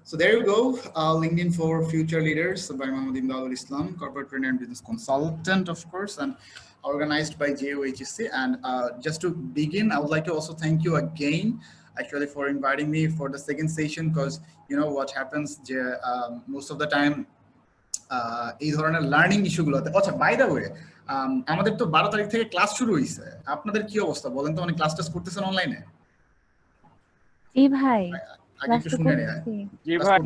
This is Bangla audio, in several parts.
So there you go, LinkedIn for Future Leaders by Mohammad Imdadul Islam, corporate trainer and business consultant, of course, and organized by JOHC. And just to begin, I would like to also thank you again, actually, for inviting me for the second session, because you know what happens, most of the time, এই ধরনের লার্নিং ইস্যুগুলোতে। আচ্ছা, বাই দ্য ওয়ে, আমাদের তো 12 তারিখ থেকে ক্লাস শুরু হয়েছে, আপনাদের কি অবস্থা বলেন তো? মানে ক্লাস টাস করতেছেন অনলাইনে? জি ভাই, আগে একটু শুনে নেই। জি ভাই,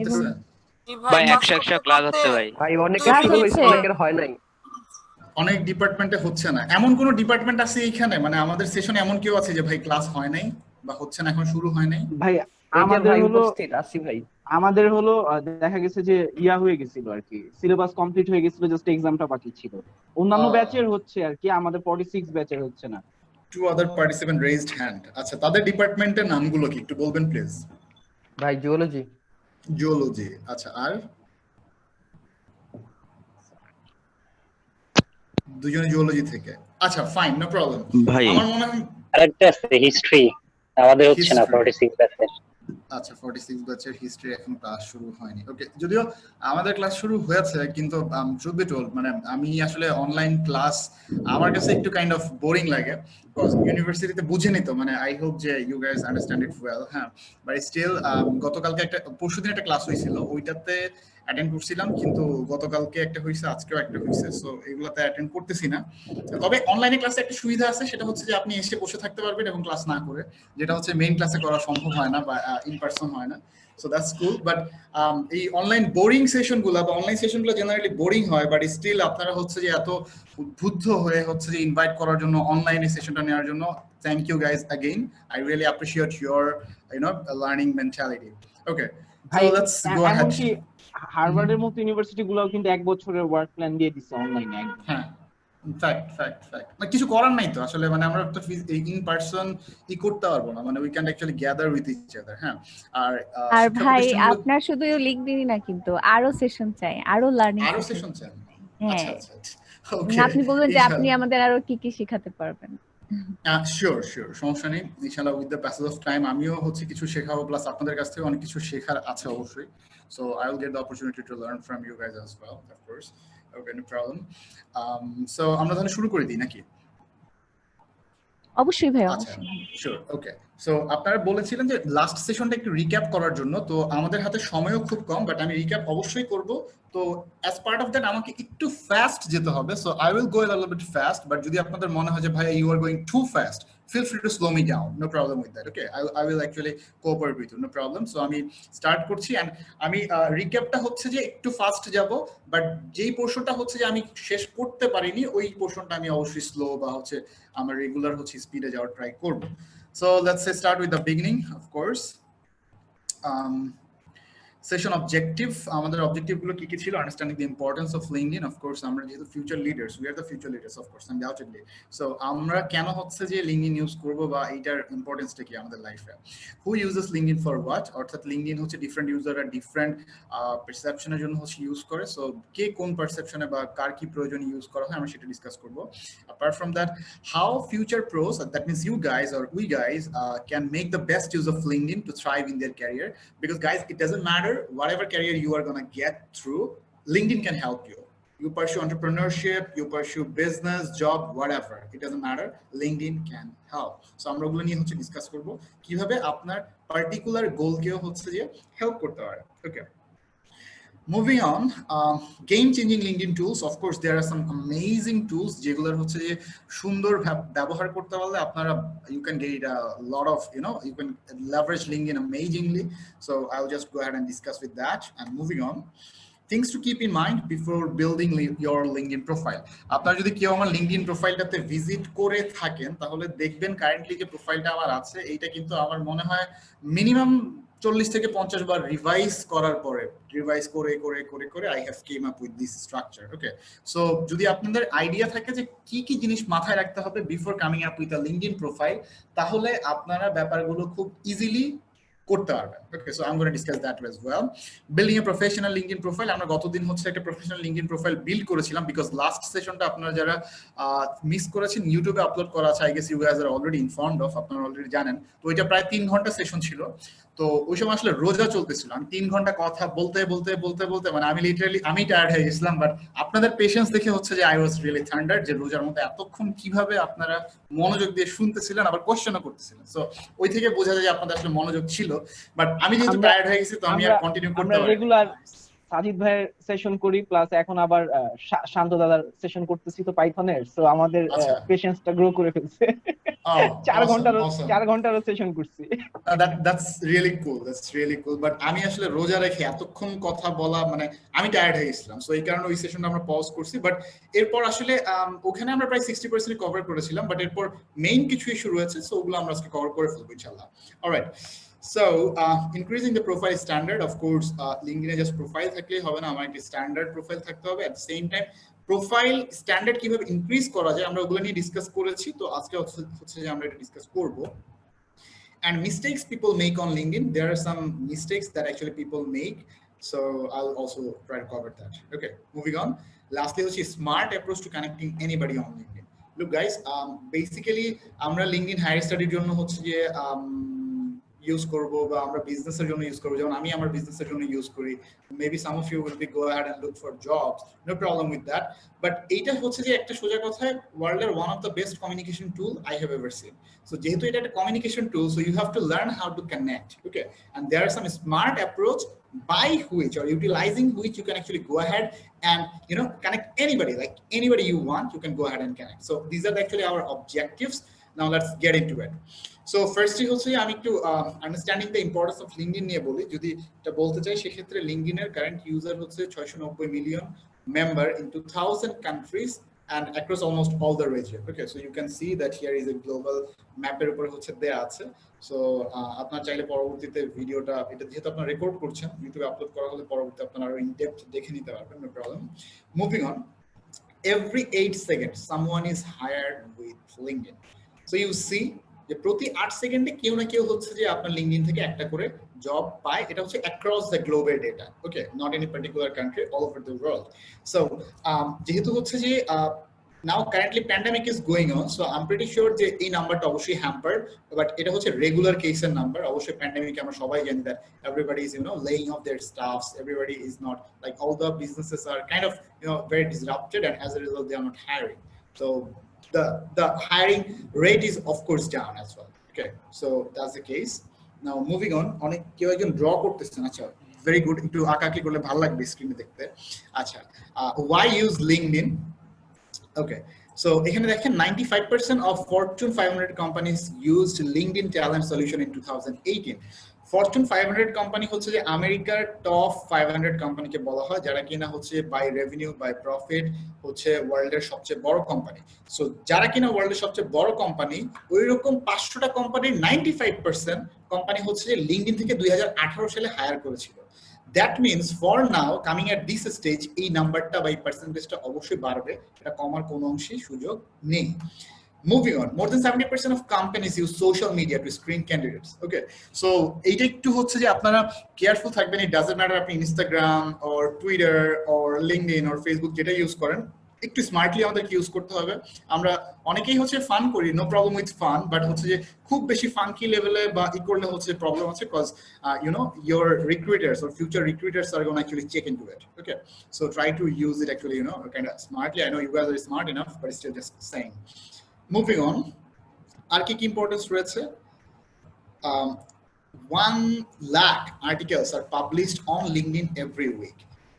ভাই 100 ক্লাস হচ্ছে ভাই। ভাই অনেকের শুরু হয়েছে, অনেকের হয় নাই। অনেক ডিপার্টমেন্টে হচ্ছে না। এমন কোন ডিপার্টমেন্ট আছে এইখানে, মানে আমাদের সেশনে এমন কেউ আছে যে ভাই ক্লাস হয় নাই বা হচ্ছে না, এখন শুরু হয় নাই? ভাই আমাদের হলো আসি ভাই, আমাদের হলো দেখা গেছে যে ইয়া হয়ে গেছিল আর কি, সিলেবাস কমপ্লিট হয়ে গেছিল, জাস্ট এক্সামটা বাকি ছিল। অন্যান্য ব্যাচের হচ্ছে আর কি, আমাদের 46 ব্যাচের হচ্ছে না। Two other participant raised hand. আচ্ছা, তাদের ডিপার্টমেন্টের নামগুলো কি একটু বলবেন প্লিজ? ভাই জিওলজি। জিওলজি, আচ্ছা। আর দুজনে জিওলজি থেকে, আচ্ছা ফাইন, নো প্রবলেম। ভাই আমার মনে হয় আরেকটা আছে হিস্ট্রি, আমাদের হচ্ছে না 46 ব্যাচের। আচ্ছা, 46 ব্যাচের হিস্ট্রি এখন ক্লাস শুরু হয়নি। ওকে, যদিও আমাদের ক্লাস শুরু হয়েছে, কিন্তু ট্রুথ বি টোল্ড, মানে আমি আসলে অনলাইন ক্লাস আমার কাছে একটু কাইন্ড অফ বোরিং লাগে, বিকজ ইউনিভার্সিটিতে বুঝে নিত, মানে আই হোপ যে you guys understand it well. হ্যাঁ, বাট স্টিল গতকালকে একটা, পরশুদিন একটা ক্লাস হয়েছিল, ওইটাতে অ্যাটেন্ড করছিলাম, কিন্তু গতকালকে একটা হয়েছে, আজকেও একটা হয়েছে, সো এগুলোতে অ্যাটেন্ড করতেছি না। তবে অনলাইনে ক্লাসে একটা সুবিধা আছে, সেটা হচ্ছে যে আপনি এসে বসে থাকতে পারবেন এবং ক্লাস না করে, যেটা হচ্ছে মেইন ক্লাসে করা সম্ভব হয় না বা ইন পারসন হয় না। So that's cool. বাট এই অনলাইন বোরিং সেশনগুলো বা অনলাইন সেশনগুলো জেনারেলি বোরিং হয়, বাট স্টিল আপনারা হচ্ছে যে এত উদ্বুদ্ধ হয়ে হচ্ছে যে ইনভাইট করার জন্য, অনলাইনে সেশনটা নেওয়ার জন্য, thank you guys again. I really appreciate your learning mentality. Okay, so let's go ahead. হার্ভার্ডের মতো ইউনিভার্সিটি গুলোও কিন্তু 1 বছরের ওয়ার্ক প্ল্যান দিয়ে দিচ্ছে অনলাইনে। হ্যাঁ, ফ্যাক্ট। মানে কিছু করার নাই তো আসলে, মানে আমরা তো ইন পারসন করতে পারবো না, মানে we can actually gather with each other. হ্যাঁ, আর ভাই আপনার শুধু লিংকডইনই না, কিন্তু আরো সেশন চাই, আরো লার্নিং সেশন চাই। হ্যাঁ, আচ্ছা, ওকে, আপনি বলবেন যে আপনি আমাদের আরো কি কি শেখাতে পারবেন। শিওর, সমস্যা নেই, ইনশাআল্লাহ with the passage of time আমিও হচ্ছে কিছু শেখাবো, প্লাস আপনাদের কাছ থেকে অনেক কিছু শেখার আছে অবশ্যই। So I will get the opportunity to learn from you guys as well, of course. Okay, no problem. So আমরা তাহলে শুরু করে দিই নাকি? অবশ্যই ভাই, আচ্ছা, অবশ্যই। শিওর, ওকে। সো আপনারা বলেছিলেন যে লাস্ট সেশনটা একটু রিক্যাপ করার জন্য, তো আমাদের হাতে সময়ও খুব কম, বাট আমি রিক্যাপ অবশ্যই করব। তো অ্যাজ পার্ট অফ দ্যাট আমাকে একটু ফাস্ট যেতে হবে, so I will go a little bit fast, but যদি আপনাদের মনে হয় যে ভাই you are going too fast, feel free to slow me down, no problem with that. Okay, I will actually cooperate with you, no problem. So আমি স্টার্ট করছি, এন্ড আমি রিক্যাপটা হচ্ছে যে একটু ফাস্ট যাব, বাট যেই পোরশনটা হচ্ছে যে আমি শেষ করতে পারিনি, ওই পোরশনটা আমি অবশ্যই স্লো বা হচ্ছে আমার রেগুলার হচ্ছে স্পিডে যাওয়ার ট্রাই করব। So let's say start with the beginning, of course. Session objective, আমাদের অবজেক্টিভ গুলো কি কি ছিল? Understanding the importance of LinkedIn. Of course আমরা যেহেতু future leaders, we are the future leaders, of course, undoubtedly. So আমরা কেন হচ্ছে যে লিঙ্কডইন ইউজ করব বা এইটার ইম্পর্টেন্সটা কি আমাদের লাইফে? হু ইউজেস লিঙ্কডইন ফর হোয়াট? অর্থাৎ লিঙ্কডইন হচ্ছে ডিফারেন্ট ইউজাররা ডিফারেন্ট পারসেপশনের জন্য হচ্ছে ইউজ করে। সো কে কোন পারসেপশনে বা কার কি প্রয়োজনে ইউজ করা হয়, আমরা সেটা ডিসকাস করব। Apart from that, how future pros, that means you guys or we guys, can make the best use of LinkedIn to thrive in their career, because guys it doesn't matter whatever career you are going to get through, LinkedIn can help you. You pursue entrepreneurship, you pursue business, job, whatever, it doesn't matter, LinkedIn can help. So আমরা ওগুলো নিয়ে হচ্ছে ডিসকাস করব, কিভাবে আপনার পার্টিকুলার গোলকেও হচ্ছে যে হেল্প করতে পারে। ওকে, moving on, game changing LinkedIn tools. Of course there are some amazing tools যেগুলোর হচ্ছে যে সুন্দর ব্যবহার করতে পারলে আপনারা you can get a lot of, you can leverage LinkedIn amazingly. So I'll just go ahead and discuss with that. And moving on, things to keep in mind before building your LinkedIn profile. আপনারা যদি কেউ আমার LinkedIn প্রোফাইলটাতে ভিজিট করে থাকেন, তাহলে দেখবেন কারেন্টলি যে প্রোফাইলটা আমার আছে, এইটা কিন্তু আমার মনে হয় মিনিমাম 40 থেকে 50 বার রিভাইজ করার পরে, রিভাইজ করে করে করে করে I have came up with this structure. Okay, so যদি আপনাদের আইডিয়া থাকে যে কি কি জিনিস মাথায় রাখতে হবে before coming up with a LinkedIn profile, তাহলে আপনারা ব্যাপারগুলো খুব ইজিলি করতে পারবেন। Okay, so I'm going to discuss that as well. Building a professional LinkedIn profile. আমরা গতদিন হচ্ছে একটা প্রফেশনাল লিঙ্কডইন প্রোফাইল বিল্ড করেছিলাম বিকজ লাস্ট সেশনটা আপনারা যারা মিস করেছেন ইউটিউবে আপলোড করা আছে I guess you guys are already informed of, আপনারা অলরেডি জানেন। তো এটা প্রায় 3 ঘন্টা সেশন ছিল। তো ওই সময় আসলে রোজা চলতেছিল, আমি 3 ঘন্টা কথা বলতে বলতে বলতে বলতে মানে আমি লিটারালি আমি টায়ার্ড হয়ে গেছিলাম। বাট আপনাদের পেশেন্স দেখে হচ্ছে যে আই ওয়াজ রিয়েলি থান্ডার্ড, যে রোজার মধ্যে এতক্ষণ কিভাবে আপনারা মনোযোগ দিয়ে শুনতেছিলেন আবার কোশ্চেনও করতেছিলেন। সো ওই থেকে বোঝা যায় যে আপনাদের আসলে মনোযোগ ছিল। বাট আমি যেহেতু টায়ার্ড হয়ে গেছি তো আমি আর কন্টিনিউ করতে পারি। রেগুলার সাজিদ ভাইয়ের সেশন করি প্লাস এখন আবার শান্ত দাদার সেশন করতেছি তো পাইথনের, সো আমাদের পেশেন্সটা গ্রো করে ফেলছে। 4 ঘন্টার সেশন করছি। That's really cool. That's really cool. But আমি আসলে রোজা রেখে এতক্ষণ কথা বলা মানে আমি টায়ার্ড হয়ে গেছিলাম। সো এই কারণে ওই সেশনটা আমরা পজ করছি। বাট এরপর আসলে ওখানে আমরা প্রায় 60% কভার করেছিলাম। বাট এরপর মেইন কিছু ইস্যু রয়েছে, সো ওগুলো আমরা আজকে কভার করে ফেলবো ইনশাআল্লাহ। Alright, so increasing the profile standard, of course LinkedIn just profile থাকলেই হবে না, আমার একটা স্ট্যান্ডার্ড প্রোফাইল থাকতে হবে। at the same time profile standard কিভাবে ইনক্রিজ করা যায় আমরা ওগুলো নিয়ে ডিসকাস করেছি। তো আজকে হচ্ছে যে আমরা এটা ডিসকাস করব। and mistakes people make on LinkedIn, there are some mistakes that actually people make, so I'll also try to cover that. Okay, moving on. Lastly হচ্ছে smart approach to connecting anybody on LinkedIn. Look guys, basically আমরা LinkedIn হায়ার স্টাডির জন্য হচ্ছে যে ইউজ করব বা আমরা বিজনেসের জন্য ইউজ করব, যেমন আমি আমার বিজনেসের জন্য ইউজ করি। Maybe some of you will be go ahead and look for jobs, no problem with that. But এইটা হচ্ছে যে একটা সোজা কথায় ওয়ার্ল্ডের one of the best communication tool I have ever seen. So যেহেতু এটা একটা communication tool, so you have to learn how to connect. Okay, and there are some smart approach by which or utilizing which you can actually go ahead and connect anybody, like anybody you want, you can go ahead and connect. So these are actually our objectives. Now let's get into it. So firstly হচ্ছে আমি একটু understanding the importance of LinkedIn নিয়ে বলি। যদি এটা বলতে চাই সেক্ষেত্রে লিঙ্কডইনের কারেন্ট ইউজার হচ্ছে 690 million member in 2000 countries and across almost all the region. Okay, so you can see that here is a global map এর উপরে হচ্ছে দেয়া আছে। সো আপনারা চাইলে পরবর্তীতে ভিডিওটা এটা যেহেতু আপনারা রেকর্ড করছেন ইউটিউবে আপলোড করা হলে পরবর্তীতে আপনারা আরো ইন ডেপথ দেখে নিতে পারবেন, no problem. Moving on, every 8 seconds someone is hired with LinkedIn. So you see যে প্রতি 8 সেকেন্ডে কেউ না কেউ হচ্ছে যে আপনার লিঙ্কডইন থেকে একটা করে জব পায়। এটা হচ্ছে across the global data. Okay, not any particular country, all over the world. So যেহেতু হচ্ছে যে now currently pandemic is going on, so I'm pretty sure যে এই নাম্বারটা অবশ্যই hampered, but এটা হচ্ছে রেগুলার কেসের নাম্বার। অবশ্যই প্যান্ডেমিক আমরা সবাই জানি that everybody is laying off their staffs, everybody is not like all the businesses are kind of very disrupted and as a result they are not hiring, so the hiring rate is of course down as well. Okay, so that's the case. Now moving on, অনেক কেউ একজন ড্র করতেছেন। আচ্ছা, ভেরি গুড, একটু আঁকাআঁকি করলে ভালো লাগবে স্ক্রিনে দেখতে। আচ্ছা, why use LinkedIn? Okay, so এখানে দেখেন 95% of Fortune 500 companies used LinkedIn talent solution in 2018. Fortune 500 company হচ্ছে যে আমেরিকার টপ 500 কোম্পানিকে বলা হয় যারা কিনা হচ্ছে বাই রেভিনিউ বাই প্রফিট হচ্ছে ওয়ার্ল্ডের সবচেয়ে বড় কোম্পানি। সো যারা কিনা ওয়ার্ল্ডের সবচেয়ে বড় কোম্পানি, ওই রকম 500টা কোম্পানির 95% কোম্পানি হচ্ছে যে লিঙ্কডইন থেকে 2018 সালে হায়ার করেছিল। That means for now coming at this stage এই নাম্বারটা বা এই পার্সেন্টেজটা অবশ্যই বাড়বে, এটা কমার কোনো অংশেই সুযোগ নেই। Moving on, more than 70% of companies use social media to screen candidates. Okay, so এইটা একটু হচ্ছে যে আপনারা কেয়ারফুল থাকবেন। it doesn't matter আপনি Instagram or Twitter or LinkedIn or Facebook যেটা ইউজ করেন, একটু স্মার্টলি আমাদেরকে ইউজ করতে হবে। আমরা অনেকেই হচ্ছে ফান করি, no problem with fun, but হচ্ছে যে খুব বেশি ফাঙ্কি লেভেলে বা ই করলে হচ্ছে প্রবলেম আছে, because your recruiters or future recruiters are going to actually check into it. Okay, so try to use it actually kind of smartly. I know you guys are smart enough, but still just saying. Moving on, আর কি ইম্পর্টেন্স রয়েছে? 1 lakh articles are published on LinkedIn every week.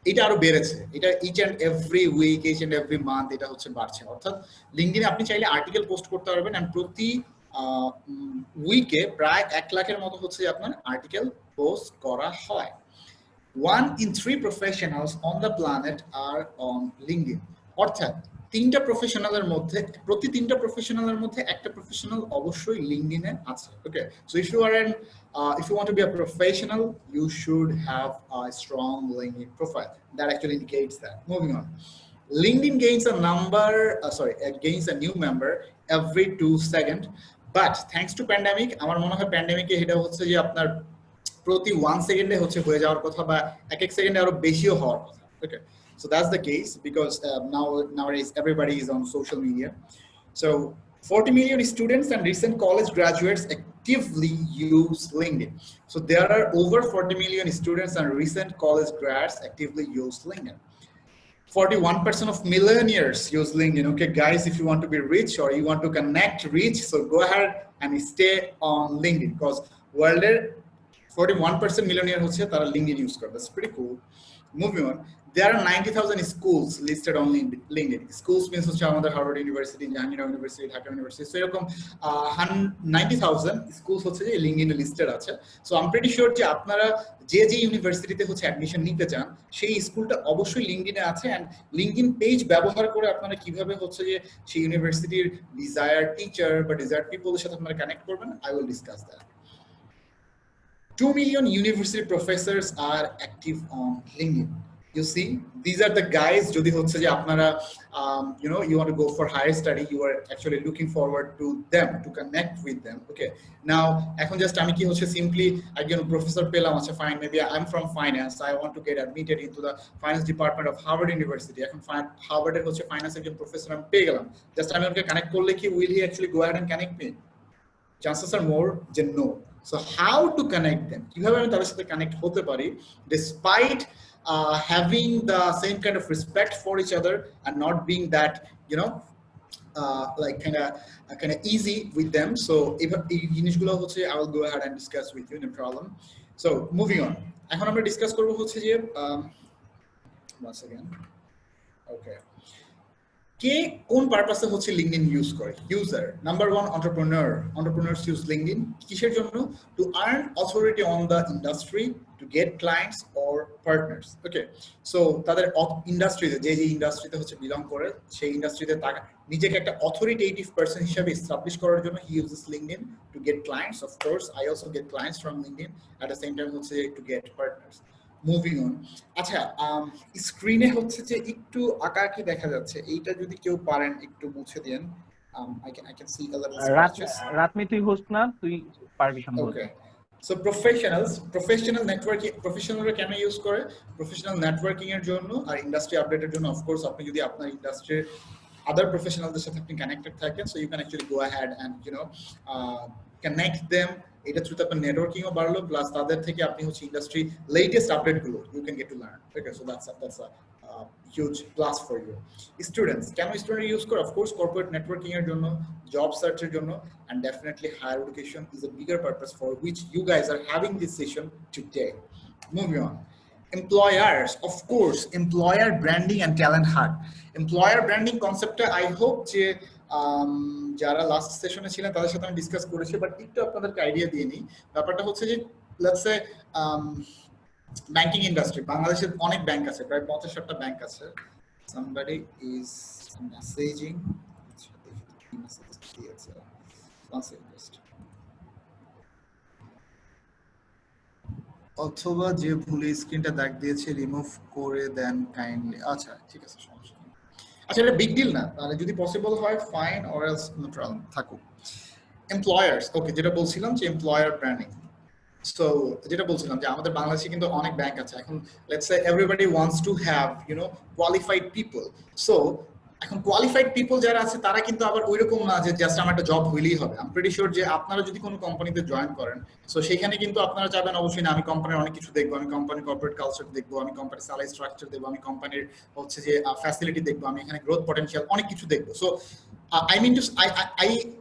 এটা আরো বেড়েছে, এটা each and every week, each and every month এটা হচ্ছে বাড়ছে। অর্থাৎ লিঙ্কডইনে আপনি চাইলে আর্টিকেল পোস্ট করতে পারবেন, এন্ড প্রতি উইকে প্রায় 1 লাখের মতো হচ্ছে আপনার আর্টিকেল পোস্ট করা হয়। 1 in 3 professionals on the planet are on LinkedIn. অর্থাৎ প্রতি 3টা প্রফেশনালের মধ্যে একটা প্রফেশনাল অবশ্যই লিঙ্কডইনে আছে। ওকে, so if you want to be a professional, you should have a strong LinkedIn profile. That actually indicates that. Moving on, LinkedIn gains a new member every 2 seconds, but thanks to pandemic, আমার মনে হয় প্যান্ডেমিকে এটা হচ্ছে যে আপনার প্রতি 1 সেকেন্ডে হচ্ছে হয়ে যাওয়ার কথা বা এক সেকেন্ডে আরো বেশিও হওয়ার কথা ওকে so that's the case because nowadays everybody is on social media so 40 million students and recent college graduates actively use LinkedIn so there are over 40 million students and recent college grads actively use LinkedIn 41% of millionaires use LinkedIn. Okay, guys, if you want to be rich or you want to connect rich, so go ahead and stay on LinkedIn because world 41% millionaire hoche tara LinkedIn use kore. That's pretty cool. Moving on, there are 90,000 schools listed on LinkedIn. Schools means hoche amader Harvard University, Jahangir University, Dhaka University. So erokom 90,000 schools hoche je LinkedIn listed ache. So I'm pretty sure je apnara যে ইউনিভার্সিটিতে হচ্ছে অ্যাডমিশন নিতে চান সেই স্কুলটা অবশ্যই লিংকডইনে আছে এন্ড লিংকডইন পেজ ব্যবহার করে আপনারা কিভাবে হচ্ছে যে সেই ইউনিভার্সিটির ডিজায়ার টিচার বা ডিজায়ার পিপলের সাথে আপনারা কানেক্ট করবেন I will discuss that 2 million university professors are active on LinkedIn. You see, these are the guys jodi hocche je apnara you know you want to go for higher study you are actually looking forward to them to connect with them okay now ekhon just ami ki hocche simply একজন professor পেলাম আচ্ছা fine maybe I'm from finance I want to get admitted into the finance department of Harvard University এখন Harvard এর হচ্ছে finance একজন professor আমি পেয়ে গেলাম just আমি ওকে কানেক্ট করলে কি will he actually go ahead and connect me chances are more যে no so how to connect them কিভাবে আমি তাদের সাথে কানেক্ট হতে পারি despite having the same kind of respect for each other and not being that you know like kind of easy with them so if জিনিসগুলো হচ্ছে I will go ahead and discuss with you no problem so moving on এখন আমরা ডিসকাস করব হচ্ছে যে once again okay কে কোন পারপাসে হচ্ছে লিংকডইন ইউজ করে user number 1 entrepreneurs use LinkedIn কিসের জন্য to earn authority on the industry to get clients or partners okay so তাদের ইন্ডাস্ট্রিতে যে ইন্ডাস্ট্রিতে হচ্ছে বিলং করে সেই ইন্ডাস্ট্রিতে নিজেকে একটা অথরিটেটিভ পারসন হিসেবে এস্টাবলিশ করার জন্য he uses LinkedIn to get clients of course I also get clients from LinkedIn at the same time হচ্ছে to get partners moving on আচ্ছা স্ক্রিনে হচ্ছে যে একটু আঁকাআঁকি দেখা যাচ্ছে এইটা যদি কেউ পারেন একটু মুছে দেন I can see a little scratches রাতমি তুই হোস্ট না তুই পারবি সম্ভবত okay so professional networking professionalরা কেন ইউজ করে প্রফেশনাল নেটওয়ার্কিং এর জন্য আর ইন্ডাস্ট্রি আপডেটের জন্য অফ কোর্স আপনি যদি আপনার ইন্ডাস্ট্রির other professionalদের সাথে আপনি কানেক্টেড থাকেন so you can actually go ahead and you know connect them এটা থ্রুতে আপনার নেটওয়ার্কিং ও বাড়লো প্লাস তাদের থেকে আপনি হচ্ছে ইন্ডাস্ট্রি লেটেস্ট আপডেট গুলো you can get to learn okay so that's a huge plus for you students can student use করে of course corporate networking এর জন্য job search এর জন্য and definitely higher education is a bigger purpose for which you guys are having this session today moving on employers of course employer branding and talent hunt employer branding concept I hope যে যারা লাস্ট সেশনে ছিলেন তাদের সাথে আমি ডিসকাস করেছি বাট একটু আপনাদেরকে আইডিয়া দিয়ে নিই ব্যাপারটা হচ্ছে যে লেটস সে ব্যাংকিং ইন্ডাস্ট্রি বাংলাদেশে অনেক ব্যাংক আছে প্রায় 50-60টা ব্যাংক আছে somebody is messaging অথবা যে ভুলে স্ক্রিনটা দাগ দিয়েছে রিমুভ করে দেন কাইন্ডলি আচ্ছা ঠিক আছে সমস্যা নেই আচ্ছা এটা বিগ ডিল না তাহলে যদি পসিবল হয় fine or else no problem থাকুক এমপ্লয়ার্স ওকে যেটা বলছিলাম যে এমপ্লয়ার ব্র্যান্ডিং সো যেটা বলছিলাম যে আমাদের বাংলাদেশে কিন্তু অনেক ব্যাংক আছে এখন let's say everybody wants to have you know qualified people so এখন কোয়ালিফাইড পিপল যারা আছে তারা কিন্তু আবার ওইরকম না যে জাস্ট আমার একটা জব হইলেই হবে আই এম প্রিটি শিওর যে আপনারা যদি কোনো কোম্পানিতে জয়েন করেন সো সেখানে কিন্তু আপনারা চাইবেন অবশ্যই না আমি কোম্পানির অনেক কিছু দেখবো আমি কোম্পানির কর্পোরেট কালচার দেখবো আমি কোম্পানির স্যালারি স্ট্রাকচার দেখবো আমি কোম্পানির হচ্ছে যে ফ্যাসিলিটি দেখবো আমি এখানে গ্রোথ পটেনশিয়াল অনেক কিছু দেখবো so I mean just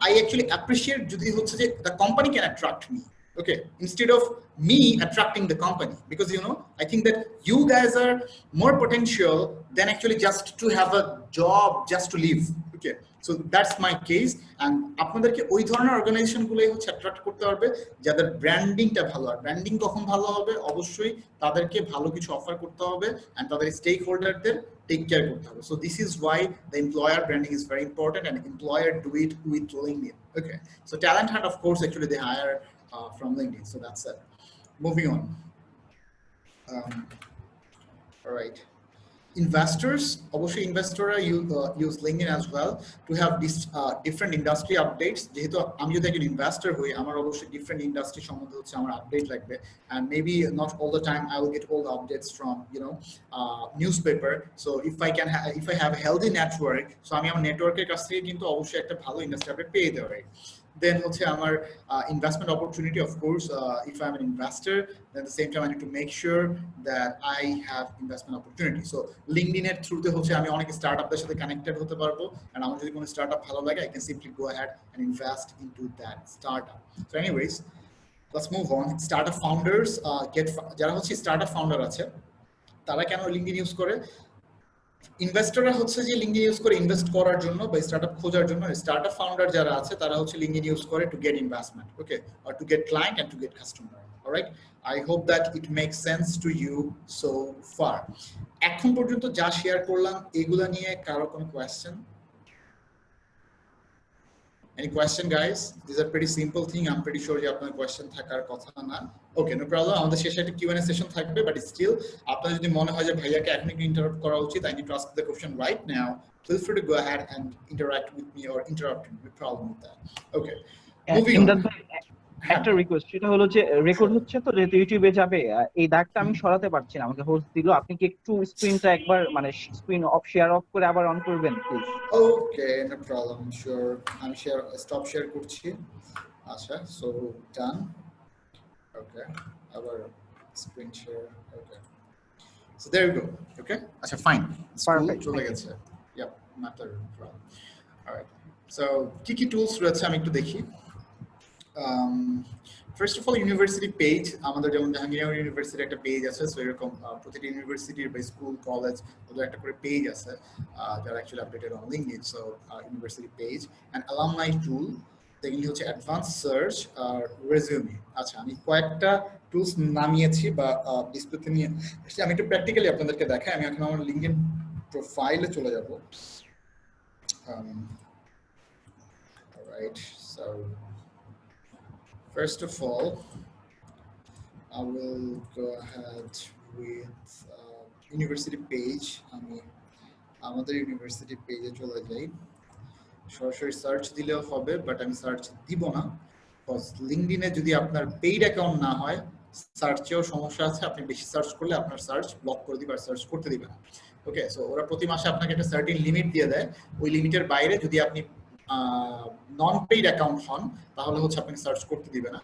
I actually appreciate যদি হচ্ছে যে the company can attract me okay instead of me attracting the company because you know I think that you guys are more potential than actually just to have a job just to live okay so that's my case and আপনাদেরকে ওই ধরনের অর্গানাইজেশন গুলোই হচ্ছে অ্যাট্রাক্ট করতে পারবে যাদের ব্র্যান্ডিংটা ভালো আর ব্র্যান্ডিং কখন ভালো হবে অবশ্যই তাদেরকে ভালো কিছু অফার করতে হবে and তাদের স্টেক হোল্ডারদের take care করতে হবে so this is why the employer branding is very important and employer do it with LinkedIn okay so talent hunt of course actually they hire from LinkedIn so that's it moving on all right investors, obviously investorরা use LinkedIn as well to have this different industry updates. যেহেতু আমি যদি একজন ইনভেস্টর হই, আমার অবশ্যই different industry সম্বন্ধে হচ্ছে আমার আপডেট লাগবে, and maybe not all the time I will get all the updates from newspaper. So if I have a healthy network, so আমি আমার নেটওয়ার্কের কাছ থেকে কিন্তু অবশ্যই একটা ভালো ইন্ডাস্ট্রি আপডেট পেয়ে দেওয়া হয়। Then হচ্ছে আমার investment opportunity, of course, if I'm an investor, then at the same time I need to make sure that I have investment opportunity. So LinkedIn এর থ্রুতে হচ্ছে আমি অনেক স্টার্টআপদের সাথে কানেক্টেড হতে পারবো, and আমার যদি কোনো স্টার্টআপ ভালো লাগে, I can simply go ahead and invest into that startup. So anyways, let's move on. Startup founders যারা হচ্ছে স্টার্টআপ ফাউন্ডার আছে, তারা কেন LinkedIn ইউজ করে? ইনভেস্টররা হচ্ছে যে লিঙ্কডিন ইউজ করে ইনভেস্ট করার জন্য বা স্টার্টআপ খোঁজার জন্য। স্টার্টআপ ফাউন্ডার যারা আছে তারা হচ্ছে লিঙ্কডিন ইউজ করে to get investment, okay, or to get client and to get customer. Alright, I hope that it makes sense to you so far. এখন পর্যন্ত যা শেয়ার করলাম এগুলা নিয়ে কারো কোনো question? Any question, guys? These are pretty simple thing. I'm pretty sure যে আপনার কোয়েশ্চেন থাকার কথা না। ওকে, নো প্রবলেম। আমাদের শেষে একটা Q&A সেশন থাকবে, বাট স্টিল আপনার যদি মনে হয় যে ভাইয়াকে এখন একটু ইন্টারাপ্ট করা উচিত, I need to ask the question right now, feel free to go ahead and interact with me or interrupt me. No problem with that. Okay, moving on. একটা রিকোয়েস্ট, সেটা হলো যে রেকর্ড হচ্ছে তো, যেহেতু ইউটিউবে যাবে, এই দাগটা আমি সরাতে পারছি না, আমাকে হোস্ট দিল, আপনি কি একটু স্ক্রিনটা একবার মানে স্ক্রিন অফ শেয়ার অফ করে আবার অন করবেন please? Okay, no problem, sure. আমি স্টপ শেয়ার করছি। আচ্ছা, সো ডান। ওকে, আবার screen share. Okay, so there you go. Okay, আচ্ছা, ফাইন, পারফেক্ট, চলে গেছে। Yup, matter problem. Alright, so কি টুলস রয়েছে আমি একটু দেখি। First of all, university page. আমাদের যেমন জাহাঙ্গীরনগর ইউনিভার্সিটির একটা পেজ আছে, সো এরকম প্রতিটি ইউনিভার্সিটির বা স্কুল কলেজ ওদের একটা করে পেজ আছে যারা actually updated on LinkedIn. So university page and alumni tool, যেগুলি হচ্ছে অ্যাডভান্স সার্চ আর রেজিউমি। আচ্ছা, আমি কয়েকটা টুলস নামিয়েছি বা ডিসপ্লেতে নিয়ে আমি একটু প্র্যাকটিক্যালি আপনাদেরকে দেখাই। আমি এখন আমার লিঙ্কডইন প্রোফাইলে চলে যাব। Alright, so first of all, I will go ahead with university page. আমি আমাদের ইউনিভার্সিটি পেজে চলে যাই। সরাসরি সার্চ দিলেও হবে, বাট আমি সার্চ দিব না, বিকজ লিঙ্কডইনে যদি আপনার পেইড অ্যাকাউন্ট না হয়, সার্চেও সমস্যা আছে। আপনি বেশি সার্চ করলে আপনার সার্চ ব্লক করে দিবে আর সার্চ করতে দিবে না। ওকে, সো ওরা প্রতি মাসে আপনাকে একটা সার্টেন লিমিট দিয়ে দেয়। ওই লিমিটের বাইরে যদি আপনি নন পেইড অ্যাকাউন্ট হন, তাহলে হচ্ছে আপনাকে সার্চ করতে দিবে না।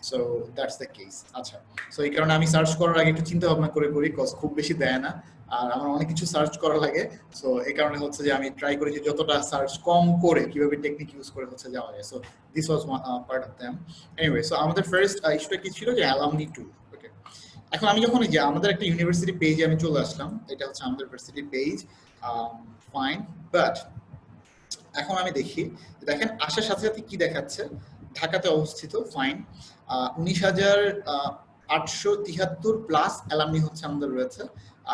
So that's the case. আচ্ছা, সো এই কারণে আমি সার্চ করার আগে একটু চিন্তা ভাবনা করে করি, বিকজ খুব বেশি দেয় না আর আমার অনেক কিছু সার্চ করা লাগে। সো এই কারণে হচ্ছে যে আমি ট্রাই করি যে যতটা সার্চ কম করে কিভাবে টেকনিক ইউজ করে হচ্ছে যাওয়া যায়। So this was part of them. Anyway, so আমাদের ফার্স্ট ইস্যুটা কি ছিল, যে অ্যালামনি টুল। ওকে, এখন আমি যখন যে আমাদের একটা ইউনিভার্সিটি পেজে আমি চলে আসলাম, এটা হচ্ছে আমাদের ইউনিভার্সিটি পেজ, ফাইন। বাট এখন আমি দেখি, দেখেন আসার সাথে সাথে কি দেখাচ্ছে, ঢাকাতে অবস্থিত, ফাইন, 19,873 প্লাস অ্যালামনি হচ্ছে আমাদের রয়েছে।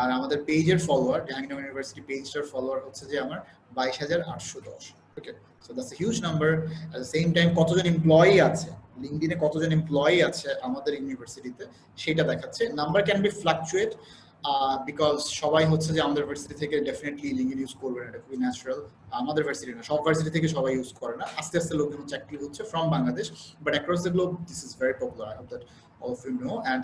আর আমাদের পেজের ফলোয়ার, জাহাঙ্গীরনগর ইউনিভার্সিটি পেজটার ফলোয়ার হচ্ছে যে আমার 22,810। Okay, so that's a huge number. At the same time কতজন এমপ্লয়ি আছে লিঙ্কডইনে, কতজন এমপ্লয়ি আছে আমাদের ইউনিভার্সিটিতে, সেটা দেখাচ্ছে। Number can be fluctuate, because সবাই হচ্ছে যে আমাদের ভার্সিটি থেকে ডেফিনেটলি লিঙ্কডইন ইউজ করবে না, এটা খুবই ন্যাচারাল। আমাদের ভার্সিটি না, সব ভার্সিটি থেকে সবাই ইউজ করে না, আস্তে আস্তে লোকজন হচ্ছে অ্যাক্টিভ হচ্ছে from Bangladesh, but across the globe this is very popular. I hope that all of you know. And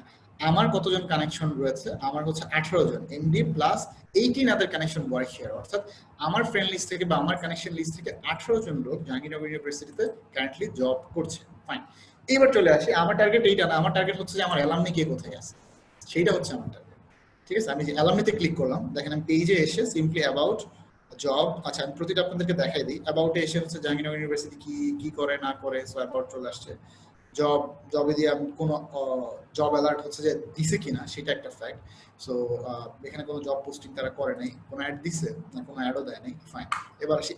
আমার কতজন কানেকশন রয়েছে, আমার হচ্ছে 18 জন MD plus 18 other connection work here, অর্থাৎ আমার ফ্রেন্ড লিস্ট থেকে বা আমার কানেকশন লিস্ট থেকে 18 জন লোক জাহাঙ্গীরনগর ইউনিভার্সিটিতে কারেন্টলি জব করছে। ফাইন, এবার চলে আসি, আমার টার্গেট এইটা না, আমার টার্গেট হচ্ছে যে আমার অ্যালামনি কে কোথায় আছে, সেইটা হচ্ছে আমার টার্গেট। ঠিক আছে, আমি যে অ্যালামনিতে ক্লিক করলাম, দেখেন আমি পেজে এসে সিম্পলি অ্যাবাউট জব, আচ্ছা আমি প্রতিটা আপনাদেরকে দেখাই দিই। অ্যাবাউটে এসে হচ্ছে জাহাঙ্গীরনগর ইউনিভার্সিটি কি করে না করে, সো অ্যাবাউট চলে আসছে। জবে দিয়ে কোনো জব অ্যালার্ট হচ্ছে যে দিছে কিনা সেটা একটা ফ্যাক্ট। সো এখানে কোনো জব পোস্টিং তারা করে নাই, কোনো অ্যাড দিছে না, কোনো অ্যাডও দেয় নাই। ফাইন, এবার আসি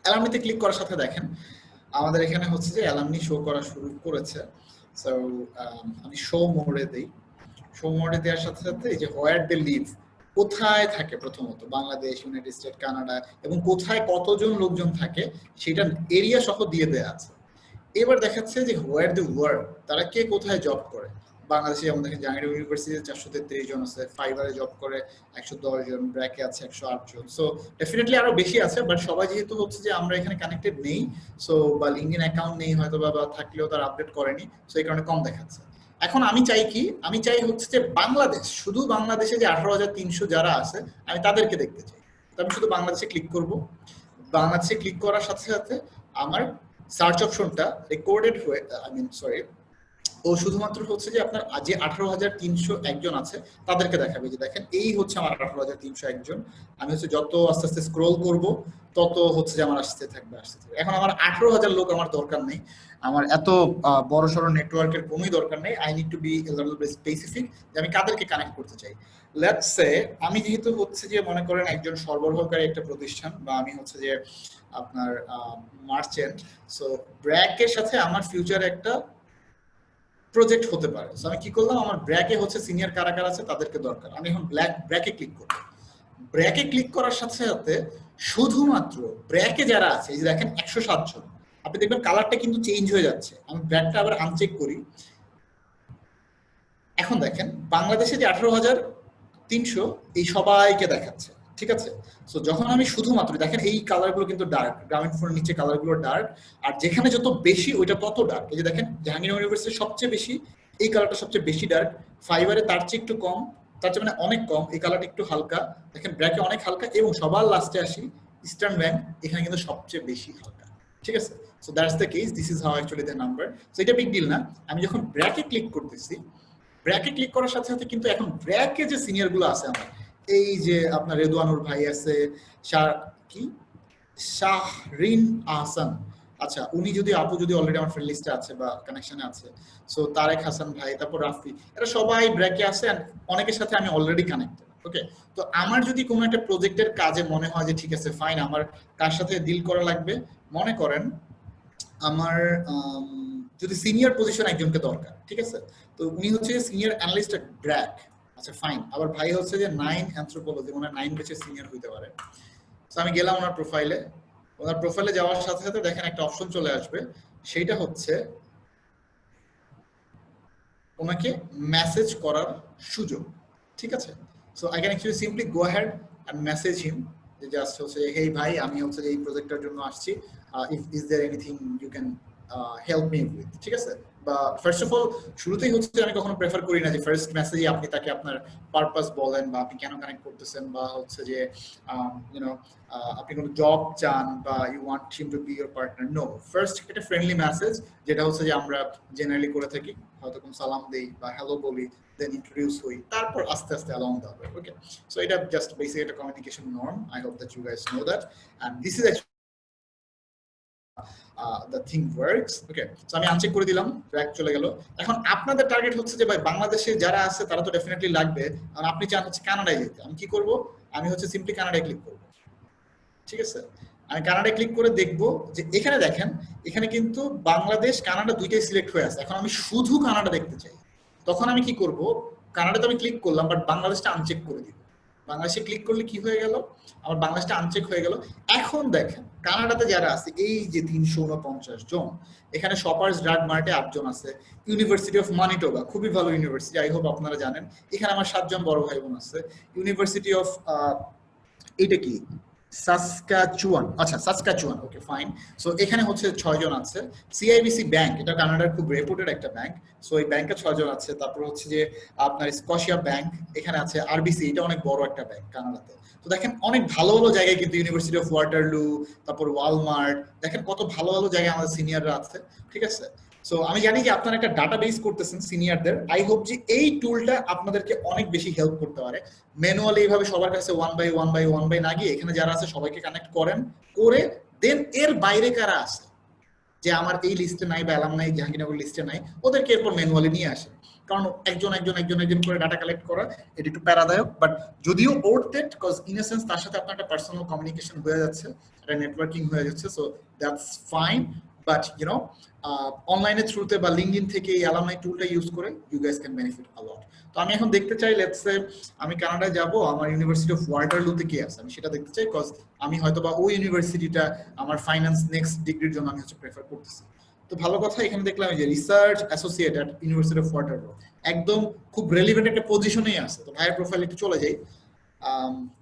অ্যালামনিতে ক্লিক করার সাথে দেখেন আমাদের এখানে হচ্ছে যে অ্যালামনি শো করা শুরু করেছে। সো আমি শো মোডে দিই। শো মোডে দেওয়ার সাথে সাথে এই যে হোয়ার দে লিভ, কোথায় থাকে, প্রথমত বাংলাদেশ, ইউনাইটেড স্টেট, কানাডা, এবং কোথায় কতজন লোকজন থাকে সেটা এরিয়া সহ দিয়ে দেওয়া আছে। এবার দেখাচ্ছে যে হোয়ার দ্য ওয়ার্ক, তারা কে কোথায় জব করে। বাংলাদেশে যেমন দেখেন জাহাঙ্গীর ইউনিভার্সিটিতে 433 জন আছে, ফাইবারে জব করে 110 জন, ব্র্যাকে আছে 108 জন। সো ডেফিনেটলি আরো বেশি আছে, বাট সবাই যেহেতু হচ্ছে যে আমরা এখানে কানেক্টেড নেই, সো বা লিঙ্কডইন অ্যাকাউন্ট নেই হয়তো বা থাকলেও তার আপডেট করেনি, সো এই কারণে কম দেখাচ্ছে। এখন আমি চাই কি, আমি চাই হচ্ছে যে বাংলাদেশ, শুধু বাংলাদেশে যে 18,300 যারা আছে আমি তাদেরকে দেখতে চাই। তো আমি শুধু বাংলাদেশে ক্লিক করব। বাংলাদেশে ক্লিক করার সাথে সাথে আমার সার্চ অপশনটা রেকর্ডেড হয়ে, ও শুধুমাত্র হচ্ছে যে আপনার যে 18,301 জন আছে তাদেরকে দেখাবে, যে দেখেন এই হচ্ছে আমার 18,301 জন। আমি হচ্ছে যত আস্তে আস্তে স্ক্রোল করব তত হচ্ছে যে আমার আসতে থাকবে। এখন আমার 18,000 লোক আমার দরকার নেই, আমার এত বড় সড়ো নেটওয়ার্কের কোনোই দরকার নেই। I need to be a little bit specific যে আমি কাদেরকে কানেক্ট করতে চাই। লেটস সে আমি যেহেতু হচ্ছে যে মনে করেন একজন সরবরাহকারী একটা প্রতিষ্ঠান, বা আমি হচ্ছে যে আপনার মার্চেন্ট, সো ব্র্যাকের সাথে আমার ফিউচারে একটা প্রজেক্ট হতে পারে। সো আমি কি করলাম, আমার ব্র্যাকে হচ্ছে সিনিয়র কারা কারা আছে তাদেরকে দরকার, আমি এখন ব্র্যাকে ক্লিক করব। ব্র্যাকে ক্লিক করার সাথে সাথে শুধুমাত্র ব্র্যাকে যারা আছে, এই যে দেখেন 107 জন, আপনি দেখবেন কালারটা কিন্তু চেঞ্জ হয়ে যাচ্ছে। আমি ব্র্যাকটা আবার আনচেক করি, এখন দেখেন বাংলাদেশে যে 18,300 এই সবাইকে দেখাচ্ছে, ঠিক আছে। সো যখন আমি শুধুমাত্র দেখেন এই কালারগুলো কিন্তু ডার্ক, গ্রামীণ ফোনের নিচে কালারগুলো ডার্ক, আর যেখানে যত বেশি ওইটা তত ডার্ক। এই যে দেখেন জাহাঙ্গীর ইউনিভার্সিটি সবচেয়ে বেশি, এই কালারটা সবচেয়ে বেশি ডার্ক, ফাইবারে তার চেয়ে একটু কম, তার চেয়ে মানে অনেক কম, এই কালারটা একটু হালকা, দেখেন ব্র্যাকে অনেক হালকা, এবং সবার লাস্টে আসি ইস্টার্ন ব্যাংক, এখানে কিন্তু সবচেয়ে বেশি হালকা, ঠিক আছে। So that's the case, this is how actually the number. So এটা বিগ ডিল না। আমি যখন ব্র্যাকে ক্লিক করতেছি, ব্র্যাকে ক্লিক করার সাথে সাথে কিন্তু এখন ব্র্যাকে যে সিনিয়র গুলো আছে আমার, এই যে আপনার রেদওয়ানুর ভাই আছে, শাহরিন আহসান, আচ্ছা উনি যদি আপু যদি অলরেডি আমার ফ্রেন্ড লিস্টে আছে বা কানেকশনে আছে, সো তারেক হাসান ভাই, তারপর রাফি, এরা সবাই ব্র্যাকে আছে, অনেকের সাথে আমি অলরেডি কানেক্টেড। ওকে, তো আমার যদি কোনো একটা প্রজেক্টের কাজে মনে হয় যে ঠিক আছে ফাইন, আমার কার সাথে ডিল করা লাগবে, মনে করেন আমার যদি সিনিয়র পজিশন একজনকে দরকার, ঠিক আছে, তো উনি হচ্ছে সিনিয়র অ্যানালিস্ট এট ব্র্যাক, আচ্ছা ফাইন, আবার ভাই হচ্ছে যে 9 অ্যানথ্রোপোলজি, মানে 9 বেচে সিনিয়র হইতে পারে। তো আমি গেলাম ওনার প্রোফাইলে, ওনার প্রোফাইলে যাওয়ার সাথে সাথে দেখেন একটা অপশন চলে আসবে, সেইটা হচ্ছে ওনাকে মেসেজ করার সুযোগ, ঠিক আছে। So I can actually simply go ahead and message him, যে জাস্ট হচ্ছে হেই ভাই, আমি হচ্ছে এই প্রজেক্টটার জন্য আসছি, is there anything you can help me with, ঠিক আছে। বা ফার্স্ট অফ অল শুরুতেই হচ্ছে আমি কখনো প্রেফার করি না যে ফার্স্ট মেসেজে আপনি তাকে আপনার পারপাস বলেন, বা আপনি কেন কানেক্ট করতেছেন, বা হচ্ছে যে ইউনো আপনি কোনো জব চান, বা you want him to be your partner. No, first একটা ফ্রেন্ডলি মেসেজ, যেটা হচ্ছে যে আমরা জেনারেলি করে থাকি, হয়তো কোনো সালাম দেই বা হ্যালো বলি, দেন ইন্ট্রোডিউস হই, তারপর আস্তে আস্তে along the way. Okay, so এটা জাস্ট বেসিক একটা communication norm. I hope that you guys know that, and this is the thing works. Okay, so আমি আনচেক করে দিলাম, ব্র্যাক চলে গেল। এখন আপনাদের টার্গেট হচ্ছে যে ভাই বাংলাদেশে যারা আছে তারা তো ডেফিনেটলি লাগবে, আর আপনি চান হচ্ছে কানাডায় যেতে। আমি কি করব, আমি হচ্ছে সিম্পলি কানাডায় ক্লিক করব, ঠিক আছে। আমি কানাডায় ক্লিক করে দেখবো যে এখানে দেখেন, এখানে কিন্তু বাংলাদেশ কানাডা দুইটাই সিলেক্ট হয়ে আছে। এখন আমি শুধু কানাডা দেখতে চাই, তখন আমি কি করব, কানাডাতে আমি ক্লিক করলাম, বাট বাংলাদেশটা আনচেক করে দিব। বাংলাদেশে ক্লিক করলে কি হয়ে গেল, আমার বাংলাদেশটা আনচেক হয়ে গেল। এখন দেখেন কানাডাতে যারা আছে, এই যে 349 জন, এখানে শপার্স ড্রাগ মার্টে 8 জন আছে, ইউনিভার্সিটি অফ মানিটোবা খুবই ভালো ইউনিভার্সিটি, আই হোপ আপনারা জানেন, এখানে আমার 7 জন বড় ভাই বোন আছে। ইউনিভার্সিটি অফ এটা কি সাসকাচুয়ান, আচ্ছা সাসকাচুয়ান, ওকে ফাইন, সো এখানে হচ্ছে 6 জন আছে। সিআইবিসি ব্যাংক, এটা কানাডার খুব রেপুটেড একটা ব্যাংক, সো এই ব্যাংকে 6 জন আছে। তারপর হচ্ছে যে আপনার স্কশিয়া ব্যাংক এখানে আছে, আরবিসি, এটা অনেক বড় একটা ব্যাংক কানাডাতে। তো দেখেন অনেক ভালো ভালো জায়গায় কিন্তু, ইউনিভার্সিটি অফ ওয়াটারলু, তারপর ওয়ালমার্ট, দেখেন কত ভালো ভালো জায়গায় আমাদের সিনিয়ররা আছে, ঠিক আছে। সো আমি জানি যে আপনারা একটা ডাটাবেস করতেছেন সিনিয়রদের, আই হোপ যে এই টুলটা আপনাদেরকে অনেক বেশি হেল্প করতে পারে। ম্যানুয়ালি এইভাবে সবার কাছে ওয়ান বাই না গিয়ে এখানে যারা আছে সবাইকে কানেক্ট করেন, করে দেন এর বাইরে কারা আছে যে আমার এই লিস্টে নাই বা অ্যালামনাই জাহাঙ্গীরনগর লিস্টে নাই, ওদেরকে এরপর ম্যানুয়ালি নিয়ে আসে। কারণ একজন করে ডাটা কালেক্ট করা এটা একটু প্যারাদায়ক, বাট যদিও worth it, because in a sense তার সাথে আপনার একটা পার্সোনাল কমিউনিকেশন হয়ে যাচ্ছে, একটা নেটওয়ার্কিং হয়ে যাচ্ছে, so that's fine. But YONO অনলাইনের থ্রুতে বা লিঙ্কডইন থেকে এই অ্যালামনাই টুলটা ইউজ করে ইউ গাইস ক্যান বেনিফিট আ লট। তো আমি এখন দেখতে চাই, লেটস সে আমি কানাডায় যাব, আমার ইউনিভার্সিটি অফ ওয়াটারলুতে কি আছে আমি সেটা দেখতে চাই, বিকজ আমি হয়তো বা ওই ইউনিভার্সিটিটা আমার ফাইন্যান্স নেক্সট ডিগ্রির জন্য আমি হচ্ছে প্রেফার করতেছি। তো ভালো কথা, এখানে দেখলাম যে research associate at university of Waterloo, একদম খুব রেলিভেন্ট একটা পজিশনেই আছে। তো ভাইয়ের প্রোফাইল একটু চলে যাই।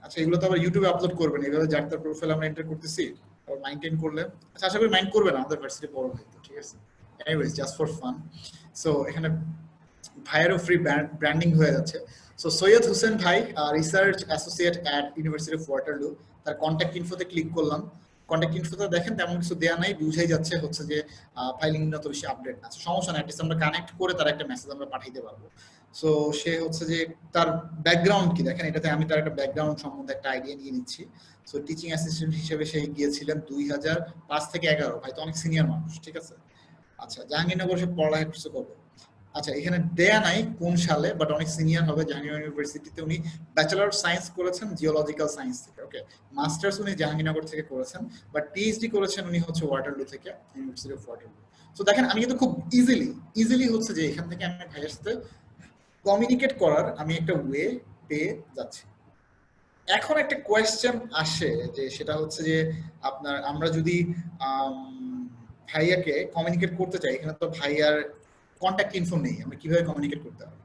আচ্ছা, এগুলো তো আবার ইউটিউবে আপলোড করবেন, এভাবে যার তার প্রোফাইল আমরা এন্টার করতেছি, আর মাইন্টেন করলে আচ্ছা আশা করি মাইন্ড করবে না, আমাদের ভার্সিটি বড় ভাই তো, ঠিক আছে। Anyways, just for fun. So এখানে ভাইয়েরও ফ্রি ব্র্যান্ডিং হয়ে যাচ্ছে। সো সৈয়দ হোসেন ভাই, research associate at university of Waterloo, তার কন্ট্যাক্ট ইনফোতে ক্লিক করলাম। কন্ট্যাক্ট ইনফোতে দেখেন তেমন কিছু দেয়া নাই, বুঝাই যাচ্ছে হচ্ছে যে ফাইলিং যত বেশি আপডেট না। সমস্যা নাই, আমরা কানেক্ট করে তার একটা মেসেজ আমরা পাঠাইতে পারবো। সো সে হচ্ছে যে তার ব্যাকগ্রাউন্ড কি দেখেন, এটাতে আমি তার একটা ব্যাকগ্রাউন্ড সম্বন্ধে একটা আইডিয়া নিয়ে নিচ্ছি। সো টিচিং অ্যাসিস্ট্যান্ট হিসেবে সে গিয়েছিলেন 2005 থেকে 11। ভাই তো অনেক সিনিয়র মানুষ, ঠিক আছে। আচ্ছা, জাহাঙ্গীরনগর সে পড়ালেখা করছে কবে? আচ্ছা, এখানে দেয়া নাই কোন সালে, বাট অনেক সিনিয়র হবে। জাহাঙ্গীরনগর ইউনিভার্সিটিতে উনি ব্যাচেলর অফ সায়েন্স করেছেন জিওলজিক্যাল সায়েন্স থেকে। ওকে, মাস্টার্স উনি জাহাঙ্গীরনগর থেকে করেছেন, বাট পিএইচডি করেছেন উনি হচ্ছে ওয়াটারলু থেকে, ইউনিভার্সিটি অফ ওয়াটারলু। তো দেখেন আমি কিন্তু খুব ইজিলি হচ্ছে যে এখান থেকে আমি ভাইয়ের সাথে কমিউনিকেট করার আমি একটা ওয়ে পেয়ে যাচ্ছি। এখন একটা কোয়েশ্চেন আসে যে সেটা হচ্ছে যে আপনার আমরা যদি ভাইয়াকে কমিউনিকেট করতে চাই, এখানে তো ভাইয়ার কন্ট্যাক্ট ইনফো নেই, আমরা কিভাবে কমিউনিকেট করতে হবে?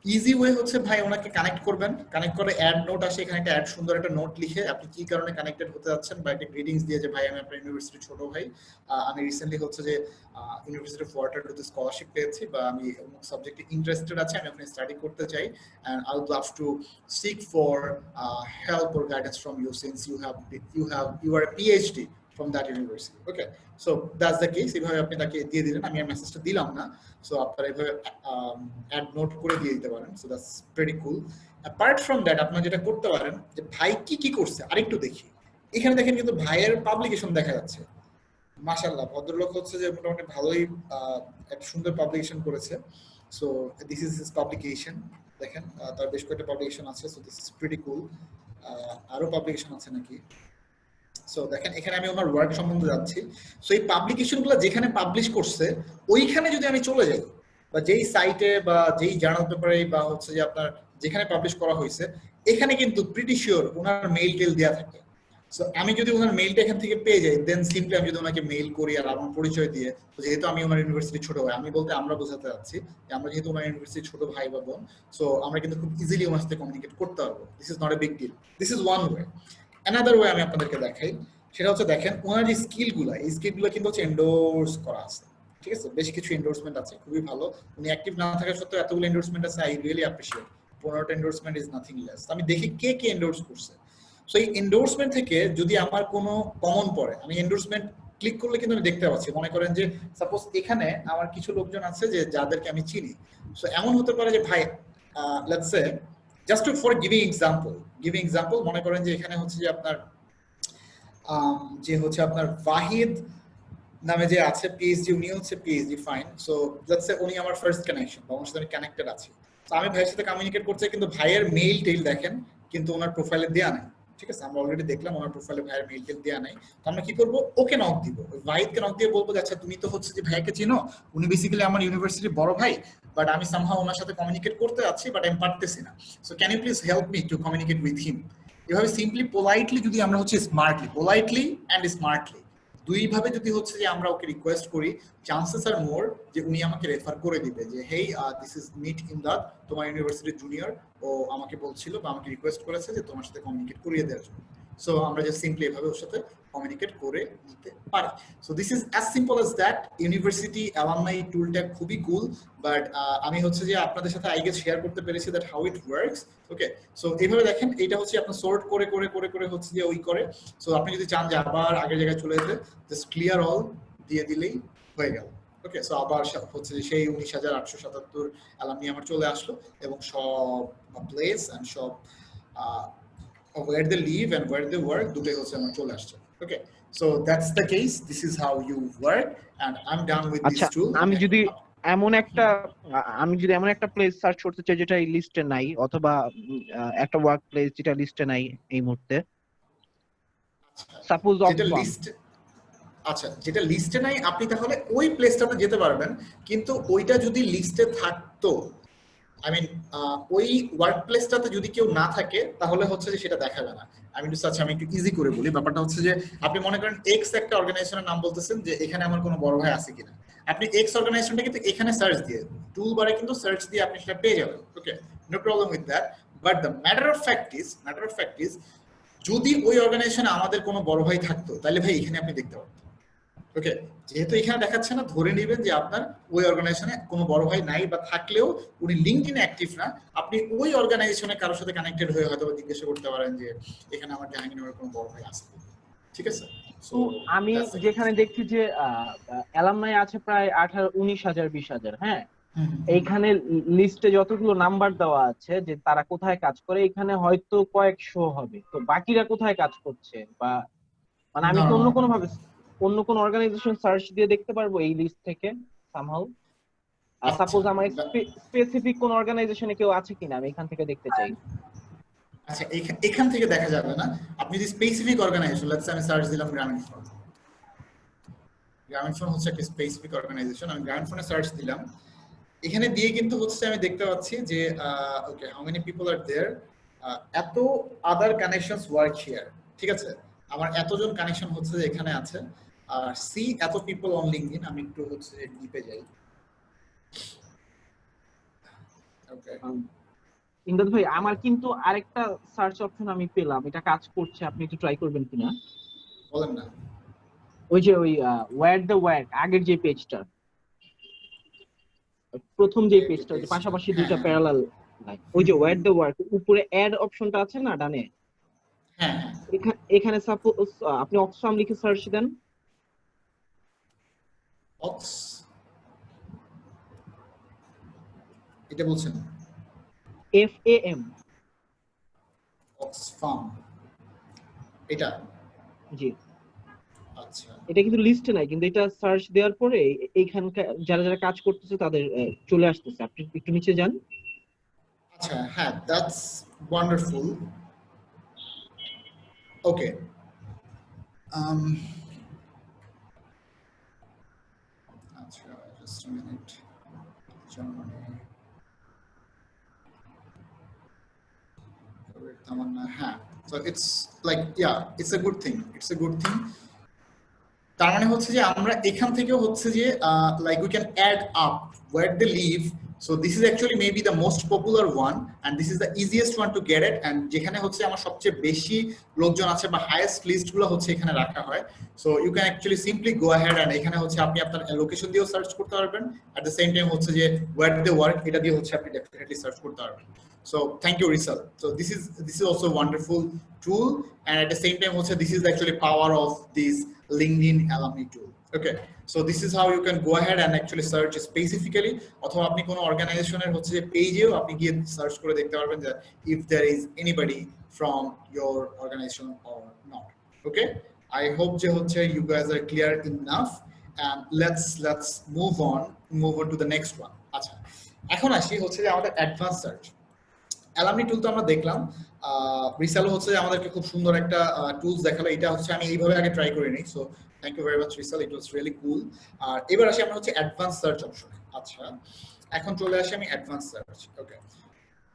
ইজি ওয়ে হচ্ছে ভাই ওনাকে কানেক্ট করবেন, কানেক্ট করে অ্যাড নোট আসে, এখানে একটা অ্যাড সুন্দর একটা নোট লিখে আপনি কি কারণে কানেক্টেড হতে যাচ্ছেন বা একটা গ্রিটিংস দিয়ে যে ভাই আমি আপনার ইউনিভার্সিটির ছোট ভাই, আমি রিসেন্টলি হচ্ছে যে ইউনিভার্সিটি অফ ওয়াটারলুতে স্কলারশিপ পেয়েছি বা আমি অমুক সাবজেক্টে ইন্টারেস্টেড আছি, আমি ওখানে স্টাডি করতে চাই, and I would love to seek for help or guidance from you since you are a PhD from that university. Okay, so that's the case. এভাবে আপনি তাকে দিয়ে দিলেন, আমি আর মেসেজটা দিলাম না, সো আপনারা এভাবে অ্যাড নোট করে দিয়ে দিতে পারেন। So that's very cool. Apart from that আপনারা যেটা করতে পারেন যে ভাই কি করছে আরেকটু দেখি। এখানে দেখেন কিন্তু ভাইয়ের পাবলিকেশন দেখা যাচ্ছে, মাশাআল্লাহ ভদ্রলোক হচ্ছে যে মোটামুটি ভালোই একটা সুন্দর পাবলিকেশন করেছে। So this is his publication, দেখেন তার বেশ কয়েকটা পাবলিকেশন আছে। সো দিস ইজ প্রিটি কুল। আরো পাবলিকেশন আছে নাকি? সো দেখেন এখানে আমি ওনার ওয়ার্ক সম্বন্ধে যাচ্ছি। সো এই পাবলিকেশনগুলো যেখানে পাবলিশ করছে ওইখানে যদি আমি চলে যাই বা যেই সাইটে বা যেই জার্নাল পেপারে বা হচ্ছে যে আপনার যেখানে পাবলিশ করা হয়েছে, এখানে কিন্তু প্রিটি শিওর ওনার মেইল টেল দেওয়া থাকে। সো আমি যদি ওনার মেইলটা এখান থেকে পেয়ে যাই, দেন সিম্পলি আমি যদি ওনাকে মেইল করি আর আমার পরিচয় দিয়ে, যেহেতু আমি ওনার ইউনিভার্সিটির ছোট ভাই, আমি বলতে আমরা বোঝাতে যাচ্ছি যে আমরা যেহেতু ওনার ইউনিভার্সিটির ছোট ভাই বা বোন, সো আমরা কিন্তু খুব ইজিলি ওনার সাথে কমিউনিকেট করতে পারবো। This is not a big deal. This is one way. Another way আমি আপনাদেরকে দেখাই, সেটা হচ্ছে দেখেন ওনার যে স্কিলগুলো, এই স্কিলগুলো কিন্তু হচ্ছে এন্ডোর্স করা আছে, ঠিক আছে। বেশ কিছু এন্ডোর্সমেন্ট আছে, খুবই ভালো। উনি অ্যাক্টিভ না থাকা সত্ত্বেও এতগুলো এন্ডোর্সমেন্ট আছে, আই রিয়েলি অ্যাপ্রিশিয়েট। 15টা এন্ডোর্সমেন্ট ইজ নাথিং লেস। আমি দেখি কে এন্ডোর্স করছে। সো এই এন্ডোর্সমেন্ট থেকে যদি আমার কোনো কমন পড়ে, আমি এন্ডোর্সমেন্ট ক্লিক করলে কিন্তু আমি দেখতে পাচ্ছি, মনে করেন যে সাপোজ এখানে আমার কিছু লোকজন আছে যে যাদেরকে আমি চিনি। সো এমন হতে পারে যে ভাই let's say just for giving example মনে করেন যে এখানে হচ্ছে যে আপনার ওয়াহিদ নামে যে আছে পিএইচডি, উনি হচ্ছে PhD, fine. So let's say উনি আমার ফার্স্ট কানেকশন বা আমার সাথে আমি কানেক্টেড আছি। তো আমি ভাইয়ের সাথে কমিউনিকেট করতে, কিন্তু ভাইয়ের মেইল টেইল দেখেন কিন্তু ওনার প্রোফাইলে দেয়া নাই, ঠিক আছে। আমরা অলরেডি দেখলাম ওনার প্রোফাইলে ভাইয়ের মেইল টেইল দেয়া নাই। তো আমরা কি করবো, ওকে নক দিব, ওয়াহিদকে নক দিয়ে বলবো যে আচ্ছা তুমি তো হচ্ছে যে ভাইকে চিনো, উনি বেসিক্যালি আমার ইউনিভার্সিটির বড় ভাই, বাট আমি সামহাও ওনার সাথে কমিউনিকেট করতে যাচ্ছি, বাট আমি পারতেছি না। So can you please help me to communicate with him. এভাবে সিম্পলি পোলাইটলি যদি আমরা হচ্ছে পোলাইটলি অ্যান্ড স্মার্টলি দুইভাবে যদি হচ্ছে যে আমরা ওকে রিকোয়েস্ট করি, চান্সেস আর মোর যে উনি আমাকে রেফার করে দিবে যে হেই দিস ইজ মিট ইমদাদ, তোমার ইউনিভার্সিটির জুনিয়র, ও আমাকে বলছিল বা আমাকে রিকোয়েস্ট করেছে যে তোমার সাথে কমিউনিকেট করিয়ে দেওয়ার জন্য। সো আমরা যে সিম্পলি এভাবে ওর সাথে কমিউনিকেট করে নিতে পারি। So this is as simple as that. University alumni টুলটা খুবই কুল, বাট আমি হচ্ছে যে আপনাদের সাথে আই গেস শেয়ার করতে পেরেছি that how it works. Okay, so এইভাবে দেখেন এইটা হচ্ছে আপনার সর্ট করে হচ্ছে যে ওই করে। সো আপনি যদি চান যে আবার আগের জায়গায় চলে যেতে, জাস্ট ক্লিয়ার অল দিয়ে দিলেই হয়ে গেল। ওকে, সো আবার হচ্ছে যে সেই 19,877 অ্যালামনি আমার চলে আসলো এবং সব প্লেস অ্যান্ড সব where they live and where they work দুটোই হচ্ছে আমার চলে আসছে। Okay, so that's the case, this is how you work and I am done with this tool. আমি যদি এমন একটা প্লেস সার্চ করতে চাই যেটা এই লিস্টে নাই, অথবা একটা ওয়ার্ক প্লেস যেটা লিস্টে নাই এই মুহূর্তে, সাপোজ যেটা লিস্টে নাই, আপনি তাহলে ওই প্লেসটাতে যেতে পারবেন, কিন্তু ওইটা যদি লিস্টে থাকতো আই মিন ওই ওয়ার্ক প্লেসটাতে যদি কেউ না থাকে তাহলে হচ্ছে যে সেটা দেখাবে না। আমি একটু ইজি করে বলি, ব্যাপারটা হচ্ছে যে আপনি মনে করেন এক্স একটা অর্গানাইজেশনের নাম বলতেছেন যে এখানে আমার কোনো বড় ভাই আছে কিনা, আপনি এক্স অর্গানাইজেশনটা কিন্তু এখানে সার্চ দিয়ে টুল বারে কিন্তু সার্চ দিয়ে আপনি সেটা পেয়ে যাবেন। Okay, no problem with that. But the matter of fact is যদি ওই অর্গানাইজেশনে আমাদের কোনো বড় ভাই থাকতো তাহলে ভাই এখানে আপনি দেখতে পারতেন। ওকে, যেহেতু এখানে দেখাচ্ছে না, ধরে নেবেন যে আপনার ওই অর্গানাইজেশনে কোনো বড় ভাই নাই, বা থাকলেও উনি লিঙ্কডইনে অ্যাক্টিভ না। আপনি ওই অর্গানাইজেশনে কারোর সাথে কানেক্টেড হয়ে হয়তো জিজ্ঞাসা করতে পারেন যে এখানে আমার জাহাঙ্গীরনগরের কোনো বড় ভাই আছে, ঠিক আছে? তো আমি যেখানে দেখছি যে অ্যালামনাই আছে প্রায় 19,000 20,000, হ্যাঁ, এইখানে লিস্টে যতগুলো নাম্বার দেওয়া আছে যে তারা কোথায় কাজ করে, এখানে হয়তো কয়েকশো হবে, তো বাকিরা কোথায় কাজ করছে? বা মানে আমি কি অন্য কোনো অর্গানাইজেশন সার্চ দিয়ে দেখতে পারবো এই লিস্ট থেকে সামহাউ? সাপোজ আমার স্পেসিফিক কোন অর্গানাইজেশনে কেউ আছে কিনা আমি এখান থেকে দেখতে চাই। আচ্ছা, এখান থেকে দেখা যাবে না। আপনি যদি স্পেসিফিক অর্গানাইজেশন, লেটস সে আমি সার্চ দিলাম গ্রামীণ ফোন হচ্ছে একটা স্পেসিফিক অর্গানাইজেশন, আমি গ্রামীণ ফোনে সার্চ দিলাম, এখানে দিয়ে কিন্তু হচ্ছে আমি দেখতে পাচ্ছি যে okay, how many people are there, এত আদার কানেকশনস ওয়ার্ক হিয়ার, ঠিক আছে? আমার এতজন কানেকশন হচ্ছে যে এখানে আছে, আর সি এত পিপল অন লিঙ্কডইন। আমি একটু হচ্ছে ডিপে যাই। ওকে, ইমদাদ ভাই, আমার কিন্তু আরেকটা সার্চ অপশন আমি পেলাম, এটা কাজ করছে, আপনি একটু ট্রাই করবেন কিনা? বলেন না। ওই যে ওই ওয়্যার দ্য ওয়ার্ক, আগের যে পেজটা, প্রথম যে পেজটা, যে পাশাপাশি দুইটা প্যারালাল লাইন, ওই যে ওয়্যার দ্য ওয়ার্ক উপরে অ্যাড অপশনটা আছে না ডানে, হ্যাঁ, এখানে সাপোজ আপনি অক্সফাম লিখে সার্চ দেন। অক্স, এটা বলছেন? FAM, অক্সফাম, এটা? জি। আচ্ছা, এটা কিন্তু লিস্টে নাই, কিন্তু এটা সার্চ দেওয়ার পরে এইখানকার যারা যারা কাজ করতেছে তাদের চলে আসতেছে। আপনি একটু নিচে যান। আচ্ছা, হ্যাঁ, দ্যাটস ওয়ান্ডারফুল। ওকে, আচ্ছা, জাস্ট আ মিনিট। হ্যাঁ, so it's like, yeah, it's a good thing, তার মানে হচ্ছে যে আমরা এখান থেকেও হচ্ছে যে like we can add up where they live. So this is actually maybe the most popular one and this is the easiest one to get it, and যেখানে হচ্ছে আমার সবচেয়ে বেশি লোকজন আছে বা হাইয়েস্ট লিস্ট গুলো হচ্ছে এখানে রাখা হয়। So you can actually simply go ahead and এখানে হচ্ছে আপনি আপনার লোকেশন দিয়েও সার্চ করতে পারবেন, অ্যাট দ্য সেম টাইম হচ্ছে যে ওয়্যার দে ওয়ার্ক এটা দিয়ে হচ্ছে আপনি ডেফিনেটলি সার্চ করতে পারবেন। So thank you, Rizal. So this is also a wonderful tool, and at the same time also this is actually power of this LinkedIn alumni tool. Okay, so this is how you can go ahead and actually search specifically, অথবা আপনি কোনো অর্গানাইজেশনের হচ্ছে যে পেজেও আপনি গিয়ে সার্চ করে দেখতে পারবেন যে if there is anybody from your organization or not. Okay, I hope যে হচ্ছে you guys are clear enough, and let's move on to the next one. আচ্ছা, এখন আসি হচ্ছে যে আমাদের অ্যাডভান্স সার্চ। অ্যালামনি টুল তো আমরা দেখলাম, রিসালও হচ্ছে আমাদেরকে খুব সুন্দর একটা টুলস দেখালো। এটা হচ্ছে আমি এইভাবে আগে ট্রাই করিনি, so thank you very much Risal, it was really cool. আর এবার আসি আমরা হচ্ছে অ্যাডভান্স সার্চ অপশনে। আচ্ছা, এখন চলে আসি আমি অ্যাডভান্স সার্চ। ওকে,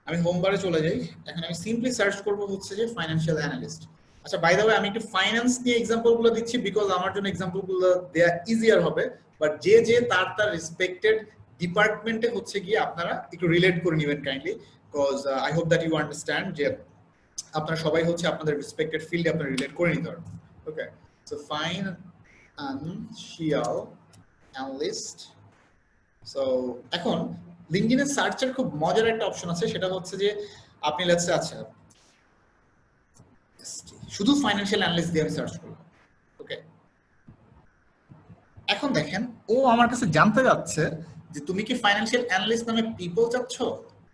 আমি হোম বারে চলে যাই, এখন আমি সিম্পলি সার্চ করব হচ্ছে যে ফাইন্যান্সিয়াল অ্যানালিস্ট। আচ্ছা, বাই দ্য ওয়ে আমি একটু ফাইন্যান্স নিয়ে এক্সাম্পলগুলো দিচ্ছি বিকজ আমার জন্য এক্সাম্পলগুলো দেয়া ইজিয়ার হবে, বাট যে তার রেসপেক্টেড ডিপার্টমেন্টে হচ্ছে গিয়ে আপনারা একটু রিলেট করে নেবেন kindly, because I hope that you understand যে আপনারা সবাই হচ্ছে আপনাদের রেসপেক্টেড ফিল্ডে আপনারা রিলেট করে নিতে পারবেন। Okay, so financial analyst. So এখন লিঙ্কডইনের সার্চের খুব মজার একটা অপশন আছে, সেটা হচ্ছে যে আপনি লেটস সে আচ্ছা শুধু ফাইন্যান্সিয়াল অ্যানালিস্ট দিয়ে আমি সার্চ করব। ওকে, এখন দেখেন ও আমার কাছে জানতে যাচ্ছে যে তুমি কি ফাইন্যান্সিয়াল অ্যানালিস্ট নামে পিপল চাচ্ছ,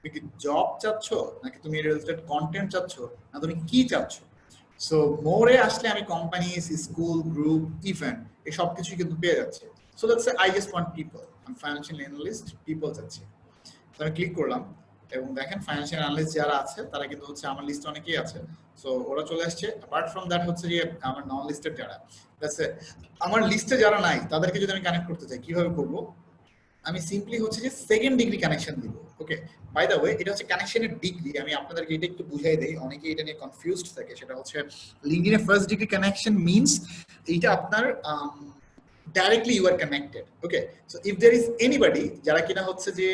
তুমি কি জব চাচ্ছ, নাকি তুমি রিলেটেড কন্টেন্ট চাচ্ছ, না তুমি কি চাচ্ছ? সো মোরে আসলে আমি কোম্পানিজ, স্কুল, গ্রুপ, ইভেন্ট এই সব কিছুই কিন্তু পেয়ে যাচ্ছে। So let's say I just want people, আমি ফাইন্যান্সিয়াল অ্যানালিস্ট পিপল চাচ্ছি। তো আমি ক্লিক করলাম এবং দেখেন ফাইন্যান্সিয়াল অ্যানালিস্ট যারা আছে তারা কিন্তু হচ্ছে আমার লিস্টে অনেকেই আছে। সো ওরা চলে আসছে। অ্যাপার্ট ফ্রম দ্যাট হচ্ছে যে আমার নন লিস্টেড যারা, লেটস সে আমার লিস্টে যারা নাই তাদেরকে যদি আমি কানেক্ট করতে চাই কিভাবে করব? আমি সিম্পলি হচ্ছে যে সেকেন্ড ডিগ্রি কানেকশন দিব। ওকে, বাই দ্য ওয়ে এটা হচ্ছে কানেকশনের ডিগ্রি। আমি আপনাদেরকে এটা একটু বুঝাই দেই, অনেকে এটা নিয়ে কনফিউজড থাকে। সেটা হচ্ছে লিঙ্কডইনে ফার্স্ট ডিগ্রি কানেকশন মিন্স এইটা আপনার directly you are connected. Okay, so if there is anybody যারা কিনা হচ্ছে যে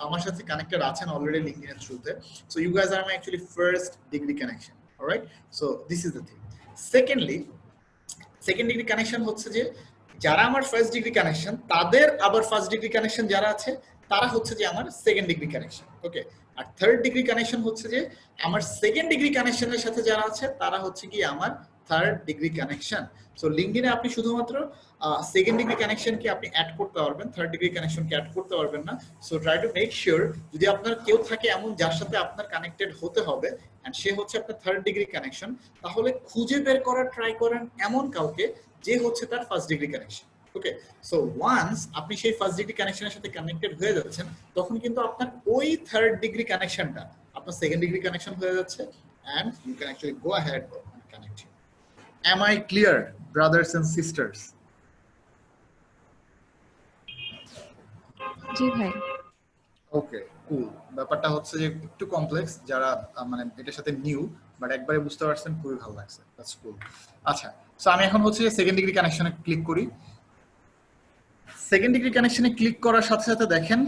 আমার সাথে কানেক্টেড আছেন অলরেডি লিঙ্কডইন এর থ্রুতে, so you guys are my actually first degree connection. All right, so this is the thing. Second degree connection হচ্ছে যে যারা আমার ফার্স্ট ডিগ্রি কানেকশন তাদের আবার ফার্স্ট ডিগ্রি কানেকশন যারা আছে তারা হচ্ছে যে আমার সেকেন্ড ডিগ্রি কানেকশন। ওকে, আর থার্ড ডিগ্রি কানেকশন হচ্ছে যে আমার সেকেন্ড ডিগ্রি কানেকশনের সাথে যারা আছে তারা হচ্ছে কি আমার থার্ড ডিগ্রি কানেকশন। সো লিঙ্কডইনে আপনি শুধুমাত্র সেকেন্ড ডিগ্রি কানেকশনকে আপনি অ্যাড করতে পারবেন, থার্ড ডিগ্রি কানেকশনকে অ্যাড করতে পারবেন না। So try to make sure যদি আপনার কেউ থাকে এমন যার সাথে আপনার কানেক্টেড হতে হবে এন্ড সে হচ্ছে আপনার থার্ড ডিগ্রি কানেকশন, তাহলে খুঁজে বের করার ট্রাই করেন এমন কাউকে যে হচ্ছে তার ফার্স্ট ডিগ্রি কানেকশন। ওকে, সো ওয়ান্স আপনি সেই ফার্স্ট ডিগ্রি কানেকশনের সাথে কানেক্টেড হয়ে যাচ্ছেন, তখন কিন্তু আপনার ওই থার্ড ডিগ্রি কানেকশনটা আপনার সেকেন্ড ডিগ্রি কানেকশন হয়ে যাচ্ছে and you can actually go ahead and connect him. Am I clear, brothers and sisters? জি ভাই। ওকে, কুল। ব্যাপারটা হচ্ছে যে একটু কমপ্লেক্স, যারা মানে এটার সাথে নিউ বাট একবারে বুঝতে পারছেন, খুবই ভালো লাগছে। দ্যাটস কুল। আচ্ছা, সো আমি এখন হচ্ছে সেকেন্ড ডিগ্রি কানেকশনে ক্লিক করি। সেকেন্ড ডিগ্রি কানেকশনে ক্লিক করার সাথে সাথে দেখেন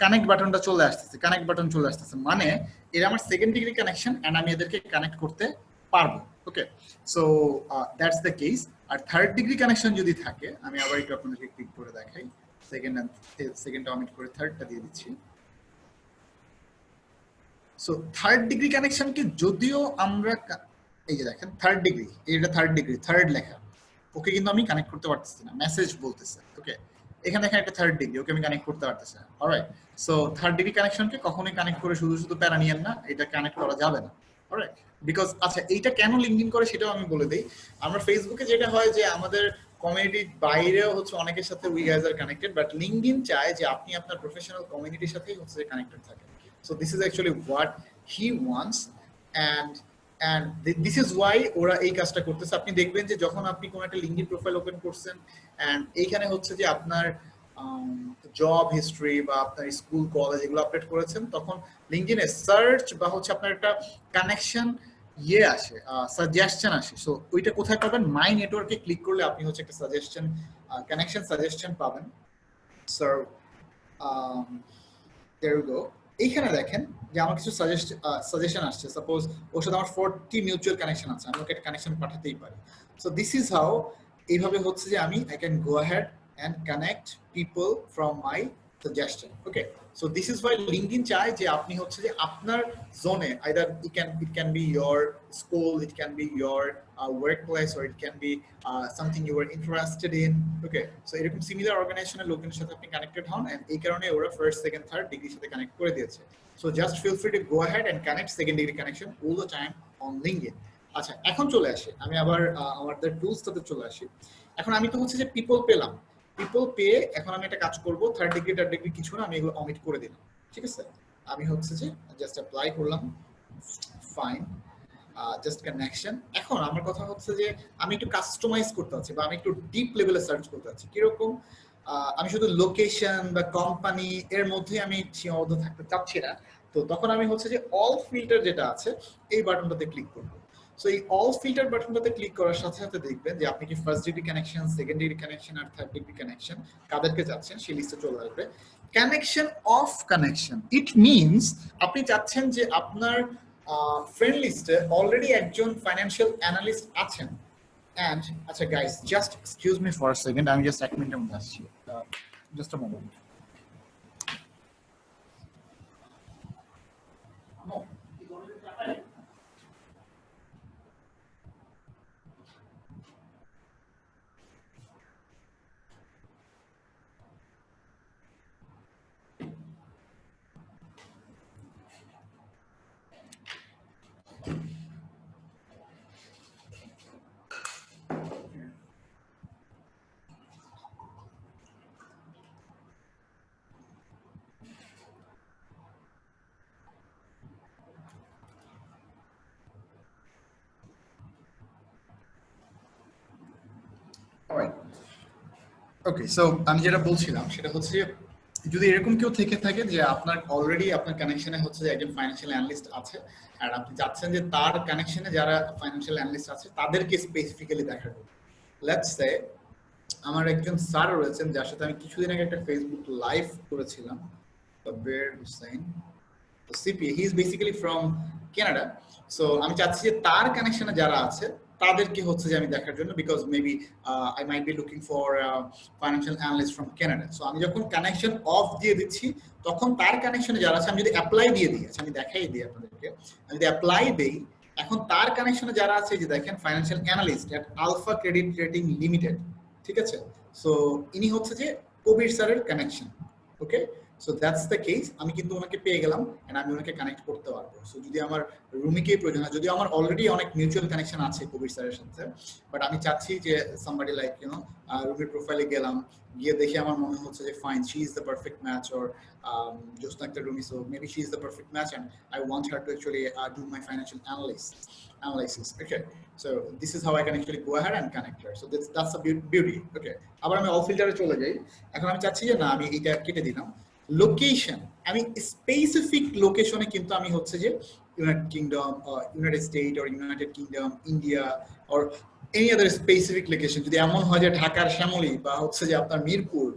কানেক্ট বাটনটা চলে আসতেছে, কানেক্ট বাটন চলে আসতেছে, মানে এরা আমার সেকেন্ড ডিগ্রি কানেকশন এন্ড আমি এদেরকে কানেক্ট করতে পারবো। Okay, so that's the case. আর থার্ড ডিগ্রি কানেকশন যদি থাকে, আমি আবার একটু আপনাদেরকে ক্লিক করে দেখাই, সেকেন্ডটা অমিট করে থার্ডটা দিয়ে দিচ্ছি। সো থার্ড ডিগ্রি কানেকশনকে যদিও আমরা এই যে দেখেন থার্ড ডিগ্রি, এটা থার্ড ডিগ্রি, থার্ড লেখা, ওকে কিন্তু আমি কানেক্ট করতে পারতেছি না, মেসেজ বলতেছে। ওকে, এখানে দেখেন একটা থার্ড ডিগ্রি, ওকে আমি কানেক্ট করতে পারতেছি না। অলরাইট, সো থার্ড ডিগ্রি কানেকশনকে কখনোই কানেক্ট করে শুধু শুধু প্যারা নিয়েন না, এটা কানেক্ট করা যাবে না। অলরাইট, বিকজ আচ্ছা এইটা কেন লিঙ্কডিন করে সেটাও আমি বলে দেই। আমরা ফেসবুকে যেটা হয় যে আমাদের কমিউনিটির বাইরেও হচ্ছে অনেকের সাথে we guys are connected, but LinkedIn চায় যে আপনি আপনার প্রফেশনাল কমিউনিটির সাথেই হচ্ছে কানেক্টেড থাকেন। So this is actually what he wants and this is why ওরা এই কাজটা করতেছে। আপনি দেখবেন যে যখন আপনি কোনো একটা লিঙ্কডিন প্রোফাইল ওপেন করছেন এন্ড এইখানে হচ্ছে যে আপনার জব হিস্ট্রি বা আপনার স্কুল কলেজ এগুলো আপডেট করেছেন, তখন লিঙ্কডিনে সার্চ বা হচ্ছে আপনার একটা কানেকশন আসে, সাজেশন আসে। সো ওইটা কোথায় পাবেন? মাই নেটওয়ার্কে ক্লিক করলে আপনি হচ্ছে একটা সাজেশন, কানেকশন সাজেশন পাবেন। So there you go. এইখানে দেখেন যে আমার কিছু সাজেশন আসছে। সাপোজ ওর সাথে আমার 40 মিউচুয়াল কানেকশন আছে, আমি ওকে একটা কানেকশন পাঠাতেই পারি। সো দিস ইজ হাউ, এইভাবে হচ্ছে যে আমি I can go ahead and connect people from my suggestion. Okay, so this is why LinkedIn চায় যে আপনি হচ্ছে যে আপনার জোনে either it can be your school, it can be your work place, or it can be something you are interested in. Okay, so এরকম সিমিলার অর্গানাইজেশনের লোকজনের সাথে আপনি কানেক্টেড হন এন্ড এই কারণে ওরা ফার্স্ট, সেকেন্ড, থার্ড ডিগ্রির সাথে কানেক্ট করে দিয়েছে। So just feel free to go ahead and connect second degree connection all the time on LinkedIn. আচ্ছা, এখন চলে আসি আমি আবার আমাদের টুলসটাতে চলে আসি। এখন আমি তো হচ্ছে যে পিপল পেলাম, পিপল পেয়ে এখন আমি একটা কাজ করব, থার্ড ডিগ্রি কিছু না, আমি এগুলো অমিট করে দিলাম। ঠিক আছে, আমি হচ্ছে যে জাস্ট অ্যাপ্লাই করলাম, ফাইন, জাস্ট কানেকশন। এখন আমার কথা হচ্ছে যে আমি একটু কাস্টমাইজ করতে চাচ্ছি বা আমি একটু ডিপ লেভেলে সার্চ করতে চাচ্ছি। কিরকম? আমি শুধু লোকেশন বা কোম্পানি এর মধ্যে আমি সীমাবদ্ধ থাকতে চাচ্ছি না। তো তখন আমি হচ্ছে যে অল ফিল্টার যেটা আছে এই বাটনটাতে ক্লিক করব। সো এই অল ফিল্টার বাটনটাতে ক্লিক করার সাথে সাথে দেখবেন যে আপনি কি first degree connection, second degree connection আর থার্ড ডিগ্রি কানেকশন কাদেরকে চাচ্ছেন সেই লিস্টে চলে আসবে। Connection of connection, it means আপনি চাচ্ছেন যে আপনার ফ্রেন্ড লিস্টে অলরেডি একজন ফাইন্যান্সিয়াল অ্যানালিস্ট আছেন। And আচ্ছা guys, just excuse me for a second, আমি just এক মিনিটের মধ্যে আসছি, just a moment. Alright. Okay, so আমি যেটা বলছিলাম সেটা হচ্ছে যদি এরকম কেউ থেকে থাকে যে আপনার অলরেডি আপনার কানেকশনে হচ্ছে যে একজন ফাইন্যান্সিয়াল অ্যানালিস্ট আছে, আর আপনি চাচ্ছেন যে তার কানেকশনে যারা ফাইন্যান্সিয়াল অ্যানালিস্ট আছে তাদেরকে স্পেসিফিক্যালি দেখার জন্য, লেটস সে আমার একজন স্যার রয়েছেন যার সাথে আমি কিছুদিন আগে একটা ফেসবুক লাইভ করেছিলাম, Sabbir Hossain CP, he is basically from Canada. So আমি চাচ্ছি যে তার কানেকশনে যারা আছে তাদেরকে হচ্ছে যে আমি দেখার জন্য, because maybe I might be looking for financial analyst from Canada. So আমি যখন কানেকশন অফ দিয়ে দিচ্ছি তখন তার কানেকশনে যারা আছে, আমি যদি অ্যাপ্লাই দিয়ে দিই, আচ্ছা আমি দেখাই দিই আপনাদেরকে, আমি যদি অ্যাপ্লাই দেই এখন তার কানেকশনে যারা আছে যে দেখেন ফাইন্যান্সিয়াল অ্যানালিস্ট এট আলফা ক্রেডিট রেটিং লিমিটেড, ঠিক আছে। সো ইনি হচ্ছে যে কবির স্যারের connection, okay. So that's the case, আমি কিন্তু ওনাকে পেয়ে গেলাম এন্ড আমি ওনাকে কানেক্ট করতে পারবো। সো যদি আমার রুমিকে প্রয়োজন হয়, যদিও আমার অলরেডি অনেক মিউচুয়াল কানেকশন আছে কবির স্যারের সাথে, বাট আমি চাচ্ছি যে সামবডি লাইক রুমির প্রোফাইলে গেলাম, গিয়ে দেখে আমার মনে হচ্ছে যে fine she is the perfect match, or Jyotsna Akhtar Rumi, so maybe she is the perfect match and I want her to actually do my financial analysis. Okay, so this is how I can actually go ahead and connect her. So that's the beauty. Okay, আবার আমি অল ফিল্টারে চলে যাই। এখন আমি চাচ্ছি যে না আমি এটা কেটে দিলাম, লোকেশন আমি স্পেসিফিক লোকেশনে কিন্তু আমি হচ্ছে যে United kingdom, United state or United kingdom, India or any other specific location, যদি এমন হয় যে ঢাকার শ্যামলী বা হচ্ছে যে আপনার মিরপুর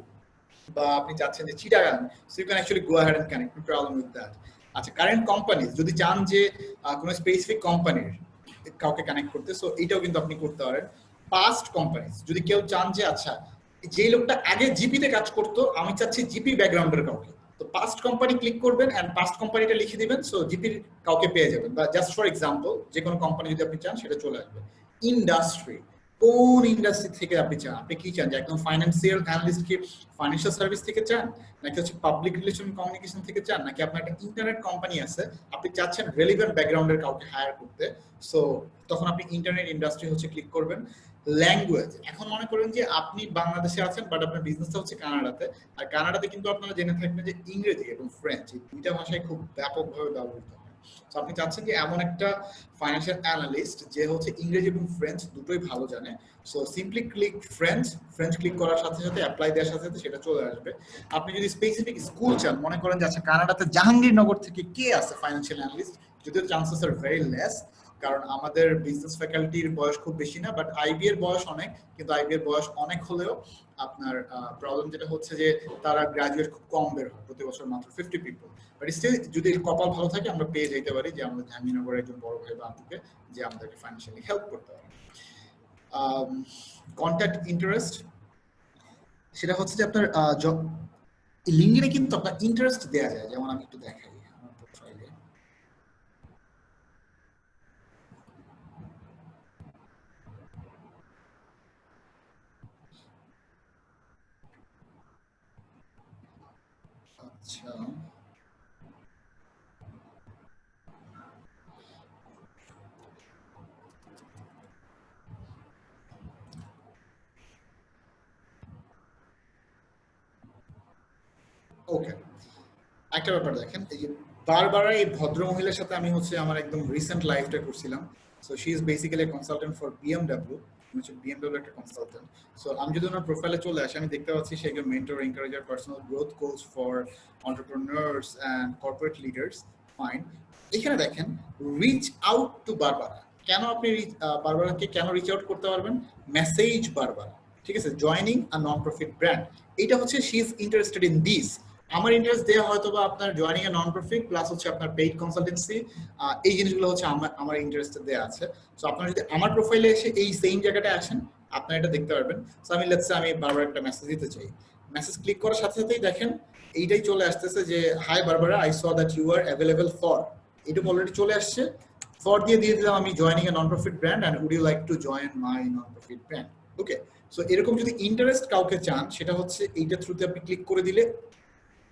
বা আপনি চাচ্ছেন যে Chittagong, so you can actually go ahead and connect, no problem with that. আচ্ছা, কারেন্ট কোম্পানিজ যদি চান যে কোনো স্পেসিফিক কোম্পানির কাউকে কানেক্ট করতে, সো এইটাও কিন্তু আপনি করতে পারেন। পাস্ট কোম্পানিজ যদি কেউ চান যে আচ্ছা যে লোকটা আগে জিপিতে কাজ করতো আমি চাচ্ছি জিপি ব্যাকগ্রাউন্ডের কাউকে, তো পাস্ট কোম্পানি ক্লিক করবেন এন্ড পাস্ট কোম্পানিটা লিখে দিবেন, সো জিপির কাউকে পেয়ে যাবেন। বা জাস্ট ফর এক্সাম্পল যে কোনো কোম্পানি যদি আপনি চান সেটা চলে আসবে। ইন্ডাস্ট্রি, কোন ইন্ডাস্ট্রি থেকে আপনি চান, আপনি কি চান যে একদম ফাইন্যান্সিয়াল অ্যানালিস্ট কি ফাইন্যান্সিয়াল সার্ভিস থেকে চান, নাকি হচ্ছে পাবলিক রিলেশন কমিউনিকেশন থেকে চান, নাকি আপনার একটা ইন্টারনেট কোম্পানি আছে আপনি চাচ্ছেন রেলিভেন্ট ব্যাকগ্রাউন্ডের কাউকে হায়ার করতে, সো তখন আপনি ইন্টারনেট ইন্ডাস্ট্রি হচ্ছে ক্লিক করবেন। ল্যাঙ্গুয়েজ, এখন মনে করেন যে আপনি বাংলাদেশে আছেন বাট আপনার বিজনেসটা হচ্ছে কানাডাতে, আর কানাডাতে কিন্তু আপনারা জেনে থাকবেন যে ইংরেজি এবং ফ্রেঞ্চ এই দুইটা ভাষায় খুব ব্যাপকভাবে ব্যবহৃত হয়। সো আপনি চাচ্ছেন যে এমন একটা ফাইন্যান্সিয়াল অ্যানালিস্ট যে হচ্ছে ইংরেজি এবং ফ্রেঞ্চ দুটোই ভালো জানে, so simply click French click করার সাথে সাথে অ্যাপ্লাই দেওয়ার সাথে সাথে সেটা চলে আসবে। আপনি যদি স্পেসিফিক স্কুল চান, মনে করেন যে আচ্ছা কানাডাতে জাহাঙ্গীরনগর থেকে কে আছে ফাইন্যান্সিয়াল অ্যানালিস্ট, যদিও চান্সেস আর ভেরি লেস, কারণ আমাদের বিজনেস ফ্যাকাল্টির বয়স খুব বেশি না, বাট আইবি এর বয়স অনেক, কিন্তু আইবি এর বয়স অনেক হলেও আপনার প্রবলেম যেটা হচ্ছে যে তারা গ্রাজুয়েট খুব কম বের হয়, প্রতি বছর মাত্র 50 পিপল, বাট স্টিল যদি কপাল ভালো থাকে আমরা পেয়ে যেতে পারি যে আমাদের জাহাঙ্গীরনগরের একজন বড় ভাই বা আন্টিকে যে আমাদেরকে ফাইন্যান্সিয়ালি হেল্প করতে পারে। কন্ট্যাক্ট ইন্টারেস্ট, সেটা হচ্ছে যে আপনার লিঙ্কডিনে কিন্তু আপনার ইন্টারেস্ট দেওয়া যায়, যেমন আমি একটু দেখাই আমার প্রোফাইলে। আচ্ছা, ওকে, একটা ব্যাপার দেখেন, এই যে বারবার এই ভদ্র মহিলার সাথে আমি হচ্ছে আমার একদম রিসেন্ট লাইফটা করছিলাম। So she is basically consultant for BMW, হচ্ছে বিএমডব্লিউ একটা কনসালটেন্ট। সো আমি যদি ওনার প্রোফাইলে চলে আসি আমি দেখতে পাচ্ছি সে একজন mentor, encourager, personal growth coach for entrepreneurs and corporate leaders. Fine, এখানে দেখেন রিচ আউট টু বারবারা, কেন আপনি বারবারাকে কেন রিচ আউট করতে পারবেন, মেসেজ বারবারা, ঠিক আছে, জয়নিং আ নন প্রফিট ব্র্যান্ড, এটা হচ্ছে she is interested in this. আমার ইন্টারেস্ট দেওয়া হয়তো বা আপনার joining a non profit plus হচ্ছে আপনার পেইড কনসালটেন্সি, এই জিনিসগুলো হচ্ছে আমার ইন্টারেস্ট দেওয়া আছে। সো আপনারা যদি আমার প্রোফাইলে এসে এই সেম জায়গাটায় আসেন আপনারা এটা দেখতে পারবেন। সো আমি লেটস সে আমি বারবার একটা মেসেজ দিতে চাই, মেসেজ ক্লিক করার সাথে সাথেই দেখেন এইটাই চলে আসতেছে যে hi Barbara, I saw that you are available for, এটুকু অলরেডি চলে আসছে। ফর দিয়ে দিলাম আমি joining a non profit brand and would you like to join my non profit brand. Okay, so এরকম যদি ইন্টারেস্ট কাউকে চান সেটা হচ্ছে এইটা থ্রুতে আপনি ক্লিক করে দিলে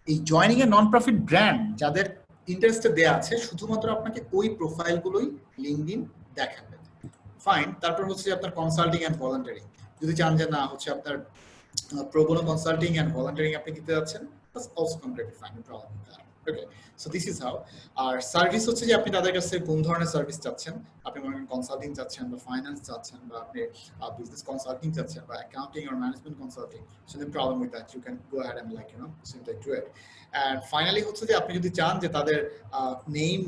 এই joining a non profit brand যাদের ইন্টারেস্টে দেয়া আছে শুধুমাত্র আপনাকে ওই প্রোফাইলগুলোই লিঙ্কডইন দেখাবে। ফাইন, তারপর হচ্ছে আপনার কনসাল্টিং এন্ড ভলান্টিয়ারিং, যদি চান যে না হচ্ছে আপনার pro bono consulting and volunteering আপনি দিতে যাচ্ছেন, that's also completely fine, no problem with that. Okay, so this is how. আর সার্ভিস হচ্ছে যে আপনি তাদের কাছে কোন ধরনের সার্ভিস চাচ্ছেন, আপনি মনে করেন কনসাল্টিং চাচ্ছেন বা ফাইন্যান্স চাচ্ছেন বা আপনি বিজনেস কনসাল্টিং চাচ্ছেন বা accounting or management consulting, so no problem with that, you can go ahead and like simply do it. And finally হচ্ছে যে আপনি যদি চান যে তাদের নেম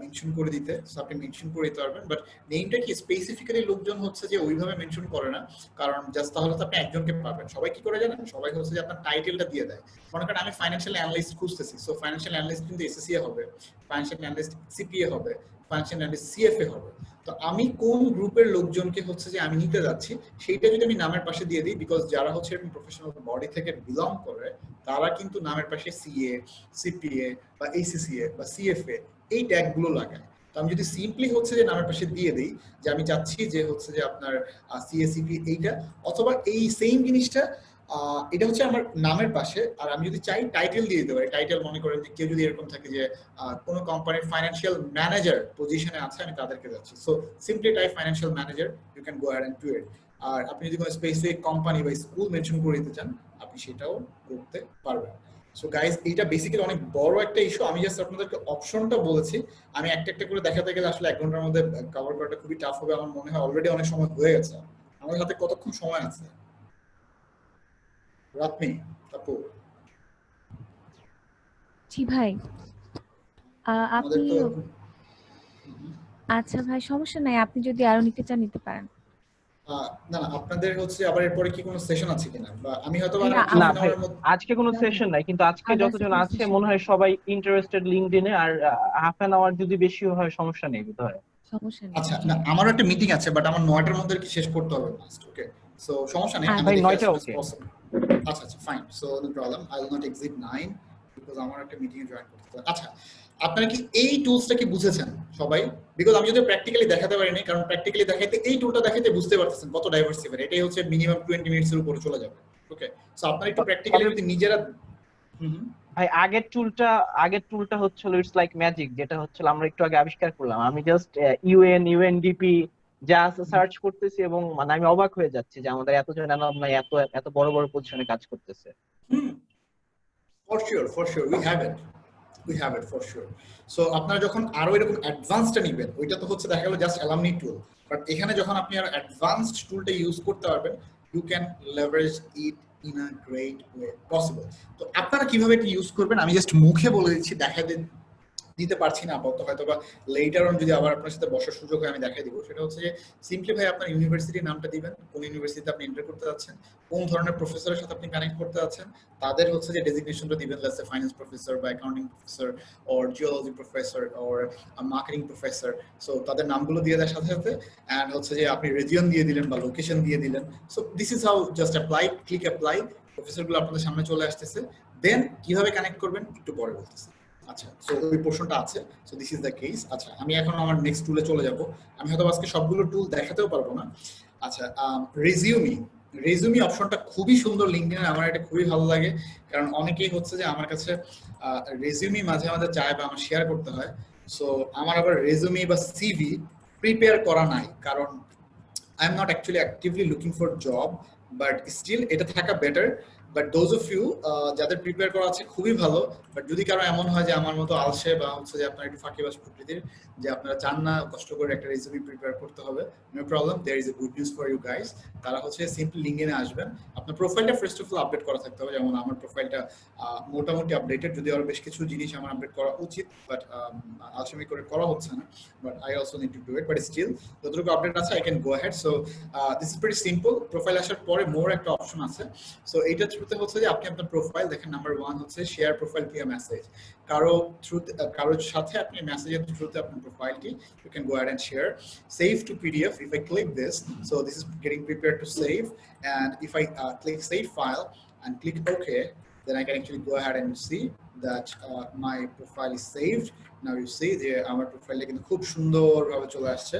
মেনশন করে দিতে, সো আপনি মেনশন করে দিতে পারবেন, বাট নেমটা কি স্পেসিফিক্যালি লোকজন হচ্ছে যে ওইভাবে মেনশন করে না, কারণ জাস্ট তাহলে তো আপনি একজনকে পাবেন। সবাই কি করে জানেন, সবাই হচ্ছে যে আপনার টাইটেলটা দিয়ে দেয়। মনে করেন আমি ফাইন্যান্সিয়াল অ্যানালিস্ট খুঁজতেছি, সো ফাইন্যান্সিয়াল অ্যানালিস্ট কিন্তু এসএসসি হবে, ফাইন্যান্সিয়াল অ্যানালিস্ট সিপিএ হবে, ফাইন্যান্সিয়াল অ্যানালিস্ট সিএফএ হবে। তো আমি কোন গ্রুপের লোকজনকে হচ্ছে যে আমি নিতে যাচ্ছি সেইটা যদি আমি নামের পাশে দিয়ে দিই, বিকজ যারা হচ্ছে এরকম প্রফেশনাল বডি থেকে বিলং করে তারা কিন্তু নামের পাশে সিএ, সিপিএ বা এসিসিএ বা সিএফএ এই ট্যাগ গুলো লাগায়। তো আমি যদি সিম্পলি হচ্ছে যে নামের পাশে দিয়ে দিই যে আমি চাচ্ছি যে হচ্ছে যে আপনার সিএসিপি এইটা, অথবা এই সেম জিনিসটা এটা হচ্ছে আমার নামের পাশে, আর আমি যদি চাই টাইটেল দিয়ে দিতে পারি। টাইটেল মনে করেন যে কেউ যদি এরকম থাকে যে কোনো কোম্পানির ফাইন্যান্সিয়াল ম্যানেজার পজিশনে আছে, আমি তাদেরকে যাচ্ছি, so simply type financial manager, you can go ahead and do it. আর আপনি যদি কোনো স্পেসিফিক কোম্পানি বা স্কুল মেনশন করে দিতে চান, আপনি সেটাও করতে পারবেন। সো গাইজ, এইটা বেসিক্যালি অনেক বড় একটা ইস্যু। আমি জাস্ট আপনাদেরকে অপশনটা বলেছি, আমি একটা একটা করে দেখাতে গেলে আসলে 1 ঘন্টার মধ্যে কভার করাটা খুবই টাফ হবে আমার মনে হয়। অলরেডি অনেক সময় হয়ে গেছে, আমাদের হাতে কতক্ষণ সময় আছে? রাতমি আপু, জি ভাই, আমাদের আপনি, তো আচ্ছা ভাই সমস্যা নাই, আপনি যদি আরো নিতে চান নিতে পারেন। না না, আপনাদের হচ্ছে আবার এরপরে কি কোনো সেশন আছে কিনা, বা আমি হয়তো আর না, না হাফ ভাই, আওয়ার মধ্যে। আজকে কোনো সেশন নাই, কিন্তু আজকে আদার্স যতজন কোনো আছে সেশন মনে নেই, হয় সবাই ইন্টারেস্টেড লিঙ্কডইনে, আর হাফ অ্যান আওয়ার যদি বেশি হয় সমস্যা নেই বোধহয়। সমস্যা নেই। আচ্ছা, না আমার একটা মিটিং আছে, বাট আমার 9টার মধ্যে কি শেষ করতে হবে মাস্ট। ওকে, সো সমস্যা নেই, আমি ভাই দেখি 9টা as soon as ওকে। possible। আচ্ছা আচ্ছা, fine, so no problem, I will not exit 9 because আমার একটা মিটিং এ জয়েন করতে হবে। আচ্ছা, আপনারা কি এই টুলসটা কি বুঝেছেন সবাই? বিকজ আমি যদি প্র্যাকটিক্যালি দেখাতে পারিনি, কারণ প্র্যাকটিক্যালি দেখাইতে এই টুলটা দেখাইতে বুঝতে পারতেছেন কত ডাইভার্সিফাইড। এটাই হচ্ছে মিনিমাম 20 মিনিটসের উপরে চলে যাবে। ওকে, সো আপনারা একটু প্র্যাকটিক্যালি তবে যদি নিজেরা ভাই আগের টুলটা হচ্ছিল ইটস লাইক ম্যাজিক, যেটা হচ্ছিল আমরা একটু আগে আবিষ্কার করলাম। আমি জাস্ট ইউএনডিপি যা আছে সার্চ করতেছি, এবং মানে আমি অবাক হয়ে যাচ্ছি যে আমাদের এতজন অ্যালুমনাই এত এত বড় বড় পজিশনে কাজ করতেছে। For sure we have it for sure. So আপনারা যখন আরো এরকম অ্যাডভান্সডটা নেবেন, ওইটা তো হচ্ছে দেখা গেল জাস্ট অ্যালামনি টুল, বাট এখানে যখন আপনি আর অ্যাডভান্সড টুলটা ইউজ করতে পারবেন, you can leverage it in a great way possible. তো আপনারা কিভাবে এটা ইউজ করবেন আমি জাস্ট মুখে বলে দিচ্ছি, দেখা দিতে পারছি না আপাতত, হয়তো বা লেটার অন যদি আবার আপনার সাথে বসার সুযোগ হয় আমি দেখাই দিব। সেটা হচ্ছে যে সিম্পলি ভাই আপনার ইউনিভার্সিটির নামটা দিবেন, কোন ইউনিভার্সিটিতে আপনি এন্টার করতে যাচ্ছেন, কোন ধরনের প্রফেসরের সাথে আপনি কানেক্ট করতে যাচ্ছেন, তাদের হচ্ছে যে ডেজিগনেশনটা দিবেন, লেটস সে ফাইন্যান্স প্রফেসর বা accounting professor or geology professor or marketing professor. So তাদের নামগুলো দিয়ে দেওয়ার সাথে সাথে এন্ড হচ্ছে যে আপনি রিজিয়ন দিয়ে দিলেন বা লোকেশন দিয়ে দিলেন। So this is how, just apply, click apply, প্রফেসরগুলো আপনাদের সামনে চলে আসতেছে। দেন কিভাবে কানেক্ট করবেন একটু পরে বলতেছি। আচ্ছা, সো ওই পোর্শনটা আছে, so this is the case. আচ্ছা, আমি এখন আমার নেক্সট টুলে চলে যাব। আমি হয়তো আজকে সবগুলো টুল দেখাতেও পারবো না। আচ্ছা, রেজিউমি অপশনটা খুবই সুন্দর লিঙ্কডইনে, আমার এটা খুবই ভালো লাগে, কারণ অনেকেই হচ্ছে যে আমার কাছে রেজিউমি মাঝে মাঝে চায় বা আমার শেয়ার করতে হয়। সো আমার আবার রেজিউমি বা সিভি প্রিপেয়ার করা নাই, কারণ I am not actually actively looking for job, but still এটা থাকা better. But those of you যাদের প্রিপেয়ার করা আছে খুবই ভালো, বাট যদি কারো এমন হয় যে আমার মতো আলসে বা হচ্ছে যে আপনার একটু ফাঁকিবাজ প্রকৃতির, যে আপনারা চান না কষ্ট করে একটা রেজিউমি প্রিপেয়ার করতে হবে, no problem, there is a good news for you guys. তারা হচ্ছে সিম্পলি লিঙ্কডইনে আসবেন, আপনার প্রোফাইলটা ফার্স্ট অফ অল আপডেট করা থাকতে হবে। যেমন আমার প্রোফাইলটা মোটামুটি আপডেটেড, যদি আরো বেশ কিছু জিনিস আমার আপডেট করা উচিত, বাট আলসেমি করে করা হচ্ছে না, but I also need to do it, but still যতটুকু আপডেট আছে I can go ahead. So this is very simple. Profile আসার পরে মোর একটা অপশন আছে, সো এইটা থ্রুতে হচ্ছে যে আপনি আপনার প্রোফাইল দেখেন, নাম্বার 1 হচ্ছে শেয়ার প্রোফাইল ভিয়া মেসেজ, কারোর সাথে আপনি মেসেজের থ্রুতে আপনার প্রোফাইলটি you can go ahead and share. Save to PDF. If I click this, so this is getting prepared to save, and if I click save file and click OK, then I can actually go ahead and see that my profile is saved. Now you see যে আমার প্রোফাইলটা কিন্তু খুব সুন্দরভাবে চলে আসছে।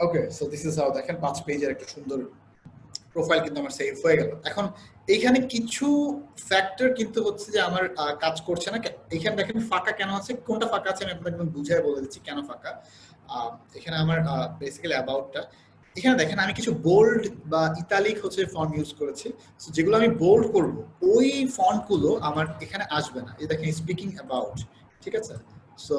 Okay, so this is how, দেখেন 5 পেজের একটা সুন্দর প্রোফাইল কিন্তু আমার সেভ হয়ে গেল। এখন এইখানে কিছু ফ্যাক্টর কিন্তু হচ্ছে যে আমার কাজ করছে না। এখানে দেখেন ফাঁকা কেন আছে, কোনটা ফাঁকা আছে আমি আপনাকে বুঝাই বলে দিচ্ছি কেন ফাঁকা। এখানে আমার বেসিক্যালি অ্যাবাউটটা, এখানে দেখেন আমি কিছু বোল্ড বা ইতালিক হচ্ছে ফন্ট ইউজ করেছি, সো যেগুলো আমি বোল্ড করব ওই ফন্ট গুলো আমার এখানে আসবে না। এই দেখেন স্পিকিং অ্যাবাউট, ঠিক আছে? সো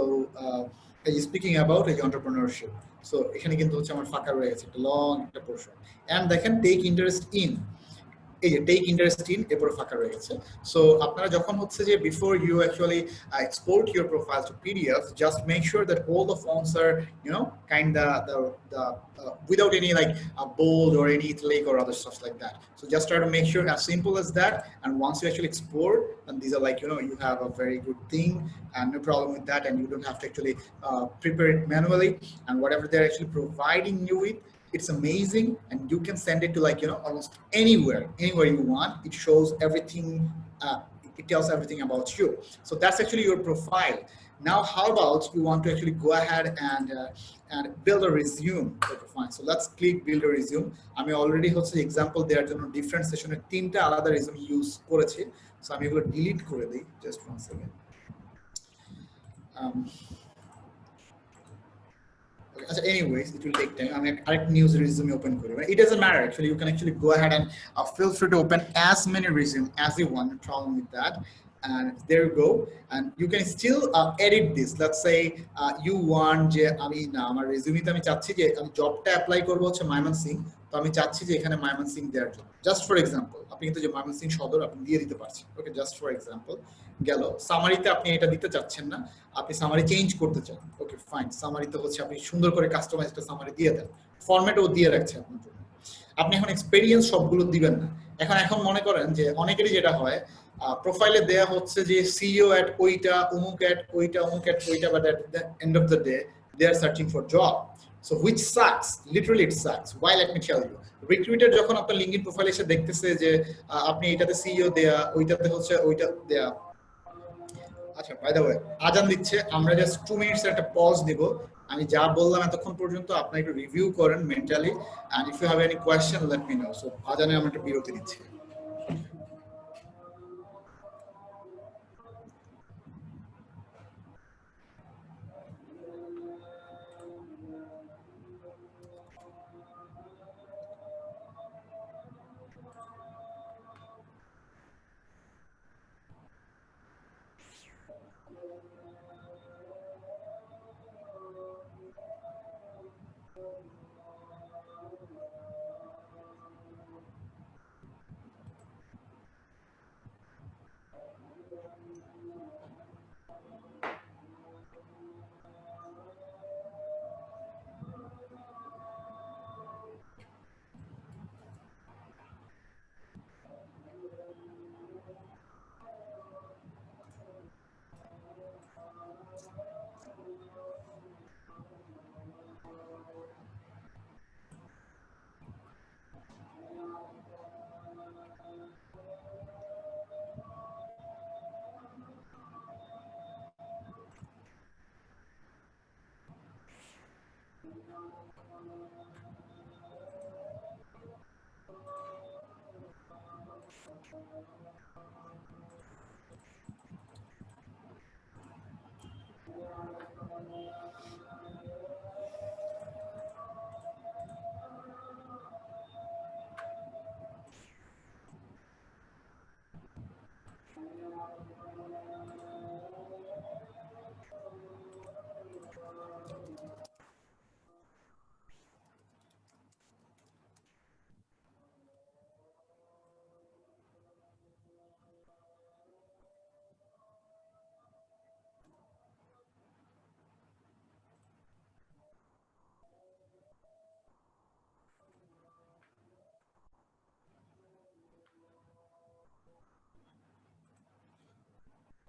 এই স্পিকিং অ্যাবাউট এই এন্টারপ্রেনারশিপ, সো এখানে কিন্তু হচ্ছে আমার ফাঁকা রয়ে গেছে একটা লং একটা পোরশন। এন্ড দেখেন টেক ইন্টারেস্ট ইন, এই যে টেক ইন্টারেস্ট ইন এরপর ফাঁকা রয়ে গেছে। সো আপনারা যখন হচ্ছে যে before you actually export your profile to PDF, just make sure that all the fonts are, you know, kind of the without any like a bold or any italic or other stuff like that. So just try to make sure as simple as that, and once you actually export, and these are like, you know, you have a very good thing and no problem with that, and you don't have to actually prepare it manually, and whatever they're actually providing you with, it's amazing, and you can send it to like, you know, almost anywhere you want. It shows everything, it tells everything about you. So that's actually your profile. Now how about you want to actually go ahead and build a resume for your profile. So let's click build a resume. আমি অলরেডি হচ্ছে এক্সাম্পল দেওয়ার জন্য ডিফারেন্ট সেশনে 3টা আলাদা রিজিউম ইউজ করেছি, সো আমি এগুলো ডিলিট করে দিই। Just 1 second. Anyways, it will take time. I mean, correct news resume open kori. It doesn't matter actually. You can actually go ahead and feel free to open as many resume as you want. No problem with that. And there you go. And you can still edit this. Let's say you want je ami na amar resume te ami chacchi je ami job ta apply korbo hocche Mymensingh, to ami chacchi je ekhane Mymensingh dear jonno. Just for example, apni kintu je Mymensingh সদর আপনি দিয়ে দিতে পারছেন। ওকে, জাস্ট ফর এক্সাম্পল গেল। সামারিতে আপনি এটা দিতে চাচ্ছেন না, আপনি সামারি চেঞ্জ করতে চান। ওকে ফাইন, সামারিতে হচ্ছে আপনি সুন্দর করে কাস্টমাইজ একটা সামারি দিয়ে দেন, ফরম্যাটও দিয়ে রাখছে আপনার জন্য। আপনি এখন এক্সপেরিয়েন্স সবগুলো দিবেন না। এখন মনে করেন যে অনেকেরই যেটা হয়, প্রোফাইলে দেয়া হচ্ছে যে সিইও এট ওইটা, অমুক এট ওইটা, অমুক এট ওইটা, but at the end of the day they are searching for job. So which sucks, literally it sucks. Why, let me tell you, recruiter যখন আপনার লিঙ্কডইন প্রোফাইলে এসে দেখতেছে যে আপনি এটাতে সিইও দেয়া, ওইটাতে হচ্ছে ওইটা দেয়া। আচ্ছা, বাই দ্য ওয়ে আজান দিচ্ছে, আমরা জাস্ট 2 মিনিটস একটা পজ নিব। আমি যা বললাম এতক্ষণ পর্যন্ত আপনি একটু রিভিউ করেন mentally, and if you have any question let me know. So আজানে আমরা একটা বিরতি নিচ্ছি।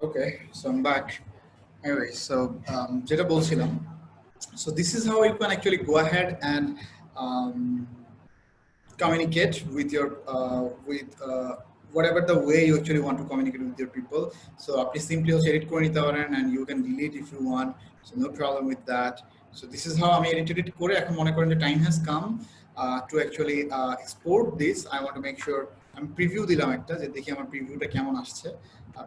Okay, so I'm back. Anyway, so যেটা বলছিলাম, so this is how you can actually go ahead and communicate with your whatever the way you actually want to communicate with your people. So আপনি simply হচ্ছে edit করে নিতে পারেন, and you can delete if you want, so no problem with that. So this is how আমি edit করে এখন মনে করেন যে time has come to actually export this. I want to make sure আমি প্রিভিউ দিলাম একটা, যে দেখি আমার প্রিভিউটা কেমন আসছে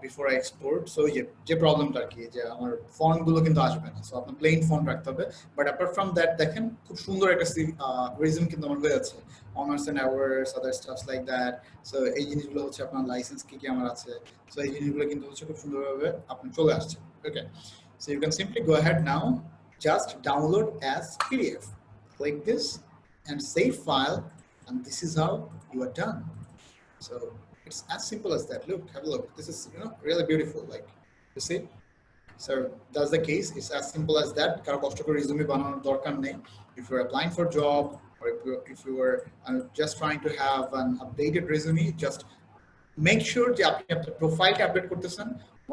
বিফোর আই এক্সপোর্ট। সো যে প্রবলেমটা আর কি, যে আমার ফন্ট গুলো কিন্তু আসবে না, সো আপনার প্লেন ফন্ট রাখতে হবে। বাট অ্যাপার্ট ফ্রম দ্যাট দেখেন খুব সুন্দর একটা রিজুম কিন্তু আমার হয়ে যাচ্ছে, honours and awards, other stuffs like that. So এই জিনিসগুলো হচ্ছে আপনার লাইসেন্স কি কি আমার আছে, সো এই জিনিসগুলো কিন্তু হচ্ছে খুব সুন্দরভাবে আপনার চলে আসছে। Okay, so you can simply go ahead now, just download as PDF, click this and save file, and this is how you are done. So it's as simple as that. Look, have a look. This is, really beautiful. Like, you see? So that's the case. It's as simple as that. Karo kosto kore resume bananor dorkar nei. If you're applying for a job, or if you were just trying to have an updated resume, just make sure যে আপনি আপনার প্রোফাইলটা আপডেট করতেছেন।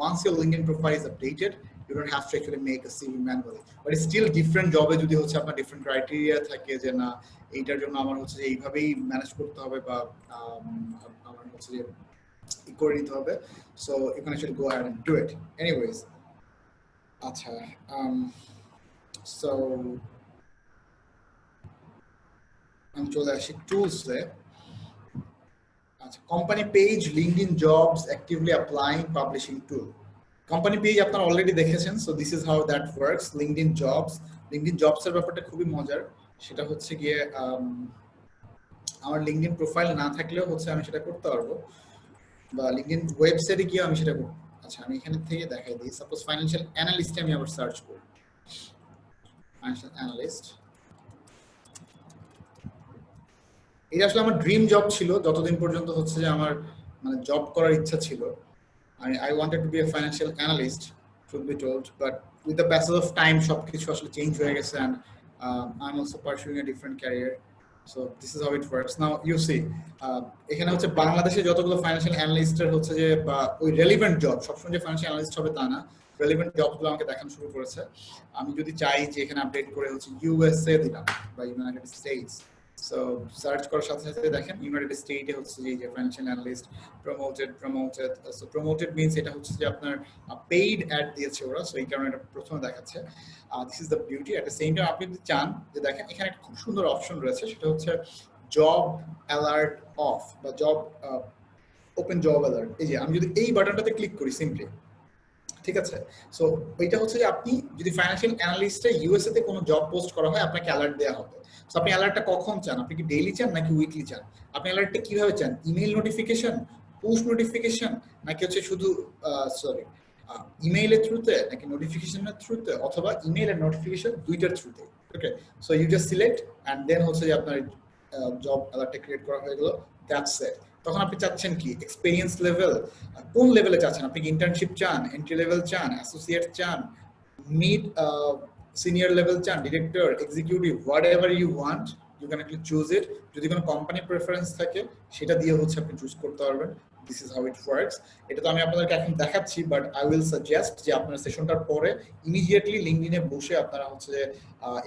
Once your LinkedIn profile is updated, you don't have to actually make a CV manually. But it's still different job যদি হচ্ছে আপনার different criteria থাকে, যে না এইটার জন্য আমার হচ্ছে যে এইভাবেই ম্যানেজ করতে হবে, বা আমার হচ্ছে যে করে নিতে হবে। So you can actually go ahead and do it. Anyways, আচ্ছা, so আমি চলে আসি টুলসে। আচ্ছা, company page, LinkedIn jobs, actively applying, publishing tool. Company page আপনারা অলরেডি দেখেছেন, so this is how that works. LinkedIn jobs এর ব্যাপারটা খুবই মজার। সেটা হচ্ছে গিয়ে আমার লিঙ্কডইন প্রোফাইল না থাকলেও হচ্ছে আমি সেটা করতে পারবো, বা লিঙ্কডইন ওয়েবসাইটে গিয়ে আমি সেটা করব। আচ্ছা, আমি এখানে থেকে দেখাই দিই। সাপোজ ফাইন্যান্সিয়াল অ্যানালিস্টে আমি আবার সার্চ করি, ফাইন্যান্সিয়াল অ্যানালিস্ট। এটা আসলে আমার ড্রিম জব ছিল যতদিন পর্যন্ত হচ্ছে যে আমার মানে জব করার ইচ্ছা ছিল। I wanted to be a financial analyst, should be told, but with the passage of time সবকিছু আসলে চেঞ্জ হয়ে গেছে, and I'm also pursuing a different career. So this is how it works. Now you see, এখানে হচ্ছে বাংলাদেশে যতগুলো ফাইন্যান্সিয়াল অ্যানালিস্টের হচ্ছে যে বা ওই রেলিভেন্ট জব, সবসময় যে ফাইন্যান্সিয়াল অ্যানালিস্ট হবে তা না, রেলিভেন্ট জবগুলো আমাকে দেখানো শুরু করেছে। আমি যদি চাই যে এখানে আপডেট করে হচ্ছে ইউএসএ দিলাম বা ইউনাইটেড স্টেটস, সো সার্চ করার সাথে সাথে দেখেন ইউনাইটেড স্টেটে হচ্ছে যে financial analyst promoted. So promoted means এটা হচ্ছে যে আপনার পেইড অ্যাড দিয়েছে ওরা, সো এই কারণে এটা প্রথমে দেখাচ্ছে। This is the beauty. At the same time আপনি যদি চান যে দেখেন এখানে একটা খুব সুন্দর অপশন রয়েছে, সেটা হচ্ছে জব অ্যালার্ট অফ বা জব ওপেন জব অ্যালার্ট। এই যে আমি যদি এই বাটনটাতে ক্লিক করি সিম্পলি, ঠিক আছে, সো এটা হচ্ছে যে আপনি যদি ফাইন্যান্সিয়াল অ্যানালিস্টে ইউএসএ তে কোনো জব পোস্ট করা হয়, আপনাকে অ্যালার্ট দেওয়া হবে। সো আপনি অ্যালার্টটা কখন চান? আপনি কি ডেইলি চান নাকি উইকলি চান? আপনি অ্যালার্টটা কিভাবে চান? ইমেইল নোটিফিকেশন, পুশ নোটিফিকেশন, নাকি হচ্ছে শুধু ইমেইলের থ্রুতে, নাকি নোটিফিকেশনের থ্রুতে, অথবা ইমেইল আর নোটিফিকেশন দুইটার থ্রুতে? Okay, so you just select and then হচ্ছে যে আপনার জব অ্যালার্টটা ক্রিয়েট করা হয়ে গেল। That's it. তখন আপনি চাচ্ছেন কি এক্সপেরিয়েন্স লেভেল, কোন লেভেলে চাচ্ছেন? আপনি কি ইন্টার্নশিপ চান, এন্ট্রি লেভেল চান, অ্যাসোসিয়েট চান, মিড সিনিয়র লেভেল চান, director, executive, whatever you want, you can actually choose it. যদি কোনো কোম্পানি প্রেফারেন্স থাকে সেটা দিয়ে হচ্ছে আপনি চুজ করতে পারবেন। This is how it works. এটা তো আমি আপনাদেরকে এখন দেখাচ্ছি, বাট আই উইল সাজেস্ট যে আপনার সেশনটার পরে ইমিডিয়েটলি লিঙ্কডইনে বসে আপনারা হচ্ছে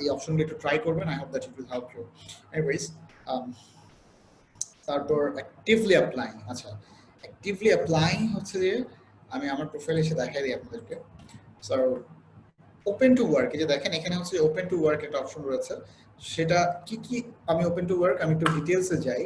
এই অপশনগুলো একটু ট্রাই করবেন। I hope that it will help you. Anyways, তারপর অ্যাক্টিভলি অ্যাপ্লাইং। আচ্ছা, অ্যাক্টিভলি অ্যাপ্লাইং হচ্ছে যে আমি আমার প্রোফাইলে এসে দেখাই দিই আপনাদেরকে। সো ওপেন টু ওয়ার্ক, এই যে দেখেন এখানে হচ্ছে ওপেন টু ওয়ার্ক একটা অপশন রয়েছে। সেটা কি কি? আমি ওপেন টু ওয়ার্ক, আমি একটু ডিটেইলসে যাই।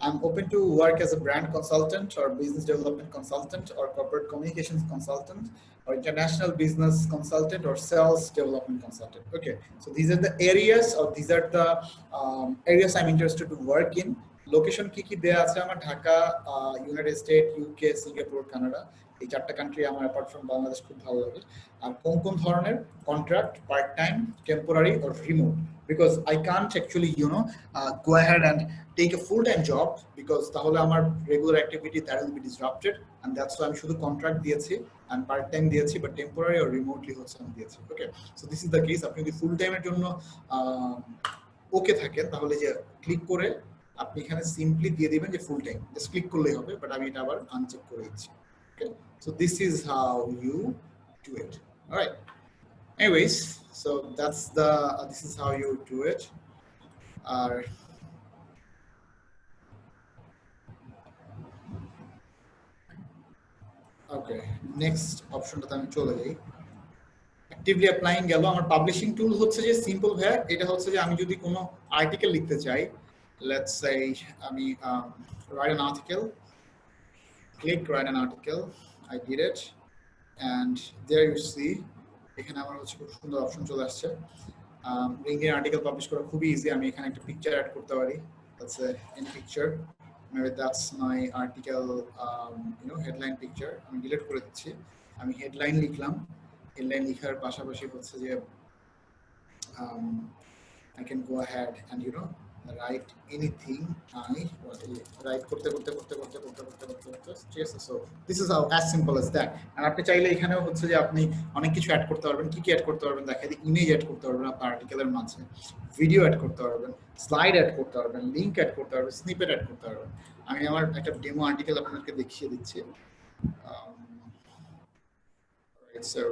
I'm open to work as a brand consultant or business development consultant or corporate communications consultant or international business consultant or sales development consultant. Okay, so these are the areas, or these are the areas I'm interested to work in. Location কি দেয়া আছে আমার? Dhaka, United state, UK, Singapore, Canada, এই চারটা কান্ট্রি আমার অ্যাপার্ট ফ্রম বাংলাদেশ খুব ভালো লাগে। আর কোন কোন ধরনের? Contract, part time, temporary or remote, because I can't actually go ahead and take a full-time job, because তাহলে আমার regular activity that will be disrupted, and that's why আমি শুধু কন্ট্রাক্ট দিয়েছি and পার্ট টাইম দিয়েছি, but temporary or remotely হচ্ছে আমি দিয়েছি। Okay, so this is the case. আপনি যদি ফুল টাইমের জন্য ওকে থাকেন তাহলে যে ক্লিক করে আপনি এখানে সিম্পলি দিয়ে দিবেন যে ফুল টাইম, জাস্ট ক্লিক করলেই হবে, বাট আমি এটা আবার আনচেক করে দিচ্ছি। Okay, so this is how you do it. Alright, anyways, so that's the this is how you do it. Okay, next option টা আমি চলে যাই। অ্যাক্টিভলি অ্যাপ্লাইং গেল। আমার পাবলিশিং টুল হচ্ছে যে সিম্পল ভাইয়া, এটা হচ্ছে যে আমি যদি কোনো আর্টিকেল লিখতে চাই, let's say আমি write an article, click write an article, I did it, and there you see এখানে আমার হচ্ছে খুব সুন্দর অপশন চলে আসছে। লিঙ্কডইন আর্টিকেল পাবলিশ করা খুবই ইজি। আমি এখানে একটা পিকচার অ্যাড করতে পারি, that's any picture, maybe that's my article headline picture, আমি ডিলিট করে দিচ্ছি। আমি হেডলাইন লিখলাম, হেডলাইন লেখার পাশাপাশি হচ্ছে যে I can go ahead and write anything I write করতে ঠিক আছে। so this is how as simple as that, and আপনি চাইলে এখানেও হচ্ছে যে আপনি অনেক কিছু অ্যাড করতে পারবেন। কি অ্যাড করতে পারবেন দেখাই দিই। ইমেজ অ্যাড করতে পারবেন আপনার আর্টিকেলের মাঝে, ভিডিও অ্যাড করতে পারবেন, স্লাইড অ্যাড করতে পারবেন, লিংক অ্যাড করতে পারবেন, স্নিপেট অ্যাড করতে পারবেন। আমি আমার একটা ডেমো আর্টিকেল আপনাদেরকে দেখিয়ে দিচ্ছি। so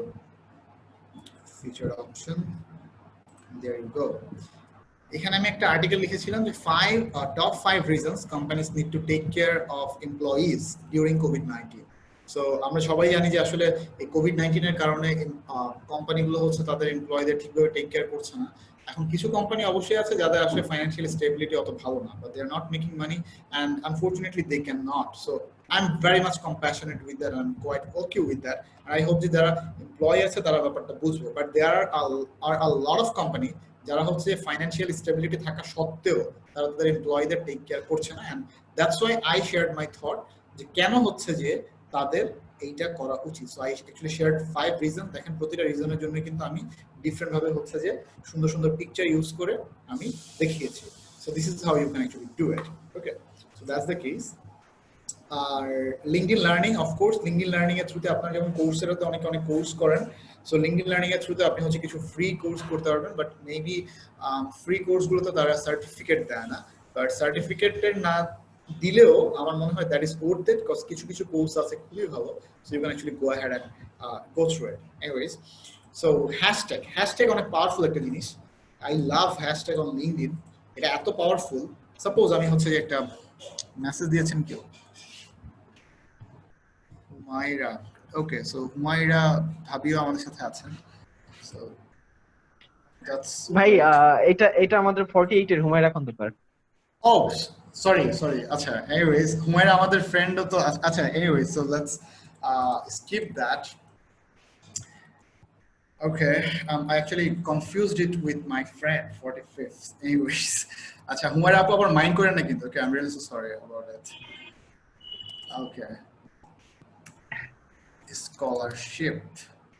featured option, there you go. এখানে আমি একটা আর্টিকেল লিখেছিলাম যে top 5 reasons companies need to take care of employees during COVID-19. So আমরা সবাই জানি যে আসলে এই COVID-19 এর কারণে কোম্পানিগুলো হচ্ছে তাদের এমপ্লয়ীদের ঠিকভাবে টেক কেয়ার করছে না। এখন কিছু কোম্পানি অবশ্যই আছে যাদের আসলে ফাইন্যান্সিয়াল স্টেবিলিটি অত ভালো না, but they are not making money and unfortunately they can not. So I am very much compassionate with that, I am quite okay with that, and I hope যে যারা এমপ্লয়ি আছে তারা ব্যাপারটা বুঝবে। But there are a lot of company যারা হচ্ছে ফাইন্যান্সিয়াল স্টেবিলিটি থাকা সত্ত্বেও তারা তাদের এমপ্লয়ীদের টেক কেয়ার করছে না, and that's why I shared my thought যে কেন হচ্ছে যে তাদের এইটা করা উচিত। So I actually shared 5 reason. দেখেন প্রতিটা রিজনের জন্য কিন্তু আমি ডিফারেন্ট ভাবে হচ্ছে যে সুন্দর সুন্দর পিকচার ইউজ করে আমি দেখিয়েছি। So this is how you can actually do it. Okay, so that's the case. আর LinkedIn learning, of course LinkedIn learning এর থ্রুতে আপনারা যেমন কোর্সেরাতে অনেক কোর্স করেন, সো লিঙ্কডইন লার্নিং এর থ্রুতে আপনি হচ্ছে কিছু ফ্রি কোর্স করতে পারবেন। বাট মেবি ফ্রি কোর্সগুলোতে তারা সার্টিফিকেট দেয় না, বাট সার্টিফিকেটের না দিলেও আমার মনে হয় that is worth it, because কিছু কিছু কোর্স আছে খুবই ভালো। So you can actually go ahead and go through it. Anyways, so hashtag অনেক পাওয়ারফুল একটা জিনিস। I love hashtag on LinkedIn. এটা এত পাওয়ারফুল, সাপোজ আমি হচ্ছে যে একটা মেসেজ দিয়েছেন কেউ, হুমায়রা, ওকে, সো হুমায়রা ভাবিও আমাদের সাথে আছেন। সো দ্যাটস ভাই এটা আমাদের 48 এর হুমায়রা খন্দকার। ও সরি, আচ্ছা, এনিওয়েজ হুমায়রা আমাদের ফ্রেন্ডও তো। আচ্ছা, anyways, so let's skip that. Okay, I actually confused it with my friend 45th. Anyways, acha Humaira apu abar mind kore na kintu. Okay, I'm really so sorry about it. Okay, scholarship.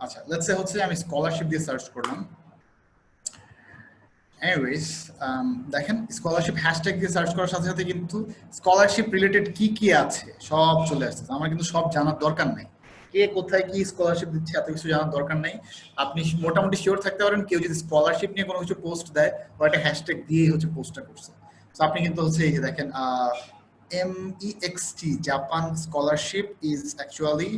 Acha, let's say hotse ami scholarship diye search korlam. Anyways, দেখেন স্কলারশিপ হ্যাশট্যাগ দিয়ে সার্চ করার সাথে সাথে কিন্তু স্কলারশিপ রিলেটেড কি আছে সব চলে আসছে। আমার কিন্তু সব জানার দরকার নাই, কে কোথায় কি স্কলারশিপ দিচ্ছে এত কিছু জানার দরকার নাই। আপনি মোটামুটি শিওর থাকতে পারেন কেউ যদি স্কলারশিপ নিয়ে কোনো কিছু পোস্ট দেয় ও একটা হ্যাশট্যাগ দিয়েই হচ্ছে পোস্টটা করছে। তো আপনি কিন্তু হচ্ছে এই যে দেখেন MEXT Japan scholarship is actually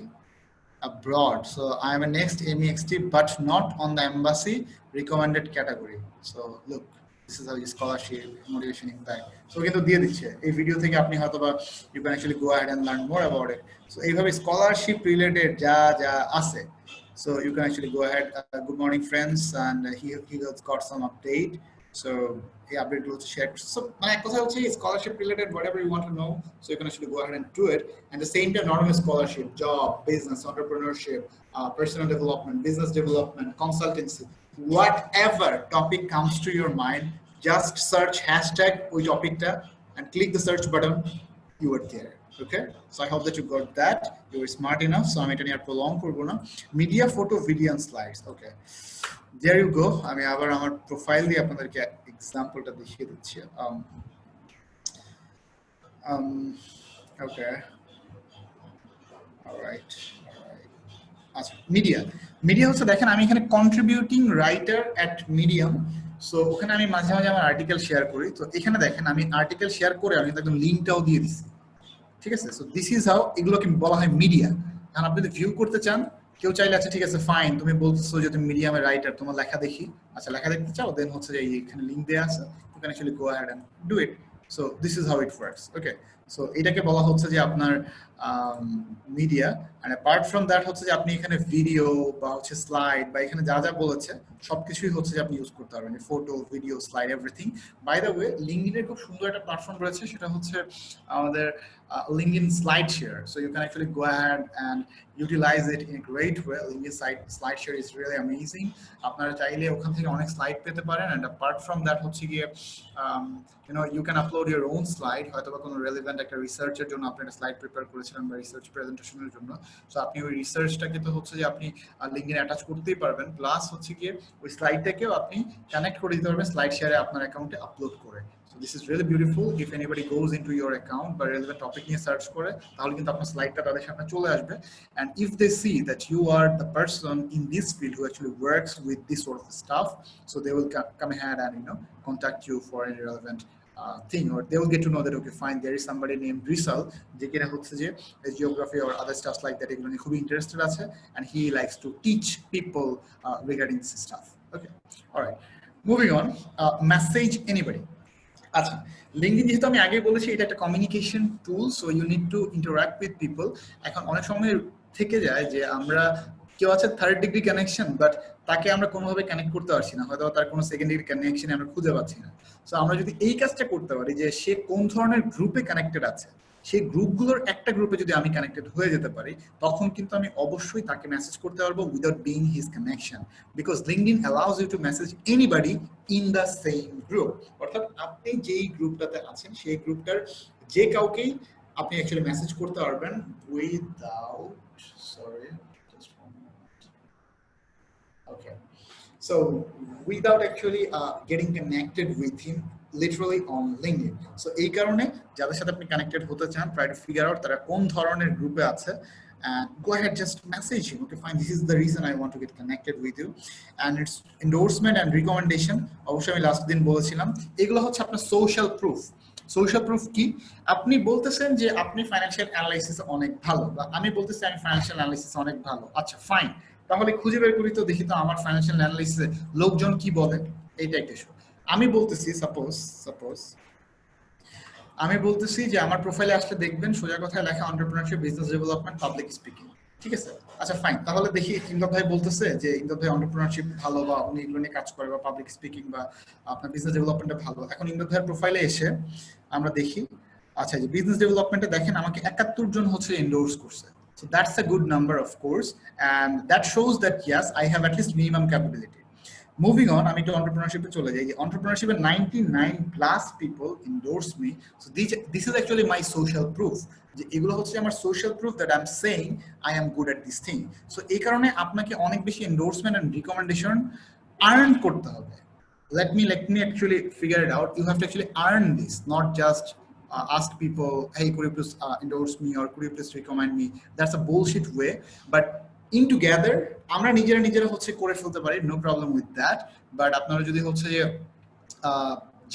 abroad, so I am a next MEXT but not on the embassy recommended category. So look, this is how your scholarship motivation impact. So কিন্তু দিয়ে দিচ্ছে এই ভিডিও থেকে আপনি হয়তোবা you can actually go ahead and learn more about it. So এইভাবে স্কলারশিপ রিলেটেড যা আছে, so you can actually go ahead. Good morning friends, and he has got some update. So এই আপডেটগুলো শেয়ার করছে। সো মানে এক কথা হচ্ছে scholarship related whatever you want to know, so you can actually go ahead and do it. And the same time, not only scholarship, job, business, entrepreneurship, personal development, business development, consultancy, whatever topic comes to your mind, just search hashtag ওই টপিকটা and click the search button, you are there. Okay, so I hope that you got that, you were smart enough. So আমি এটা নিয়ে prolong করব না। Media, photo, video and slides. Okay, there you go. আমি আবার আমার প্রোফাইল দিয়ে আপনাদেরকে এক্সাম্পলটা দেখিয়ে দিচ্ছি। Okay, all right. আচ্ছা, মিডিয়া হচ্ছে দেখেন আমি এখানে কন্ট্রিবিউটিং রাইটার এট মিডিয়াম। সো ওখানে আমি মাঝে মাঝে আমার আর্টিকেল শেয়ার করি। তো এখানে দেখেন আমি আর্টিকেল শেয়ার করে আমি একদম লিঙ্কটাও দিয়ে দিচ্ছি, ঠিক আছে। সো দিস ইজ হাউ এগুলোকে বলা হয় মিডিয়া। এখন আপনি যদি ভিউ করতে চান, কেউ চাইলে আচ্ছা ঠিক আছে ফাইন, তুমি বলতেছো যে তুমি মিডিয়ামের রাইটার, তোমার লেখা দেখি, আচ্ছা লেখা দেখতে চাও, দেন হচ্ছে যে এখানে লিঙ্ক দেওয়া আছে, you can actually go ahead and do it. So this is how it works. Okay, so এটাকে বলা হচ্ছে যে আপনার media. And apart from that হচ্ছে যে আপনি এখানে ভিডিও বা হচ্ছে স্লাইড বা এখানে যা যা বলেছে সবকিছুই হচ্ছে যে আপনি ইউজ করতে পারবেন, photo, video, slide, everything. By the way, লিঙ্কডইনের খুব সুন্দর একটা প্ল্যাটফর্ম রয়েছে, সেটা হচ্ছে আমাদের LinkedIn Slide Share. So you can actually go ahead and utilize it in a great way. LinkedIn Slide Share is really amazing. আপনারা চাইলে ওখান থেকে অনেক স্লাইড পেতে পারেন। And apart from that হচ্ছে গিয়ে you know, you can upload your own slide, হয়তো বা কোনো রেলেভেন্ট একটা রিসার্চের জন্য আপনি একটা স্লাইড প্রিপেয়ার করেছিলেন বা রিসার্চ প্রেজেন্টেশনের জন্য। সো আপনি ওই রিসার্চটাকে তো হচ্ছে যে আপনি লিঙ্কডইনে অ্যাটাচ করতেই পারবেন, প্লাস হচ্ছে গিয়ে ওই স্লাইডটাকেও আপনি কানেক্ট করে দিতে পারবেন স্লাইড শেয়ারে আপনার অ্যাকাউন্টে আপলোড করে। So this is really beautiful. If anybody goes into your account বা relevant topic নিয়ে সার্চ করে, তাহলে কিন্তু আপনার স্লাইডটা তাদের সামনে চলে আসবে। And if they see that you are the person in this field who actually works with this sort of stuff, so they will come ahead and, you know, contact you for any relevant thing, or they will get to know that, okay, fine, there is somebody named Rizal যে কিনা হচ্ছে যে geography or other stuff like that এগুলো নিয়ে খুবই ইন্টারেস্টেড আছে, and he likes to teach people regarding this stuff. Okay, all right, moving on. Message anybody. আচ্ছা, লিঙ্কডইন যেহেতু আমি আগে বলেছি এটা একটা communication tool, so you need to interact with people. এখন অনেক সময় থেকে যায় যে আমরা কেউ আছে থার্ড ডিগ্রি কানেকশন, বাট তাকে আমরা কোনোভাবে কানেক্ট করতে পারছি না, হয়তো তার কোনো সেকেন্ড ডিগ্রি কানেকশন আমরা খুঁজে পাচ্ছি না। সো আমরা যদি এই কাজটা করতে পারি যে সে কোন ধরনের গ্রুপে কানেক্টেড আছে, সেই গ্রুপগুলোর একটা গ্রুপে যদি আমি কানেক্টেড হয়ে যেতে পারি, তখন কিন্তু আমি অবশ্যই তাকে মেসেজ করতে পারবো without being his connection, because LinkedIn allows you to message anybody in the same group. অর্থাৎ আপনি যেই গ্রুপটাতে আছেন সেই গ্রুপটার যে কাউকেই আপনি অ্যাকচুয়ালি মেসেজ করতে পারবেন without, sorry just one minute, okay, so without actually getting connected with him literally on LinkedIn. So এই কারণে যাদের সাথে আপনি কানেক্টেড হতে চান, try to figure out তারা কোন ধরনের গ্রুপে আছে, and go ahead, just message him, okay fine, this is the reason I want to get connected with you. And it's endorsement and recommendation, অবশ্যই আমি লাস্ট দিন বলেছিলাম, এগুলো হচ্ছে আপনার সোশ্যাল প্রুফ। সোশ্যাল প্রুফ কি? আপনি বলতেছেন যে আপনি ফাইন্যান্সিয়াল অ্যানালাইসিসে অনেক ভালো, বা আমি বলতেছি আমি ফাইন্যান্সিয়াল অ্যানালাইসিসে অনেক ভালো। আচ্ছা ফাইন, তাহলে খুঁজে বের করি তো, দেখি তো আমার ফাইন্যান্সিয়াল অ্যানালাইসিসে লোকজন কি বলে। এইটা একটা ইস্যু। আমি বলতেছি সাপোজ আমি বলতেছি যে আমার প্রোফাইলে আসলে দেখবেন সোজা কথায় লেখা entrepreneurship, business development, public speaking, ঠিক আছে? আচ্ছা ফাইন, তাহলে দেখি ইমদাদ ভাই বলতেছে যে ইমদাদ ভাই এন্টারপ্রেনারশিপ ভালো, বা উনি এগুলো নিয়ে কাজ করে, বা পাবলিক স্পিকিং বা আপনার বিজনেস ডেভেলপমেন্টে ভালো। এখন ইমদাদ ভাইয়ের প্রোফাইলে এসে আমরা দেখি, আচ্ছা যে বিজনেস ডেভেলপমেন্টে দেখেন আমাকে 71 জন হচ্ছে এন্ডোর্স করছে। So that's a good number, of course, and that shows that yes, I have at least minimum capability. Moving on, আমি একটু entrepreneurship-এ চলে যাই। Entrepreneurship-এ 99+ people endorse me. So this is actually my social proof. যে এগুলো হচ্ছে আমার social proof that I'm saying I am good at this thing. So এই কারণে আপনাকে অনেক বেশি endorsement and recommendation earn করতে হবে। Let me actually figure it out. You have to actually earn this, not just ask people, hey, could you please endorse me, or could you please recommend me? That's a bullshit way. But in together, আমরা নিজেরা হচ্ছে করে ফেলতে পারি, no problem with that. But আপনারা যদি হচ্ছে যে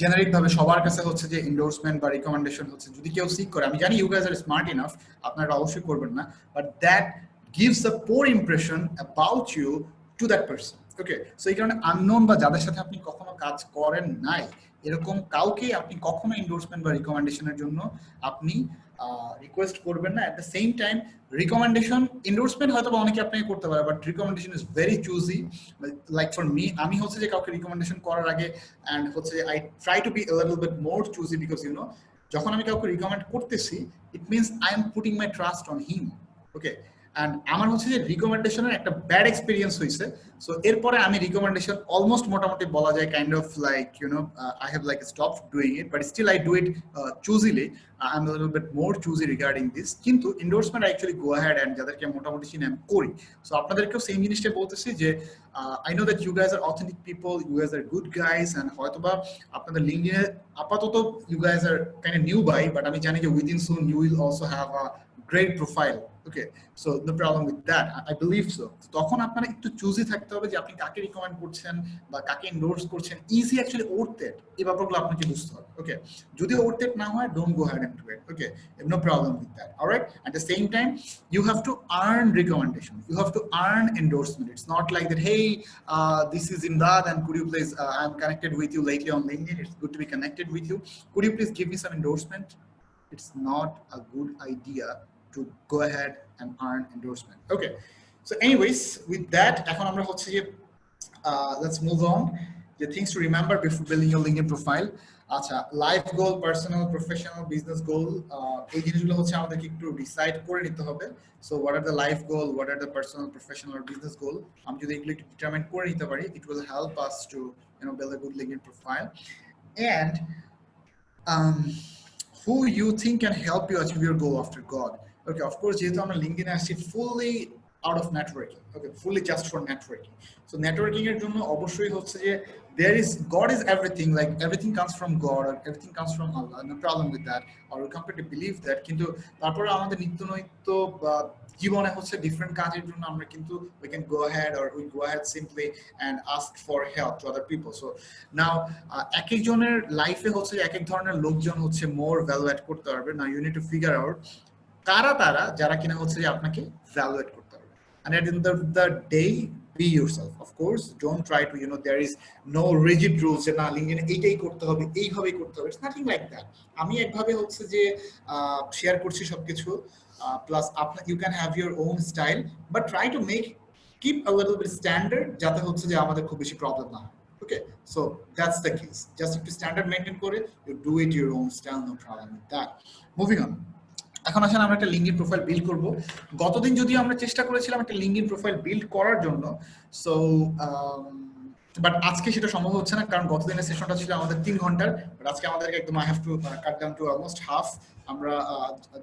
জেনারিক ভাবে সবার কাছে হচ্ছে যে এন্ডোর্সমেন্ট বা রিকমেন্ডেশন হচ্ছে যদি কেউ সিক করে, আমি জানি you guys are smart enough, আপনারা অবশ্যই করবেন না, but that gives a poor impression about you to that person. Okay, so এই কারণে আননোন বা যাদের সাথে আপনি কখনো কাজ করেন নাই এরকম কাউকে আপনি কখনো এন্ডোর্সমেন্ট বা রিকমেন্ডেশনের জন্য আপনি রিকোয়েস্ট করবেন না। At the same time recommendation, endorsement হয়তো বা অনেকে আপনাকে করতে পারে, but recommendation is very choosy. Like for me, আমি হচ্ছে যে কাউকে রিকমেন্ডেশন করার আগে অ্যান্ড হচ্ছে I try to be a little bit more choosy, because you know যখন আমি কাউকে রিকমেন্ড করতেছি it means I am putting my trust on him. Okay, and আমার হচ্ছে যে রিকমেন্ডেশনের একটা ব্যাড এক্সপিরিয়েন্স হয়েছে, সো এরপরে আমি রিকমেন্ডেশন অলমোস্ট মোটামুটি বলা যায় kind of like I have like stop doing it, but still I do it choosily. I am little bit more choosy regarding this. কিন্তু endorsement I actually go ahead and যাদেরকে মোটামুটি চিনি আমি করি। সো আপনাদেরকেও সেম জিনিসটা বলতেছি যে I know that you guys are authentic people, you guys are good guys, and হয়তোবা আপনাদের লিঙ্কডইনে আপাতত you guys are kind of newbie, but আমি জানি যে within soon you will also have a great profile. Okay, so no problem with that, I believe so. তখন আপনারা একটু চুজি থাকতে হবে যে আপনি কাকে রিকমেন্ড করছেন বা কাকে এন্ডোর্স করছেন। ইজি অ্যাকচুয়ালি ওর্থেট, এই ব্যাপারগুলো আপনাকে বুঝতে হবে। ওকে, যদি ওর্থেট না হয় don't go head into it. Okay, no problem with that. Alright, at the same time you have to earn recommendation, you have to earn endorsement. It's not like that, hey, this is Imdad and could you please I'm connected with you lately on LinkedIn, it's good to be connected with you, could you please give me some endorsement? it's not a good idea to go ahead and earn endorsement. Okay, so anyways, with that, এখন আমরা হচ্ছে যে let's move on. The things to remember before building your LinkedIn profile. আচ্ছা, life goal, personal, professional, business goal, এই জিনিসগুলো হচ্ছে আমাদেরকে একটু ডিসাইড করে নিতে হবে। So what are the life goal, what are the personal, professional or business goal, আমি যদি এগুলো একটু ডিটারমাইন করে নিতে পারি, it will help us to build a good LinkedIn profile. And who you think can help you achieve your goal after God. Okay, of course, যেহেতু আমরা LinkedIn আসছি fully out of networking, okay, fully just for networking. So networking এর জন্য অবশ্যই হচ্ছে যে God is everything, like everything comes from God or everything comes from Allah, no problem with that, or we completely believe that. কিন্তু তারপরে আমাদের নিত্য নৈত্য জীবনে হচ্ছে ডিফারেন্ট কাজের জন্য আমরা কিন্তু we can go ahead simply and ask for help to other people. So now এক একজনের লাইফে হচ্ছে এক এক ধরনের লোকজন হচ্ছে more value add করতে পারবে। Now you need to figure out তারা যারা কিনা হচ্ছে যে আপনাকে value add করতে পারবে। And at the end of the day, be yourself. Of course, don't try to, there is no rigid rules যে না LinkedIn এইটাই করতে হবে, এইভাবেই করতে হবে. It's nothing like that. আমি একভাবে হচ্ছে যে শেয়ার করছি সবকিছু, plus you can have your own style, but try to keep a little bit standard যাতে হচ্ছে যে আমাদের খুব বেশি প্রবলেম না হয়। Okay, so that's the case. Just একটু স্ট্যান্ডার্ড মেইনটেইন করে you do it your own style, no problem with that. Moving on. এখন আসলে আমরা একটা লিঙ্কডইন প্রোফাইল বিল্ড করব। গতদিন যদিও আমরা চেষ্টা করেছিলাম একটা লিঙ্কডইন প্রোফাইল বিল্ড করার জন্য, সো বাট আজকে সেটা সম্ভব হচ্ছে না, কারণ গতদিনের সেশনটা ছিল আমাদের 3 ঘন্টার, বাট আজকে আমাদেরকে একদম I have to cut down to almost half. আমরা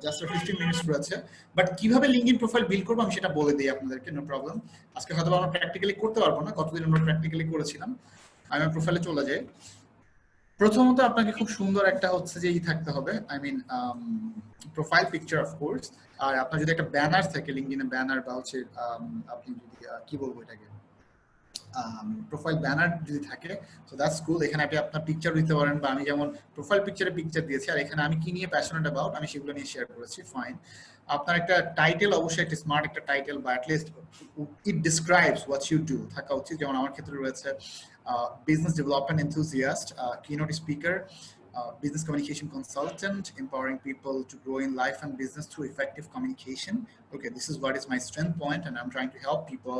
জাস্ট 15 মিনিটস রয়েছে। বাট কিভাবে লিঙ্কডইন প্রোফাইল বিল্ড করব আমি সেটা বলে দিই আপনাদেরকে, নো প্রবলেম। আজকে হয়তো আমরা প্র্যাকটিক্যালি করতে পারবো না, গতদিন আমরা প্র্যাকটিক্যালি করেছিলাম। আমি প্রোফাইলে চলে যাই। প্রথমত আপনাকে খুব সুন্দর একটা হচ্ছে যে থাকতে হবে, I mean profile picture of course. আর আপনার যদি একটা ব্যানার থাকে লিঙ্কডইনে, ব্যানার বা হচ্ছে আপনি যদি কি বলবো এটাকে প্রোফাইল ব্যানার যদি থাকে, সো দ্যাটস কুল। এখানে আপনি আপনার পিকচার দিতে পারেন, বা আমি যেমন প্রোফাইল পিকচারে পিকচার দিয়েছি, আর এখানে আমি কি নিয়ে প্যাশনেট অ্যাবাউট আমি সেগুলো নিয়ে শেয়ার করেছি, ফাইন। আপনার একটা টাইটেল, অবশ্যই একটা স্মার্ট একটা টাইটেল, বা at least it describes what you do থাকা উচিত। যেমন আমার ক্ষেত্রে রয়েছে business development enthusiast, keynote speaker, business communication consultant, empowering people to grow in life and business through effective communication. Okay, this is what is my strength point, and I'm trying to help people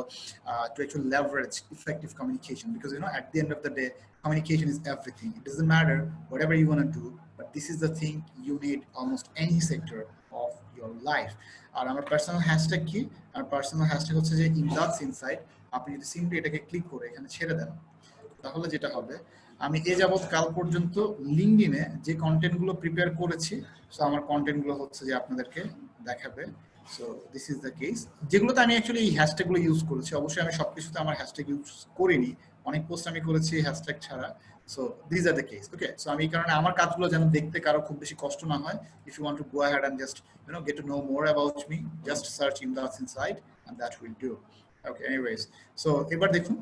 to actually leverage effective communication, because at the end of the day, communication is everything. It doesn't matter whatever you want to do, but this is the thing you need almost any sector of your life. আর আমার পার্সোনাল হ্যাশট্যাগ কি? আর পার্সোনাল হ্যাশট্যাগ হচ্ছে যে ইমদাদস ইনসাইট। আপনি যদি সিম্পলি এটাকে ক্লিক করে এখানে ছেড়ে দেন, তাহলে যেটা হবে, আমি এ যাবৎ কাল পর্যন্ত লিঙ্কডইনে যে কন্টেন্ট গুলো প্রিপেয়ার করেছি, সো আমার কন্টেন্ট গুলো হচ্ছে যে আপনাদেরকে দেখাবে। So this is the case. যেগুলোতে আমি অ্যাকচুয়ালি এই হ্যাশট্যাগ গুলো ইউজ করেছি, অবশ্যই আমি সবকিছুতে আমার হ্যাশট্যাগ ইউজ করিনি, অনেক পোস্ট আমি করেছি হ্যাশট্যাগ ছাড়া। So this are the case. Okay, so আমি এই কারণে আমার কাজগুলো যেন দেখতে কারো খুব বেশি কষ্ট না হয়, if you want to go ahead and just get to know more about me, just search Imdads Insight and that will do. Okay, anyways, so এবার দেখুন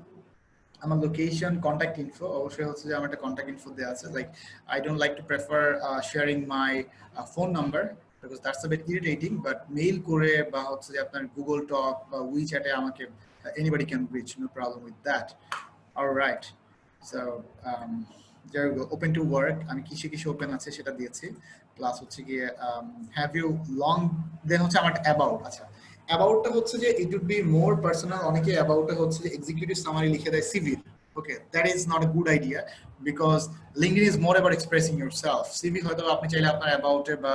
আমার লোকেশন, কন্ট্যাক্ট ইনফো, অবশ্যই হচ্ছে যে আমার একটা কন্ট্যাক্ট ইনফো দেওয়া আছে। Like I don't like to prefer sharing my phone number, because that's a bit irritating, but mail করে বা হচ্ছে যে আপনার গুগল টক বা উইচ্যাটে আমাকে anybody can reach, no problem with that. Alright, so there you go, open to work, আমি কিসে ওপেন আছে সেটা দিয়েছি, প্লাস হচ্ছে গিয়ে হ্যাভ ইউ লং, দেন হচ্ছে আমার অ্যাবাউট। আচ্ছা, অ্যাবাউটটা হচ্ছে যে it would be more personal. অনেকে অ্যাবাউটে হচ্ছে যে এক্সিকিউটিভ সামারি লিখে দেয় CV. Okay, that is not a good idea, because LinkedIn is more about expressing yourself. CV হয়তো আপনি চাইলে আপনার অ্যাবাউটে বা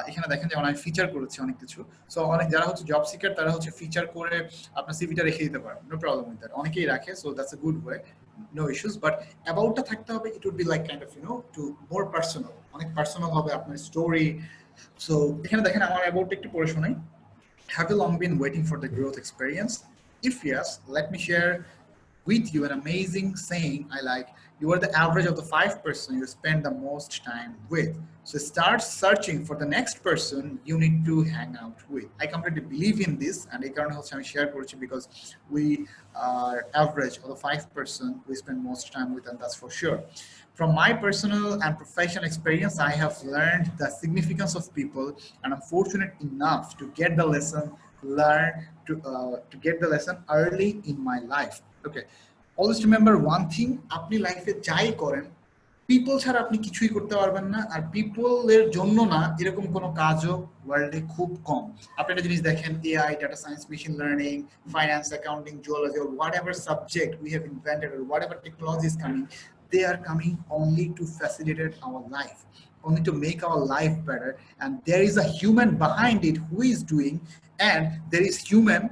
এখানে দেখেন যেমন আমি ফিচার করেছি অনেক কিছু, সো অনেক যারা হচ্ছে জব সিকার তারা হচ্ছে ফিচার করে আপনার সিভিটা রেখে দিতে পারেন, নো প্রবলেম উইথ দ্যাট, অনেকেই রাখে, so that's a good way, no issues. But অ্যাবাউটটা থাকতে হবে, it would be like kind of to more personal, অনেক পার্সোনাল হবে আপনার স্টোরি। সো এখানে দেখেন আমার অ্যাবাউটটা একটু পড়ে শোনাই। Have you long been waiting for the growth experience? If yes, let me share with you an amazing saying I like. You are the average of the 5 person you spend the most time with. So start searching for the next person you need to hang out with. I completely believe in this, and I can also share because we are average of the 5 person we spend most time with, and that's for sure. From my personal and professional experience, I have learned the significance of people, and I'm fortunate enough to get the lesson, to get the lesson early in my life. Okay, always remember one thing, apni life e jai koren people ছাড়া আপনি কিছুই করতে পারবেন না, আর পিপলের জন্য না এরকম কোনো কাজও ওয়ার্ল্ডে খুব কম। আপনি একটা জিনিস দেখেন, AI, data science, machine learning, finance, accounting, geology, or whatever subject we have invented or whatever technology is coming, they are coming only to facilitate our life, only to make our life better, and there is a human behind it who is doing, and there is human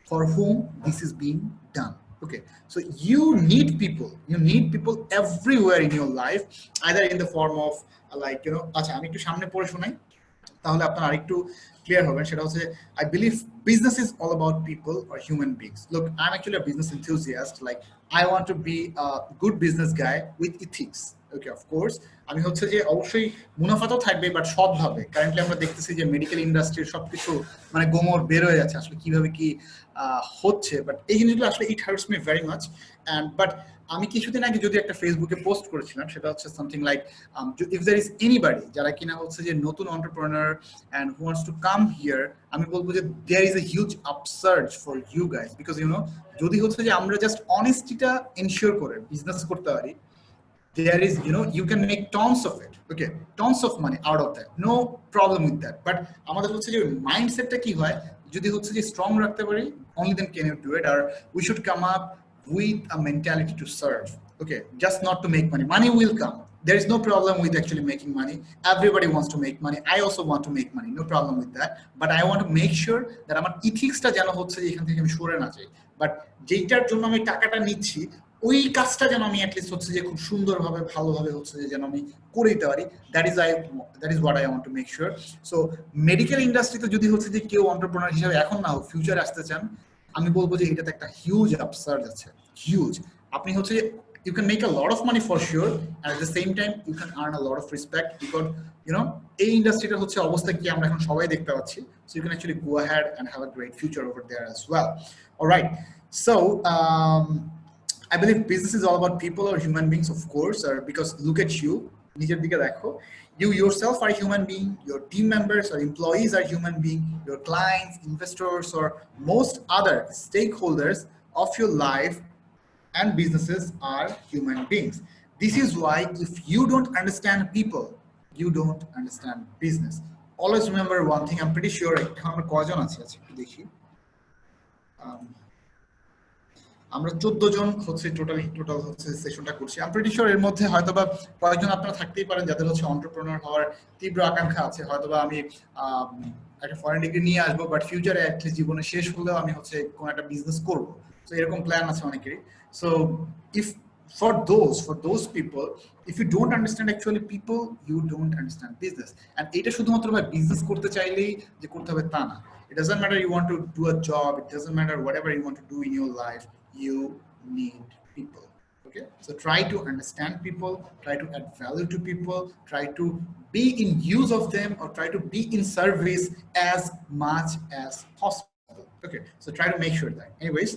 for whom this is being done. Okay, so you need people everywhere in your life, either in the form of like আচ্ছা আমি একটু সামনে পড়ে শোনাই তাহলে আপনার আরেকটু ক্লিয়ার হবেন। সেটা হচ্ছে, I believe business is all about people or human beings. Look, I'm actually a business enthusiast. Like, I want to be a good business guy with ethics. Okay, of course আমি হচ্ছে যে অবশ্যই মুনাফা তো থাকবে, বাট সৎভাবে। কারেন্টলি আমরা দেখতেছি যে মেডিকেল ইন্ডাস্ট্রির সবকিছু মানে গোমর বের হয়ে যাচ্ছে, আসলে কিভাবে কি হচ্ছে। বাট এই জিনিসগুলো আসলে it hurts me very much. And but আমি কিছুদিন আগে যদি একটা ফেসবুকে পোস্ট করেছিলাম, সেটা হচ্ছে something like, if there is anybody যারা কিনা হচ্ছে যে নতুন entrepreneur and who wants to come here, আমি বলবো যে there is a huge upsurge for you guys, because যদি হচ্ছে যে আমরা জাস্ট অনেস্টিটা এনশিওর করে বিজনেস করতে পারি, there is you can make tons of it, okay, tons of money out of that, no problem with that. But আমাদের হচ্ছে যে মাইন্ডসেটটা কি হয়, যদি হচ্ছে যে স্ট্রং রাখতে পারি, only then can you do it. Or we should come up with a mentality to serve, okay, just not to make money. Money will come, there is no problem with actually making money. Everybody wants to make money, I also want to make money, no problem with that. But I want to make sure that আমার ইথিক্সটা যেন হচ্ছে যে এখান থেকে আমি সরে না যাই, বাট যেটার জন্য আমি টাকাটা নিচ্ছি ওই কাজটা যেন আমি অ্যাটলিস্ট হচ্ছে যে খুব সুন্দরভাবে ভালোভাবে হচ্ছে যে যেন আমি করে দিতে পারি। That is what I want to make sure. So medical ইন্ডাস্ট্রিতে যদি হচ্ছে যে কেউ এন্টারপ্রেনার হিসেবে এখন না হোক, ফিউচারে আসতে চান, আমি বলবো যে এটাতে একটা হিউজ আপসার্জ আছে, হিউজ। আপনি হচ্ছে যে you can make a lot of money for sure, and at the same time you can earn a lot of respect, because এই ইন্ডাস্ট্রিটা হচ্ছে অবস্থা কি আমরা এখন সবাই দেখতে পাচ্ছি। So you can actually go ahead and have a great future over there as well. All right, so I believe business is all about people or human beings, of course, or because look at you, you yourself are a human being, your team members or employees are human being, your clients, investors, or most other stakeholders of your life and businesses are human beings. This is why if you don't understand people, you don't understand business. Always remember one thing, I'm pretty sure আমরা কয়জন আছি একটু দেখি, আমরা 14 জন হচ্ছে টোটাল হচ্ছে সেশনটা করছি। আই এম প্রিটি শিওর এর মধ্যে হয়তোবা কয়েকজন আপনারা থাকতেই পারেন যাদের হচ্ছে এন্টারপ্রেনার হওয়ার তীব্র আকাঙ্ক্ষা আছে। হয়তোবা আমি একটা ফরেন ডিগ্রি নিয়ে আসবো, বাট ফিউচারে অ্যাটলিস্ট জীবনে শেষ হলেও আমি হচ্ছে কোন একটা বিজনেস করব। সো এরকম প্ল্যান আছে অনেকেরই। So if for those people, if you don't understand actually people, you don't understand business. And এটা শুধুমাত্র ভাই বিজনেস করতে চাইলেই যে করতে হবে তা না। It doesn't matter you want to do a job, it doesn't matter whatever you want to do in your life, you need people. Okay, so try to understand people, try to add value to people, try to be in use of them, or try to be in service as much as possible. Okay, so try to make sure that. Anyways,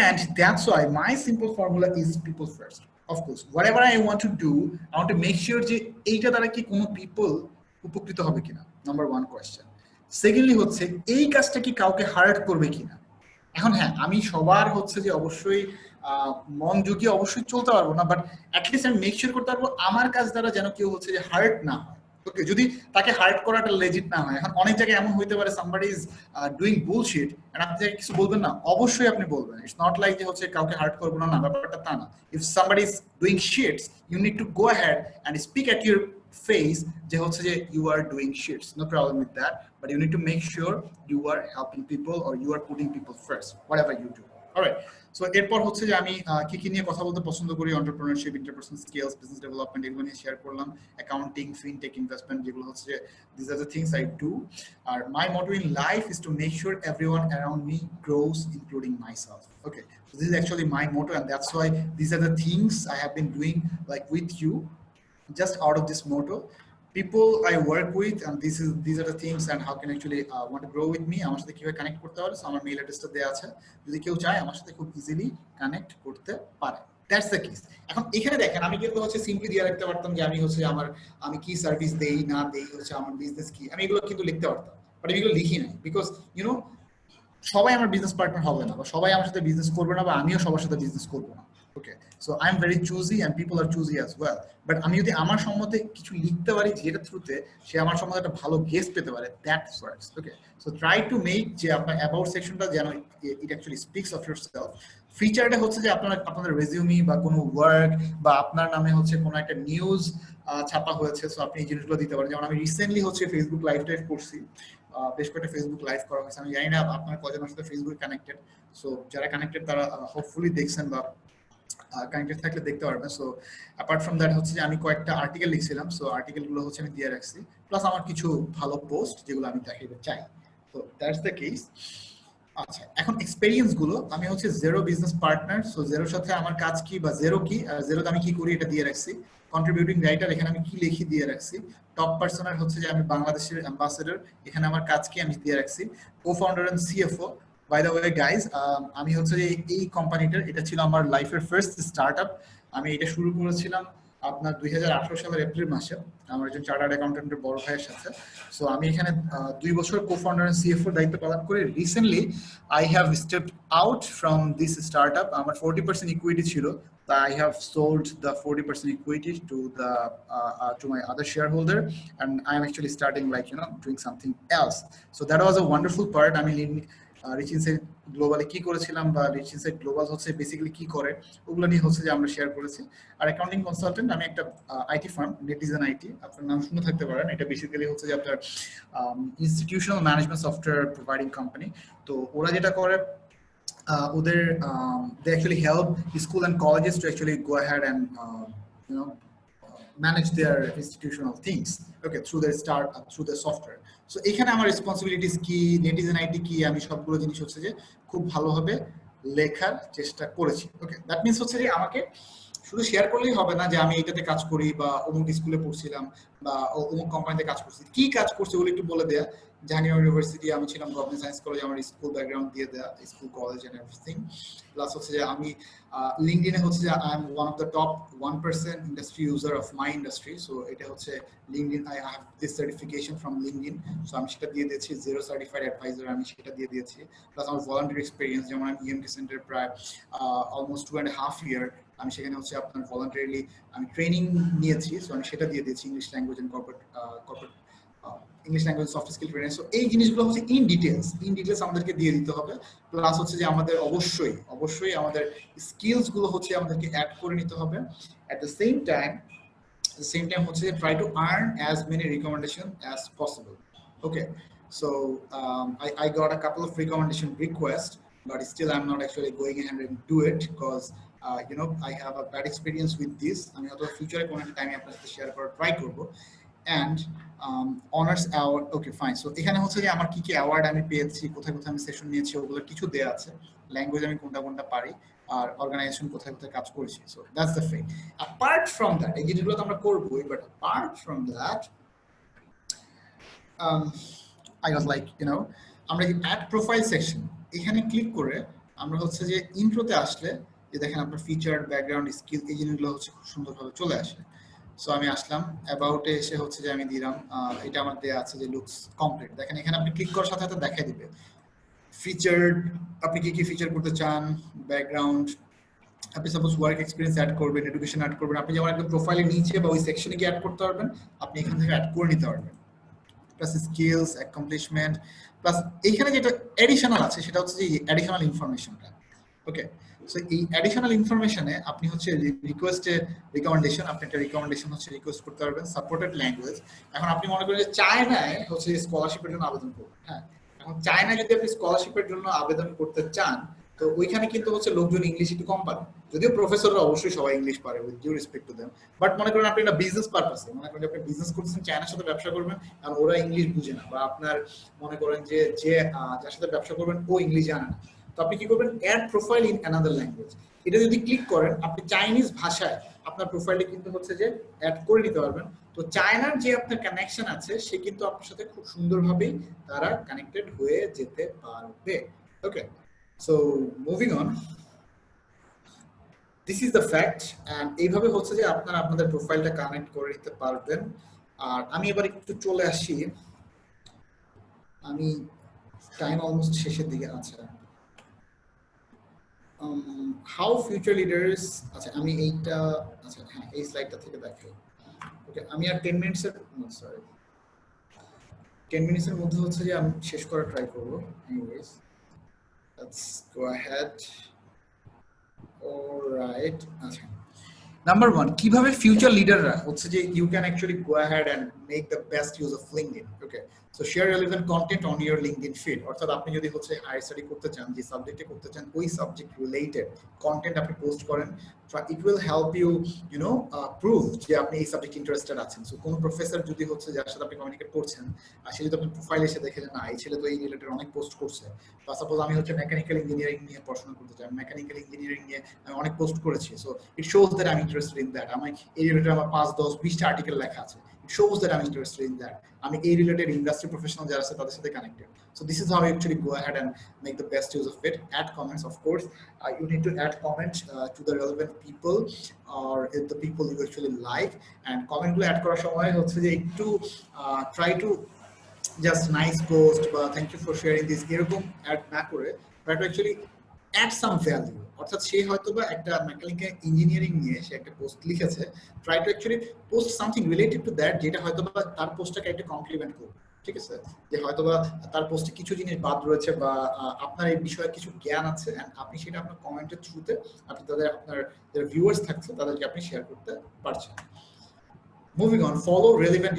and that's why my simple formula is people first. Of course, whatever I want to do, I want to make sure যে এইটা দ্বারা কি কোনো people উপকৃত হবে কিনা, নাম্বার 1 কোয়েশ্চেন। সেকেন্ডলি হচ্ছে এই কাজটা কি কাউকে হার্ট করবে কিনা। এখন হ্যাঁ, আমি সবার হচ্ছে যে অবশ্যই মন জুগিয়ে অবশ্যই চলতে পারবো না, বাট অ্যাটলিস্ট আমি মেক শিওর করতে পারবো আমার কাজ দ্বারা যেন কেউ হচ্ছে যে হার্ট না হয়। ওকে, যদি তাকে হার্ট করাটা লেজিট না হয়। এখন অনেক জায়গায় এমন হইতে পারে somebody is doing bullshit and আপনি কিছু বলবেন না, অবশ্যই আপনি বলবেন। ইটস নট লাইক যে হচ্ছে কাউকে হার্ট করবো না, ব্যাপারটা তা না। If somebody is doing shits, you need to go ahead and speak at your face যে হচ্ছে যে you are doing shits, no problem with that, but you need to make sure you are helping people or you are putting people first whatever you do. Alright, so এরপর হচ্ছে যে আমি কি কি নিয়ে কথা বলতে পছন্দ করি, entrepreneurship, interpersonal skills, business development, এগুলো নিয়ে শেয়ার করলাম, অ্যাকাউন্টিং, ফিনটেক, ইনভেস্টমেন্ট, যেগুলো হচ্ছে these are the things I do. R my motto in life is to make sure everyone around me grows, including myself. Okay, so this is actually my motto, and that's why these are the things I have been doing like with you, just out of this motto. People I work with, and these are the things and how can actually want to grow with me, আমার সাথে কিভাবে কানেক্ট করতে পারে। সো আমার মেইল অ্যাড্রেসটা দেওয়া আছে, যদি কেউ চায় আমার সাথে খুব ইজিলি কানেক্ট করতে পারে। That's the case. এখন এখানে দেখেন, আমি কিন্তু হচ্ছে সিম্পলি দিয়ে রাখতে পারতাম যে আমি হচ্ছে আমি কি সার্ভিস দেই না দেই, হচ্ছে আমার বিজনেস কি, আমি এগুলো কিন্তু লিখতে পারতাম, বাট এগুলো লিখি নাই, বিকজ সবাই আমার বিজনেস পার্টনার হবে না, বা সবাই আমার সাথে বিজনেস করবে না, বা আমিও সবার সাথে বিজনেস করবো না। Okay, so I am very choosy and people are choosy as well. But আমি যদি আমার সম্বন্ধে কিছু লিখতে পারি যেটা থ্রুতে সে আমার সম্বন্ধে একটা ভালো গেস পেতে পারে, that's works. Okay, so try to make যে আপনার অ্যাবাউট সেকশনটা যেন it actually speaks of yourself. ফিচারটা হচ্ছে যে আপনাদের রেজিউমি বা কোনো ওয়ার্ক বা আপনার নামে হচ্ছে কোনো একটা নিউজ ছাপা হয়েছে, সো আপনি এই জিনিসগুলো দিতে পারেন। যেমন আমি রিসেন্টলি হচ্ছে ফেসবুক লাইভ টাইভ করছি, বেশ কয়েকটা ফেসবুক লাইভ করা হয়েছে। আমি জানি না আপনার কজনের সাথে ফেসবুক কানেক্টেড, সো যারা কানেক্টেড তারা হোপফুলি দেখছেন বা কানেক্টেড থাকলে দেখতে পারবেন। সো অ্যাপার্ট ফ্রম দ্যাট হচ্ছে যে আমি কয়েকটা আর্টিকেল লিখছিলাম, সো আর্টিকেলগুলো হচ্ছে আমি দিয়ে রাখছি, প্লাস আমার কিছু ভালো পোস্ট যেগুলো আমি দেখাইতে চাই। তো দ্যাটস দ্য কেস। আচ্ছা, এখন এক্সপেরিয়েন্স গুলো আমি হচ্ছে জেরো বিজনেস পার্টনার, সো জেরোর সাথে আমার কাজ কি বা জেরো কি, জেরোতে আমি কি করি এটা দিয়ে রাখছি। কন্ট্রিবিউটিং রাইটার, এখানে আমি কি লিখি দিয়ে রাখছি। টপ পার্সনার হচ্ছে যে আমি বাংলাদেশের অ্যাম্বাসেডর, এখানে আমার কাজ কি আমি দিয়ে রাখছি। Co founder and CFO. By the way guys, আমি হচ্ছে যে এই কোম্পানিটার, এটা ছিল আমার লাইফের ফার্স্ট স্টার্টআপ। আমি এটা শুরু করেছিলাম আপনার 2018 সালের এপ্রিল মাসে আমার একজন চার্টার্ড অ্যাকাউন্টেন্টের বড় ভাইয়ের সাথে। সো আমি এখানে 2 বছর কো-ফাউন্ডার এন্ড সিএফও দায়িত্ব পালন করে recently I have stepped out from this startup. আমার 40% ইকুইটি ছিল, I have sold the 40% equity to my other shareholder, and I am actually starting doing something else. So that was a wonderful part. I mean, Rich Insight গ্লোবালে কি করেছিলাম বা রিচ ইনসাইট গ্লোবাল হচ্ছে বেসিক্যালি কি করে ওগুলো নিয়ে হচ্ছে যে আমরা শেয়ার করেছি। আর অ্যাকাউন্টিং কনসালটেন্ট, আমি একটা আইটি ফার্ম, নেটিজেন আইটি, আপনার নাম শুনে থাকতে পারেন। এটা বেসিক্যালি হচ্ছে যে আপনার institutional management software providing company. তো ওরা যেটা করে ওদের they actually help school and colleges to actually go ahead and manage their institutional things, okay, through their software. So এখানে আমার রেসপন্সিবিলিটিস কি, নেটিজেন আইটি কি, আমি সবগুলো জিনিস হচ্ছে যে খুব ভালোভাবে লেখার চেষ্টা করেছি। ওকে, দ্যাট মিনস হচ্ছে যে আমাকে শুধু শেয়ার করলেই হবে না যে আমি এটাতে কাজ করি বা অমুক স্কুলে পড়ছিলাম বা অমুক কোম্পানিতে কাজ করছি, কি কাজ করছি ওগুলো একটু বলে দেয়া। জাহাঙ্গীর ইউনিভার্সিটি আমি ছিলাম, গভর্নমেন্ট সায়েন্স কলেজ, আমার স্কুল ব্যাকগ্রাউন্ড দিয়ে দেয়া, school college and everything. Plus হচ্ছে যে আমি লিঙ্কডইনে হচ্ছে যে I am one of the top 1% industry user of my industry. So এটা হচ্ছে LinkedIn, I have this certification from LinkedIn, so আমি সেটা দিয়ে দিয়েছি। জেরো সার্টিফাইড অ্যাডভাইজার আমি সেটা দিয়ে দিয়েছি। প্লাস আমার ভলান্টিয়ার এক্সপিরিয়েন্স, যেমন আমি ইএমটি সেন্টার প্রায় অলমোস্ট 2.5 ইয়ার আমি সেখানে হচ্ছে আপনার ভলান্টারিলি আমি ট্রেনিং নিয়েছি, সো আমি সেটা দিয়ে দিয়েছি। English language and corporate English language soft skill training. So এই জিনিসগুলো হচ্ছে ইন ডিটেলস আমাদেরকে দিয়ে দিতে হবে। প্লাস হচ্ছে যে আমাদের অবশ্যই আমাদের স্কিলস গুলো হচ্ছে আমাদেরকে অ্যাড করে নিতে হবে। অ্যাট দ্য সেম টাইম হচ্ছে try to earn as many recommendation as possible. Okay, so I got a couple of recommendation requests, but still I'm not actually going ahead and do it because I have a bad experience with this. আমি হয়তো ফিউচারে কোনো একটা টাইমে আপনার সাথে শেয়ার করার ট্রাই করব। and honours award, okay fine. So এখানে হচ্ছে যে আমার কি কি অ্যাওয়ার্ড আমি পেয়েছি, কোথায় আমি সেশন নিয়েছি, ওগুলো কিছু দেয়া আছে। ল্যাঙ্গুয়েজ আমি কোনটা পারি, আর অর্গানাইজেশন কোথায় কাজ করেছি। সো দ্যাটস দ্য ফিং। অ্যাপার্ট ফ্রম দ্যাট, এই জিনিসগুলো তো আমরা করবোই, but apart from that I was like, আমরা যে অ্যাড প্রোফাইল সেকশন, এখানে ক্লিক করে আমরা হচ্ছে যে ইন্ট্রোতে আসলে যে দেখেন আপনার ফিচার, ব্যাকগ্রাউন্ড, স্কিল, এই জিনিসগুলো হচ্ছে খুব সুন্দরভাবে চলে আসে। সো আমি আসলাম অ্যাবাউটে, এসে হচ্ছে যে আমি দিলাম এটা আমার দেয়া আছে যে লুকস কমপ্লিট। দেখেন এখানে আপনি ক্লিক করার সাথে সাথে দেখাই দিবে ফিচার, আপনি কি ফিচার করতে চান, ব্যাকগ্রাউন্ড, আপনি সাপোজ ওয়ার্ক এক্সপিরিয়েন্স অ্যাড করবেন, এডুকেশন অ্যাড করবেন, আপনি যেমন একদম প্রোফাইলের নিচে বা ওই সেকশনে গিয়ে অ্যাড করতে পারবেন, আপনি এখান থেকে অ্যাড করে নিতে পারবেন। প্লাস স্কিলস, অ্যাকমপ্লিশমেন্ট, প্লাস এইখানে যেটা অ্যাডিশনাল আছে সেটা হচ্ছে যে অ্যাডিশনাল ইনফরমেশনটা। ওকে, সো এই অ্যাডিশনাল ইনফরমেশনে আপনি হচ্ছে রিকোয়েস্টে রিকমেন্ডেশন, আপনি একটা রিকমেন্ডেশন হচ্ছে রিকোয়েস্ট করতে পারবেন। সাপোর্টেড ল্যাঙ্গুয়েজ, এখন আপনি মনে করেন যে চায়নায় হচ্ছে স্কলারশিপের জন্য আবেদন করবেন, হ্যাঁ, এখন চায়নায় যদি আপনি স্কলারশিপের জন্য আবেদন করতে চান, তো ওইখানে কিন্তু হচ্ছে লোকজন ইংলিশ একটু কম পারে, যদিও প্রফেসররা অবশ্যই সবাই ইংলিশ পারে, with due respect to them. But মনে করেন আপনি একটা বিজনেস পারপাসে, মনে করেন আপনি বিজনেস করছেন, চায়নার সাথে ব্যবসা করবেন, আর ওরা ইংলিশ বুঝে না, বা আপনার মনে করেন যে যার সাথে ব্যবসা করবেন ও ইংলিশ জানে না, তো আপনি কি করবেন, add profile in another language, এটা যদি ক্লিক করেন আপনি চাইনিজ ভাষায় আপনার প্রোফাইলটা কিন্তু হচ্ছে যে অ্যাড করে নিতে পারবেন। তো চায়নার যে আপনার কানেকশন আছে সে কিন্তু আপনার সাথে খুব সুন্দরভাবেই তারা কানেক্টেড হয়ে যেতে পারবে। Okay, so moving on, this is the fact. And এইভাবে হচ্ছে যে আপনারা আপনাদের প্রোফাইলটা কানেক্ট করে নিতে পারবেন। আর আমি এবার একটু চলে আসি, আমি টাইম অলমোস্ট শেষের দিকে আছে। how future leaders আচ্ছা আমি এইটা আচ্ছা হ্যাঁ এই স্লাইডটা থেকে দেখো ওকে আমি আর 10 মিনিটস এর সরি 10 মিনিটস এর মধ্যে হচ্ছে যে আমি শেষ করা ট্রাই করব anyways let's go ahead alright আচ্ছা Number one, কিভাবে future leaderরা হচ্ছে যে you can actually go ahead and make the best use of LinkedIn. Okay, so share relevant content on your LinkedIn feed. অর্থাৎ আপনি যদি হচ্ছে হায়ার স্টাডি করতে চান, যে সাবজেক্টে করতে চান, ওই সাবজেক্ট রিলেটেড কন্টেন্ট আপনি পোস্ট করেন, it will help you, you know, prove যে আপনি এই সাবজেক্ট ইন্টারেস্টেড আছেন। সো কোন প্রফেসর যদি হচ্ছে যার সাথে আপনি কমিউনিকেট করছেন, আর সে যদি আপনার প্রোফাইল এসে দেখে যে না এই ছেলে তো এই রিলেটেড অনেক পোস্ট করছে, বা সাপোজ আমি হচ্ছে মেকানিক্যাল ইঞ্জিনিয়ারিং নিয়ে পড়াশোনা করতে চাই, মেকানিক্যাল ইঞ্জিনিয়ারিং নিয়ে আমি অনেক পোস্ট করেছি, so it shows that I M interested in that. আমি এই রিলেটেড আমার 5, 10, 20টা আর্টিকেল লেখা আছে, it shows that I'm interested in that. আমি এই রিলেটেড ইন্ডাস্ট্রি প্রফেশনাল যারা আছে তাদের সাথে connected. So this is how you actually go ahead and make the best use of it. Add comments, of course. You need to add comments to the relevant people or the people you actually like. And comment গুলো add করার সময় হচ্ছে যে একটু try to just nice post বা thank you for sharing this এরকম add না করে try to actually add some value. অর্থাৎ সে হয়তোবা একটা মেকানিক্যাল ইঞ্জিনিয়ারিং নিয়ে সে একটা পোস্ট লিখেছে, try to actually post something related to that, যেটা হয়তোবা তার পোস্টটাকে একটা কমপ্লিমেন্ট করবে। ঠিক আছে, যে হয়তোবা তার পোস্টে কিছু জিনিস বাদ রয়েছে বা আপনার এই বিষয়ে কিছু জ্ঞান আছে, এন্ড আপনি সেটা আপনার কমেন্টের থ্রুতে আপনি আপনার যারা ভিউয়ার্স থাকছে তাদেরকে আপনি শেয়ার করতে পারছেন। Moving on, follow relevant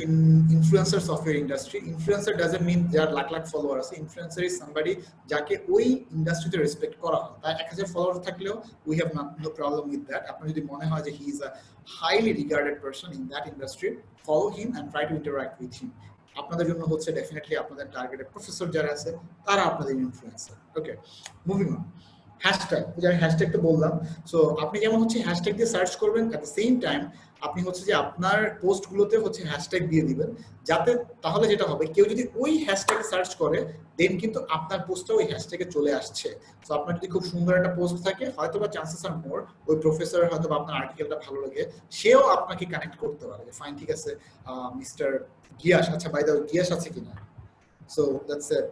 influencers of your industry. Influencer doesn't mean they are lakh followers. Influencer is somebody যাকে ওই ইন্ডাস্ট্রিতে রেসপেক্ট করা হয়। তাই 1000 ফলোয়ার থাকলেও we have no problem with that. আপনার যদি মনে হয় যে he is a highly regarded person in that industry, follow him and try to interact with him. আপনাদের জন্য হচ্ছে ডেফিনেটলি আপনাদের টার্গেটেড প্রফেসর যারা আছে তারা আপনাদের influencer. Okay, moving on. Hashtag, আমি হ্যাশট্যাগটা বললাম। সো আপনি যেমন হচ্ছে হ্যাশট্যাগ দিয়ে সার্চ করবেন, অ্যাট দ্য সেম টাইম আপনি হচ্ছে যে আপনার পোস্টগুলোতে হচ্ছে হ্যাশট্যাগ দিয়ে দিবেন, যাতে তাহলে যেটা হবে কেউ যদি ওই হ্যাশট্যাগে সার্চ করে দেন কিন্তু আপনার পোস্টটা ওই হ্যাশট্যাগে চলে আসছে। সো আপনার যদি খুব সুন্দর একটা পোস্ট থাকে, হয়তো বা চান্সেস আর মোর ওই প্রফেসর হয়তো বা আপনার আর্টিকেলটা ভালো লাগে, সেও আপনাকে কানেক্ট করতে পারে যে ফাইন ঠিক আছে মিস্টার গিয়াস, আচ্ছা বাই দ্য ওয়ে গিয়াস আছে কিনা। So that's it.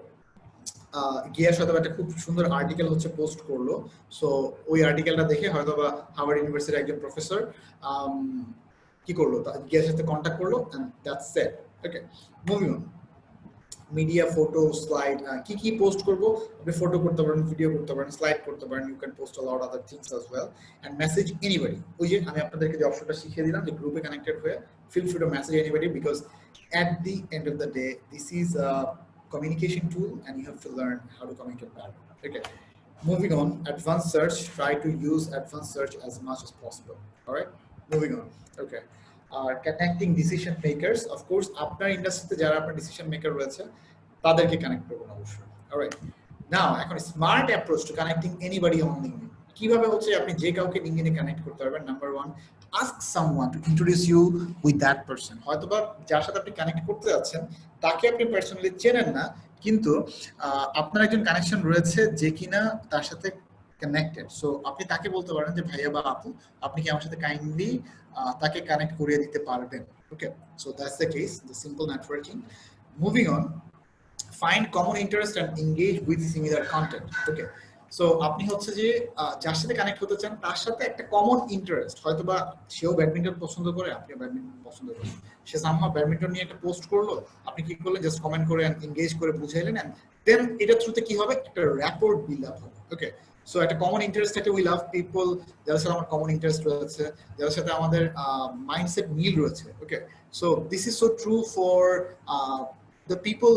গিয়াস হয়তো একটা খুব সুন্দর আর্টিকেল হচ্ছে পোস্ট করলো, সো ওই আর্টিকেলটা দেখে হয়তো বা হার্ভার্ড ইউনিভার্সিটির একজন প্রফেসর কি করলো, গিয়াসের সাথে কন্ট্যাক্ট করলো, and that's it. Okay, moving on. Media, photo, slide, কি কি পোস্ট করবো, আপনি ফটো করতে পারেন, ভিডিও করতে পারেন, স্লাইড করতে পারেন, you can post a lot other things as well, and message anybody. ওই যে আমি আপনাদেরকে যে অপশনটা শিখিয়ে দিলাম যে গ্রুপে কানেক্টেড হয়ে feel free to message anybody, because at the end of the day this is a communication tool and you have to learn how to communicate better. Okay, moving on. Advanced search, try to use advanced search as much as possible. All right, moving on. Okay, connecting decision makers, of course আপনার ইন্ডাস্ট্রিতে যারা আপনার ডিসিশন মেকার রয়েছে তাদেরকে কানেক্ট করবেন অবশ্যই। অলরাইট, নাও এখন smart approach to connecting anybody on LinkedIn. কিভাবে হচ্ছে আপনি যে কাউকে লিঙ্কডইনে কানেক্ট করতে পারবেন। Number 1, ask someone to introduce you with that person. হয়তোবা যার সাথে আপনি কানেক্ট করতে যাচ্ছেন তাকে আপনি পার্সোনালি চেনেন না, কিন্তু আপনার একজন কানেকশন রয়েছে যে কিনা তার সাথে কানেক্টেড। সো আপনি তাকে বলতে পারেন যে ভাইয়া বা আপু আপনি কি আমার সাথে কাইন্ডলি তাকে কানেক্ট করিয়ে দিতে পারবেন। Okay, so that's the case, the simple networking. Moving on, find common interest and engage with similar content. Okay, so আপনি হচ্ছে যে যার সাথে কানেক্ট হতে চান তার সাথে একটা কমন ইন্টারেস্ট, হয়তোবা সেও ব্যাডমিন্টন পছন্দ করে, আপনিও ব্যাডমিন্টন পছন্দ করেন, সে সামহাও ব্যাডমিন্টন নিয়ে একটা পোস্ট করলো, আপনি কি করলেন জাস্ট কমেন্ট করে এনগেজ করে বুঝাইলেন, এন্ড দেন এটা থ্রুতে কি হবে, একটা র্যাপোর বিল্ড আপ হবে। ওকে, সো একটা কমন ইন্টারেস্ট থাকে, উই লাভ পিপল যাদের সাথে আমার কমন ইন্টারেস্ট রয়েছে, যাদের সাথে আমাদের মাইন্ডসেট মিল রয়েছে। Okay, so this is so true for the people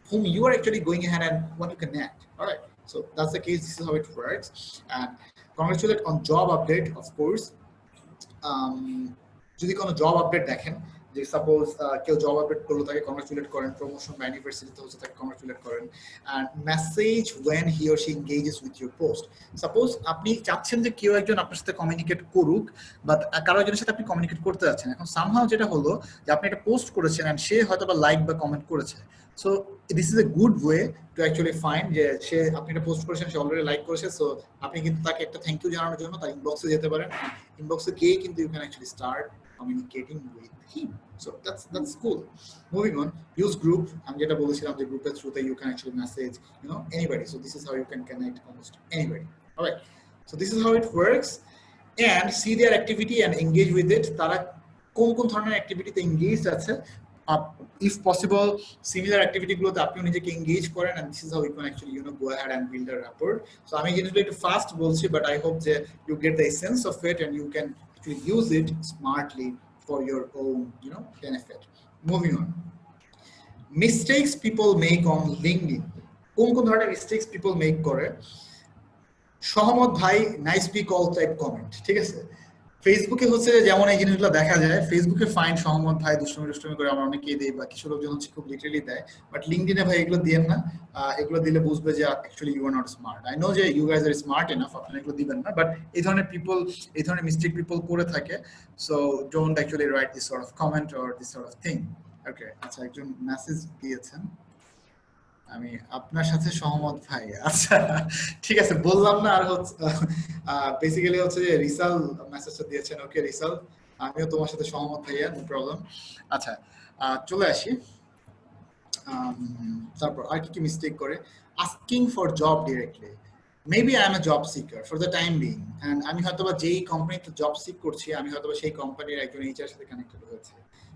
whom you are actually going ahead and want to connect. All right, so that's the case, this is how it works. And congratulate on job update, of course. যদি কোনো জব আপডেট দেখেন, যে সাপোজ কেউ জব আপডেট করলো তাকে কংগ্রাচুলেট করেন, প্রমোশন বা অ্যানিভার্সারিতে হচ্ছে তাকে কংগ্রাচুলেট করেন, and message when he or she engages with your post. Suppose আপনি চাচ্ছেন যে কেউ একজন আপনার সাথে কমিউনিকেট করুক, বা কারো একজনের সাথে আপনি কমিউনিকেট করতে যাচ্ছেন, এখন সামহাও যেটা হলো যে আপনি একটা পোস্ট করেছেন অ্যান্ড সে হয়তো বা লাইক বা কমেন্ট করেছে, so this is a good way to actually find যে সে আপনি একটা পোস্ট করেছেন, সে অলরেডি লাইক করেছে, সো আপনি কিন্তু তাকে একটা থ্যাংক ইউ জানানোর জন্য তার ইনবক্সে যেতে পারেন, ইনবক্সে গিয়ে কিন্তু you can actually start communicating with him. So that's cool. Moving on, use group. I'm যেটা বলেছিলাম যে গ্রুপের থ্রুতে you can actually message, you know, anybody. So this is how you can connect almost anybody. All right, So this is how it works, and see their activity and engage with it. তারা কোন কোন ধরনের অ্যাক্টিভিটিতে engaged আছে, if possible similar activity গুলোতে আপনি নিজেকে engage করেন, and this is how you can actually go ahead and build a rapport. So আমি জিনিসগুলো একটু ফাস্ট বলছি, but I hope that you get the essence of it and you can actually use it smartly for your own benefit. Moving on, mistakes people make on LinkedIn. কোন কোন ধরনের mistakes people make করে? সহমত ভাই, nice pic all type comment, ঠিক আছে? ফেসবুকে হচ্ছে যেমন এই জিনিসগুলো দেখা যায়, ফেসবুকে ফাইন সহমত ভাই দুষ্টুমি করে আমরা অনেকেই দেই, বা কিছু লোকজন হচ্ছে খুব লিটারালি দেয়, বাট লিঙ্কডইনে ভাই এগুলো দিয়েন না। এগুলো দিলে বুঝবে যে actually you are not smart. I know যে you guys are smart enough, আপনারা এগুলো দিবেন না, বাট এই ধরনের পিপল, এই ধরনের মিস্টেক পিপল করে থাকে। So don't actually write this sort of comment or this sort of thing. Okay, আচ্ছা, একজন মেসেজ দিয়েছেন, আমি আপনার সাথে সহমত ভাই। আচ্ছা ঠিক আছে, বললাম না। আর হচ্ছে বেসিক্যালি হচ্ছে যে রিসাল মেসেজটা দিয়েছেন। ওকে রিসাল, আমিও তোমার সাথে সহমত ভাইয়া, নো প্রবলেম। আচ্ছা চলে আসি, তারপর আর কি মিস্টেক করে? Asking for job directly. Maybe I M A job seeker for the time being, and আমি হয়তোবা যেই কোম্পানিতে জব সিক করছি, আমি হয়তোবা সেই কোম্পানির একজন এইচআর সাথে কানেক্টেড হয়েছে।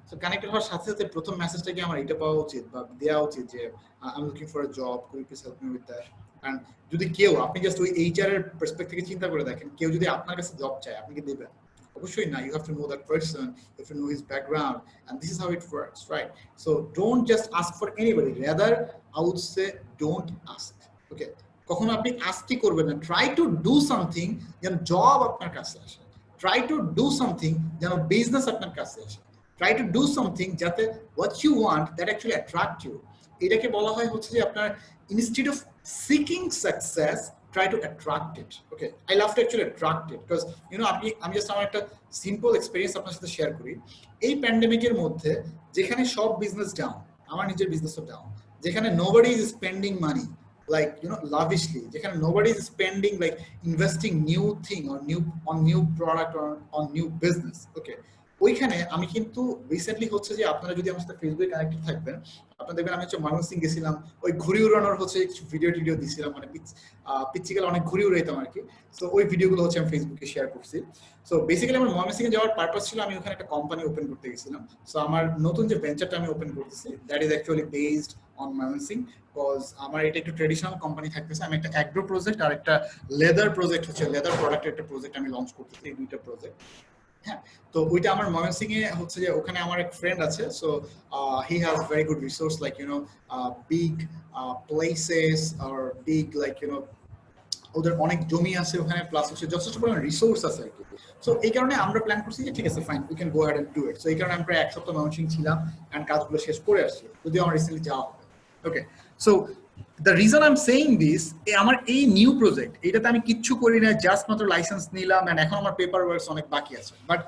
সো কানেক্টেড হওয়ার সাথে সাথে প্রথম মেসেজটাকে আমার এটা পাওয়া উচিত বা দেওয়া উচিত যে I am looking for a job, could you please help me with that. And যদি কেউ, আপনি জাস্ট ওই এইচআর এর পার্সপেক্টিভ থেকে চিন্তা করে দেখেন, কেউ যদি আপনার কাছে জব চায়, আপনি কি দেবেন? অবশ্যই না। You have to know that person, you have to know his background, and this is how it works, right? So don't just ask for anybody, rather I would say don't ask. Okay, কখনো আপনি আস্কই করবেন না। ট্রাই টু ডু সামথিং যেন জব আপনার কাছে আসে। ট্রাই টু ডু সামথিং যেন বিজনেস আপনার কাছে আসে। Try to do something যাতে what you want that actually attract you. এটাকে বলা হয় হচ্ছে যে আপনার instead of seeking success, try to attract it. Okay, I love to actually attract it because আমি জাস্ট আমার একটা সিম্পল এক্সপেরিয়েন্স আপনার সাথে শেয়ার করি। এই প্যান্ডেমিকের মধ্যে যেখানে সব বিজনেস ডাউন, আমার নিজের বিজনেসও ডাউন, যেখানে nobody is spending money like lavishly, যেখানে nobody is spending like investing new thing or new product or on new business. Okay, ওইখানে আমি কিন্তু রিসেন্টলি হচ্ছে যে আপনারা যদি আমার সাথে ফেসবুকে কানেক্টেড থাকবেন, আপনারা দেখবেন আমি হচ্ছে ময়মনসিংহ গেছিলাম, ওই ঘুড়ি উড়ানোর হচ্ছে কিছু ভিডিও দিছিলাম, মানে পিচ্চিকাল অনেক ঘুড়ি উড়াইতাম আর কি। সো ওই ভিডিওগুলো হচ্ছে আমি ফেসবুকে শেয়ার করছি। সো বেসিক্যালি আমার ময়মনসিংহে যাওয়ার পারপাস ছিল আমি ওখানে একটা কোম্পানি ওপেন করতে গেছিলাম। সো আমার নতুন যে ভেঞ্চারটা আমি ওপেন করতেছি, that is actually based on Mymensingh, because আমার এটা একটু ট্রেডিশনাল কোম্পানি থাকতেছে। আমি একটা অ্যাগ্রো প্রজেক্ট আর একটা লেদার প্রজেক্ট, হচ্ছে লেদার প্রোডাক্টের একটা প্রজেক্ট আমি লঞ্চ করতেছি, এই দুইটা প্রজেক্ট। হ্যাঁ, তো ওইটা আমার ময়মনসিংহে হচ্ছে যে ওখানে আমার এক ফ্রেন্ড আছে। So he has very good resource like big places আর বিগ লাইক ওদের অনেক জমি আছে ওখানে, প্লাস হচ্ছে যথেষ্ট পরিমাণ রিসোর্স আছে আর কি। সো এই কারণে আমরা প্ল্যান করছি যে ঠিক আছে fine, we can go ahead and do it. So এই কারণে আমি প্রায় এক সপ্তাহ ময়মনসিংহ ছিলাম এন্ড কাজগুলো শেষ করে আসছি, যদিও আমার রিসেন্টলি যাওয়া হবে। ওকে, so the reason I'm saying this, আমার এই নিউ প্রজেক্ট, এটাতে আমি কিচ্ছু করি না, জাস্ট মাত্র লাইসেন্স নিলাম এন্ড এখন আমার পেপার ওয়ার্কস অনেক বাকি আছে। But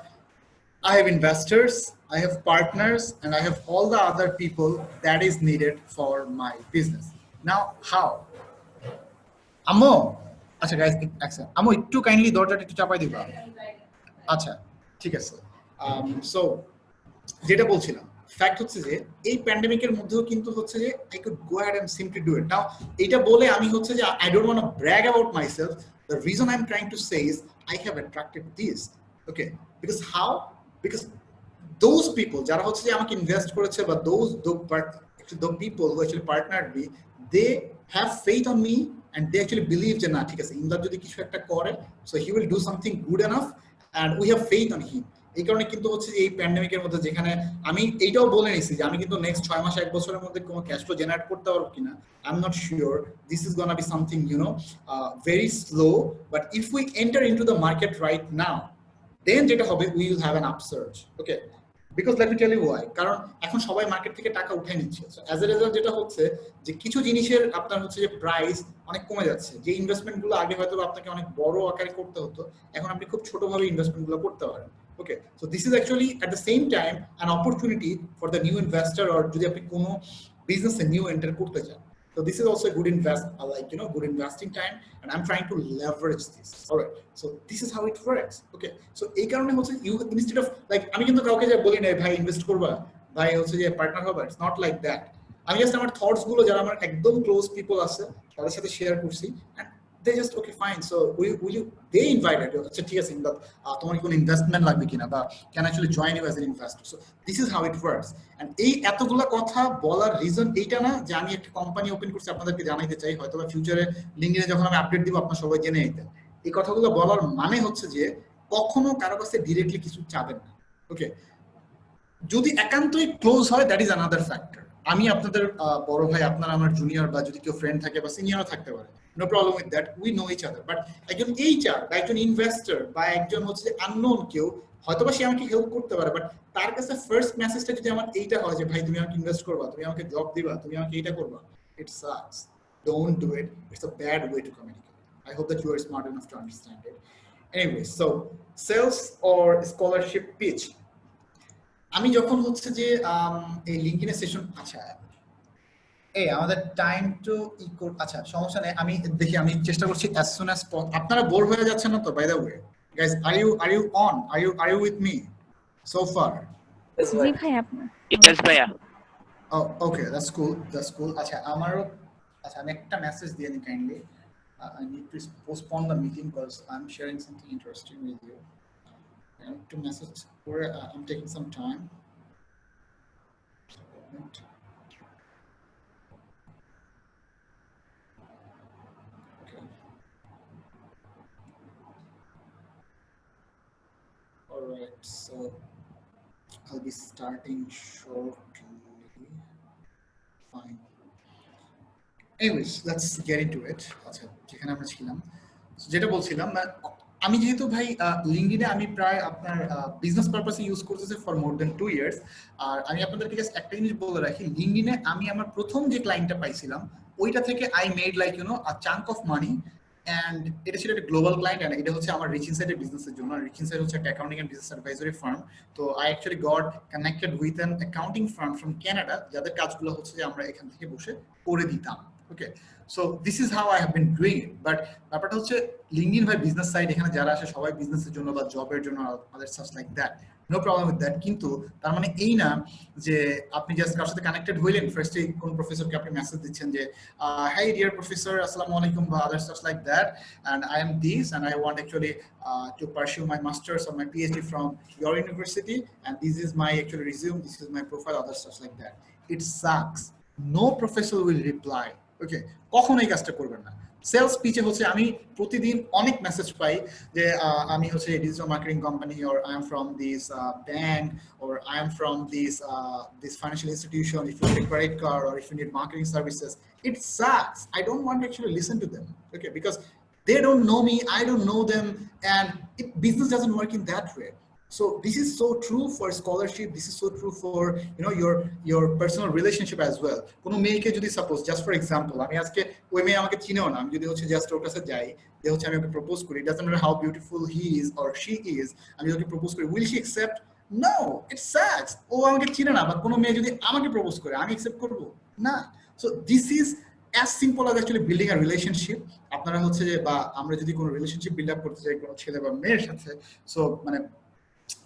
I have investors, I have partners, and I have all the other people that is needed for my business. Now, how? Ammo, acha guys, Ammo, একটু কাইন্ডলি দরজাটা একটু চাপাই দিবা। আচ্ছা ঠিক আছে। সো যেটা বলছিলাম, ফ্যাক্ট হচ্ছে যে এই প্যান্ডেমিকের মধ্যেও কিন্তু হচ্ছে যে I could go ahead and simply do it. Now, এটা বলে আমি হচ্ছে যে I don't want to brag about myself. The reason I'm trying to say is I have attracted this. Okay, because how? Because those people যারা হচ্ছে যে আমাকে ইনভেস্ট করেছে, বা the people who actually partnered me, they have faith on me and they actually believe যে না ঠিক আছে, ইমদাদ যদি কিছু একটা করে, so he will do something good enough and we have faith on him. এই কারণে কিন্তু হচ্ছে এই প্যান্ডেমিকের মধ্যে যেখানে আমি এইটাও বলে নিছি যে আমি কিন্তু নেক্সট 6 মাস 1 বছরের মধ্যে কোনো ক্যাশ ফ্লো জেনারেট করতে পারবো কিনা, I am not sure. This is gonna be something very slow, but if we enter into the market right now, then যেটা হবে we will have an upsurge. Okay, because let me tell you why. কারণ এখন সবাই মার্কেট থেকে টাকা উঠাই নিচ্ছে। সো অ্যাজ এ রেজাল্ট যেটা হচ্ছে যে কিছু জিনিসের আপনার হচ্ছে যে প্রাইস অনেক কমে যাচ্ছে। যে ইনভেস্টমেন্টগুলো আগে হয়তো আপনাকে অনেক বড় আকারে করতে হতো, এখন আপনি খুব ছোটভাবে ইনভেস্টমেন্টগুলো করতে পারেন। Okay, so this is actually at the same time an opportunity for the new investor, or যদি আপনি কোনো বিজনেসে নিউ এন্টার করতে চান। So this is also a good good investing time, and I'm trying to leverage this. All right, so this is how it works. Okay, so এই কারণে হচ্ছে you instead of like আমি কিন্তু কাউকে যা বলি না ভাই ইনভেস্ট করবা, ভাই হচ্ছে যে পার্টনার হবে, it's not like that. আমি জাস্ট আমার থটস গুলো যারা আমার একদম ক্লোজ পিপল আছে তাদের সাথে শেয়ার করছি, and they just okay fine, so will you they invited আচ্ছা ঠিক আছে ইমদাদ তোমার কি কোনো ইনভেস্টমেন্ট লাগবে কিনা বা can actually join you as an investor, so this is how it works. and এই এতগুলা কথা বলার রিজন এইটা না যে আমি একটা কোম্পানি ওপেন করছি আপনাদেরকে জানাইতে চাই, হয়তো বা ফিউচারে লিংকডইনে যখন আমি আপডেট দিব আপনারা সবাই জেনে নিতেন। এই কথাগুলো বলার মানে হচ্ছে যে কখনো কারো কাছে ডিরেক্টলি কিছু চাবেন না। ওকে, যদি একান্তই ক্লোজ হয় দ্যাট ইজ অ্যানাদার ফ্যাক্টর। আমি আপনাদের বড় ভাই, আপনারা আমার জুনিয়র বা যদি কেউ ফ্রেন্ড থাকে বা সিনিয়রও থাকতে পারে, no problem with that, we know each other. But একজন এইচআর বা একজন ইনভেস্টর বা একজন হচ্ছে আননোন কেউ, হয়তো বা সে আমাকে হেল্প করতে পারে, বাট তার কাছে ফার্স্ট মেসেজটা যদি আমার এইটা হয় যে ভাই তুমি আমাকে ইনভেস্ট করবা, তুমি আমাকে জব দিবা, তুমি আমাকে এইটা করবা, it sucks. Don't do it, it's a bad way to communicate. I hope that you are smart enough to understand it. Anyway, so sales or scholarship pitch. আমি যখন হচ্ছে যে এই লিংকডইনে সেশন, আচ্ছা এই আমাদের টাইম টু ইকুয়াল, আচ্ছা সমস্যা নেই, আমি দেখি আমি চেষ্টা করছি as soon as possible। আপনারা বোর হয়ে যাচ্ছেন না তো? By the way guys, are you on, are you with me so far? জি ভাই আপনার ইয়েস ভাইয়া। Oh, okay, that's cool. আচ্ছা আমারও, আচ্ছা আমি একটা মেসেজ দিয়ে নি kindly. I need to postpone the meeting because I'm sharing something interesting with you. I need to message where I'm taking some time. Okay. All right, so I'll be starting shortly. Fine. Anyways, let's get into it. আচ্ছা যেখানে আমরা ছিলাম, যেটা বলছিলাম, আমি যেহেতু ভাই লিংকডইনে আমি প্রায় আপনার বিজনেস পারপাসে ইউজ করতেছি ফর মোর দেন 2 ইয়ার্স। আর আমি আপনাদেরকে জাস্ট একটা জিনিস বলে রাখি, লিংকডইনে আমি আমার প্রথম যে ক্লায়েন্টটা পাইছিলাম ওইটা থেকে I made like you know a chunk of money. And এটা ছিল একটা গ্লোবাল ক্লায়েন্ট, এন্ড এটা হচ্ছে আমার রিচ ইনসাইটের বিজনেসের জন্য। রিচ ইনসাইট হচ্ছে একটা accounting and business advisory firm. তো I actually got connected with an accounting firm from Canada, যাদের কাজগুলো হচ্ছে যে আমরা এখান থেকে বসে করে দিতাম। Okay, so this is how I have been doing it. But ব্যাপারটা হচ্ছে লিংকডইন ভাই বিজনেস সাইট, এখানে যারা আসে সবাই বিজনেসের জন্য বা জবের জন্য, other such like that, no problem with that. কিন্তু তার মানে এই না যে আপনি জাস্ট কারোর সাথে কানেক্টেড হইলেন, ফার্স্টে কোন প্রফেসরকে আপনি মেসেজ দিচ্ছেন যে হাই ডিয়ার প্রফেসর, আসসালামু আলাইকুম বা other such like that, and I am this and I want actually to pursue my masters or my PhD from your university, and this is my actual resume, this is my profile, other stuff like that. It sucks. No professor will reply. Okay, কখনোই কাজটা করবেন না। সেলস পিচে হচ্ছে আমি প্রতিদিন অনেক মেসেজ পাই যে আমি হচ্ছে digital marketing company, or I am from this bank, or I am from this financial institution, if you need a credit card or if you need marketing services. It sucks. I don't want to actually listen to them, okay, because they don't know me, I don't know them, and business doesn't work in that way. So this is so true for scholarship, this is so true for your personal relationship as well. Kono meke jodi suppose just for example ami ajke oi meye amake chineo na, ami jodi hocche just or kache jai je hocche ami oke propose kori, it doesn't matter how beautiful he is or she is, ami oke propose kori, will she accept? No, it sucks. O amake chine na, but kono meye jodi amake propose kore ami accept korbo na. So this is as simple as actually building a relationship. আপনারা হচ্ছে যে বা আমরা যদি কোনো রিলেশনশিপ বিল্ড আপ করতে চাই কোনো ছেলে বা মেয়ের সাথে, সো মানে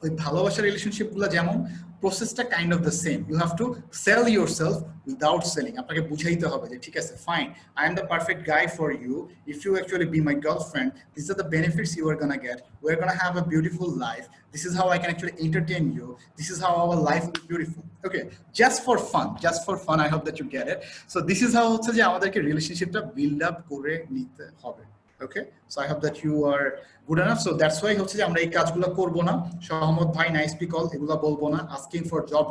ওই ভালোবাসার রিলেশনশিপ গুলো যেমন প্রসেসটা kind of the same. You have to sell yourself without selling. আপনাকে বুঝাইতে হবে যে ঠিক আছে fine, I am the perfect guy for you, if you actually be my girlfriend, this are the benefits you are gonna get, we are gonna have a beautiful life, this is how I can actually entertain you, this is how our life will be beautiful. Okay, just for fun, I hope that you get it. So this is how হচ্ছে যে আমাদেরকে রিলেশনশিপটা বিল্ড আপ করে নিতে হবে। Okay, so I hope that you are good enough. So that's why হচ্ছে যে আমরা এই কাজগুলো করব না। সহমত ভাই নাইস পি কল এগুলো বলবো না। Asking for job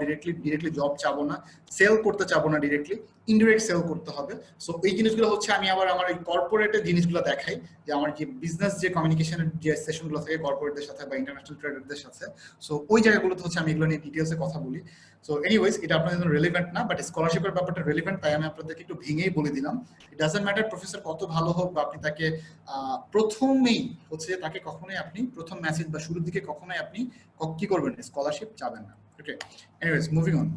directly job চাবো না, সেল করতে চাবো না ডিরেক্টলি, ইনডিরেক্ট সেল করতে হবে। সো এই জিনিসগুলো হচ্ছে আমি আবার আমার এই কর্পোরেটের জিনিসগুলো দেখাই, যে আমার যে বিজনেস যে কমিউনিকেশনের যে সেশনগুলো থাকে কর্পোরেটদের সাথে বা ইন্টারন্যাশনাল ট্রেডারদের সাথে, সো ওই জায়গাগুলোতে হচ্ছে আমি এগুলো নিয়ে ডিটেলসে কথা বলি। সো এনিওয়েজ এটা আপনাদের জন্য রেলেভেন্ট না, বাট স্কলারশিপের ব্যাপারটা রেলেভেন্ট, তাই আমি আপনাদেরকে একটু ভেঙেই বলে দিলাম। ইট ডাজন্ট ম্যাটার প্রফেসর কত ভালো হোক বা আপনি তাকে প্রথমেই হচ্ছে তাকে কখনোই আপনি প্রথম মেসেজ বা শুরুর দিকে কখনোই আপনি কি করবেন, স্কলারশিপ চাবেন না। Okay, anyways moving on.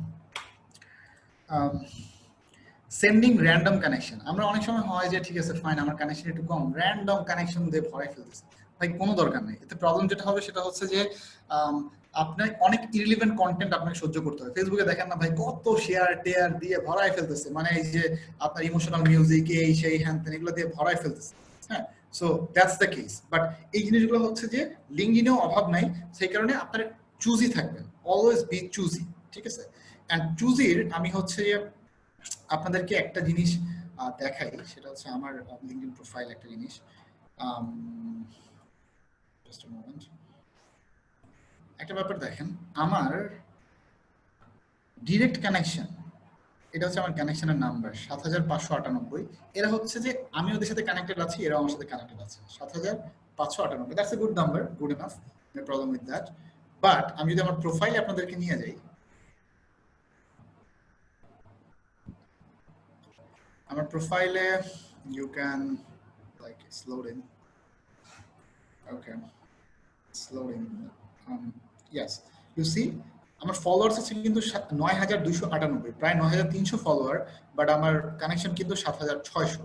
Sending random connection, আমরা অনেক সময় হয় যে ঠিক আছে ফাইন আমার কানেকশন একটু কম, র্যান্ডম কানেকশন দিয়ে ভরাই ফেলতেছে। ভাই কোনো দরকার নেই, এতে প্রবলেম যেটা হবে সেটা হচ্ছে যে আপনার অনেক ইরিলেভেন্ট কন্টেন্ট আপনাকে সহ্য করতে হবে। ফেসবুকে দেখেন না ভাই কত শেয়ার টেয়ার দিয়ে ভরাই ফেলতেছে, মানে এই যে আপনার ইমোশনাল মিউজিক এই সেই হ্যান তেন এগুলো দিয়ে ভরাই ফেলতেছে। হ্যাঁ, so that's the case. But এই জিনিসগুলো হচ্ছে যে লিঙ্কডইনেও অভাব নাই, সেই কারণে আপনার চুজি থাকবেন, অলওয়েজ বি চুজি, ঠিক আছে? অ্যান্ড চুজির আমি হচ্ছে আপনাদেরকে একটা জিনিস দেখাই, সেটা হচ্ছে আমার লিঙ্কডইন প্রোফাইল একটা জিনিস। Just a moment. একটা ব্যাপার দেখেন, আমার ডিরেক্ট কানেকশন, এটা হচ্ছে আমার কানেকশনের নাম্বার ৭৫৯৮। এরা হচ্ছে যে আমি ওদের সাথে কানেক্টেড আছি, এরা আমার সাথে কানেক্টেড আছে ৭৫৯৮। That's a good number, good enough, no problem with that. But আমি যদি আমার প্রোফাইলে আপনাদেরকে নিয়ে যাই, আমার প্রোফাইলে you can like it's loading, okay loading, yes you see আমার ফলোয়ার্স আছে কিন্তু ৯২৯৮, প্রায় ৯৩০০ ফলোয়ার, বাট আমার কানেকশন কিন্তু ৭৬০০।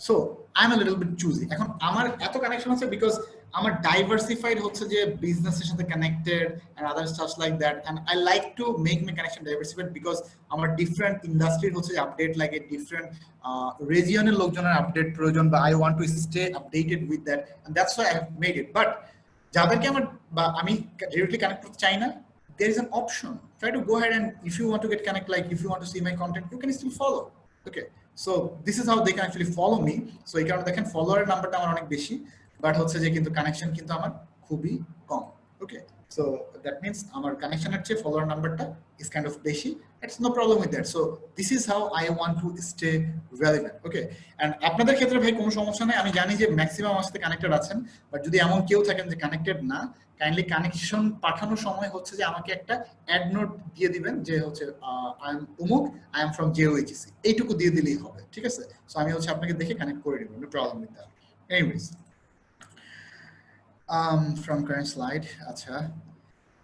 So I am a little bit choosy. এখন আমার এত কানেকশন আছে বিকজ আমার ডাইভার্সিফাইড হচ্ছে যে বিজনেসের সাথে connected and other stuffs like that, and I like to make my connection diversified because আমার ডিফারেন্ট ইন্ডাস্ট্রির হচ্ছে যে আপডেট লাগে, ডিফারেন্ট রিজিয়নের লোকজনের আপডেট প্রয়োজন, বা I want to stay updated with that, and that's why I have made it. But যাদেরকে আমার বা আমি ডিরেক্টলি কানেক্ট করতে চাই না, there is an option. Try to go ahead and if you want to get connect, like if you want to see my content, you can still follow. Okay, so this is how they can actually follow me. So এই কারণে দেখেন ফলোয়ারের নাম্বারটা আমার অনেক বেশি, বাট হচ্ছে যে কিন্তু কানেকশন কিন্তু আমার খুবই কম। ওকে, so that means আমার কানেকশনের চেয়ে ফলোয়ার নাম্বারটা is kind of বেশি। It's no problem with that. So this is how I want to stay relevant. Okay, and আপনাদের ক্ষেত্রে ভাই কোনো সমস্যা নেই, আমি জানি যে ম্যাক্সিমাম আমার সাথে কানেক্টেড আছেন, বাট যদি এমন কেউ থাকেন যে কানেক্টেড না, কাইন্ডলি কানেকশন পাঠানোর সময় হচ্ছে যে আমাকে একটা অ্যাড নোট দিয়ে দিবেন যে হচ্ছে আই এম উমুক, আই এম ফ্রম জেওএইচসি, এইটুকু দিয়ে দিলেই হবে, ঠিক আছে? সো আমি হচ্ছে আপনাকে দেখে কানেক্ট করে দিব, no problem with that. Anyways, from current slide, আচ্ছা,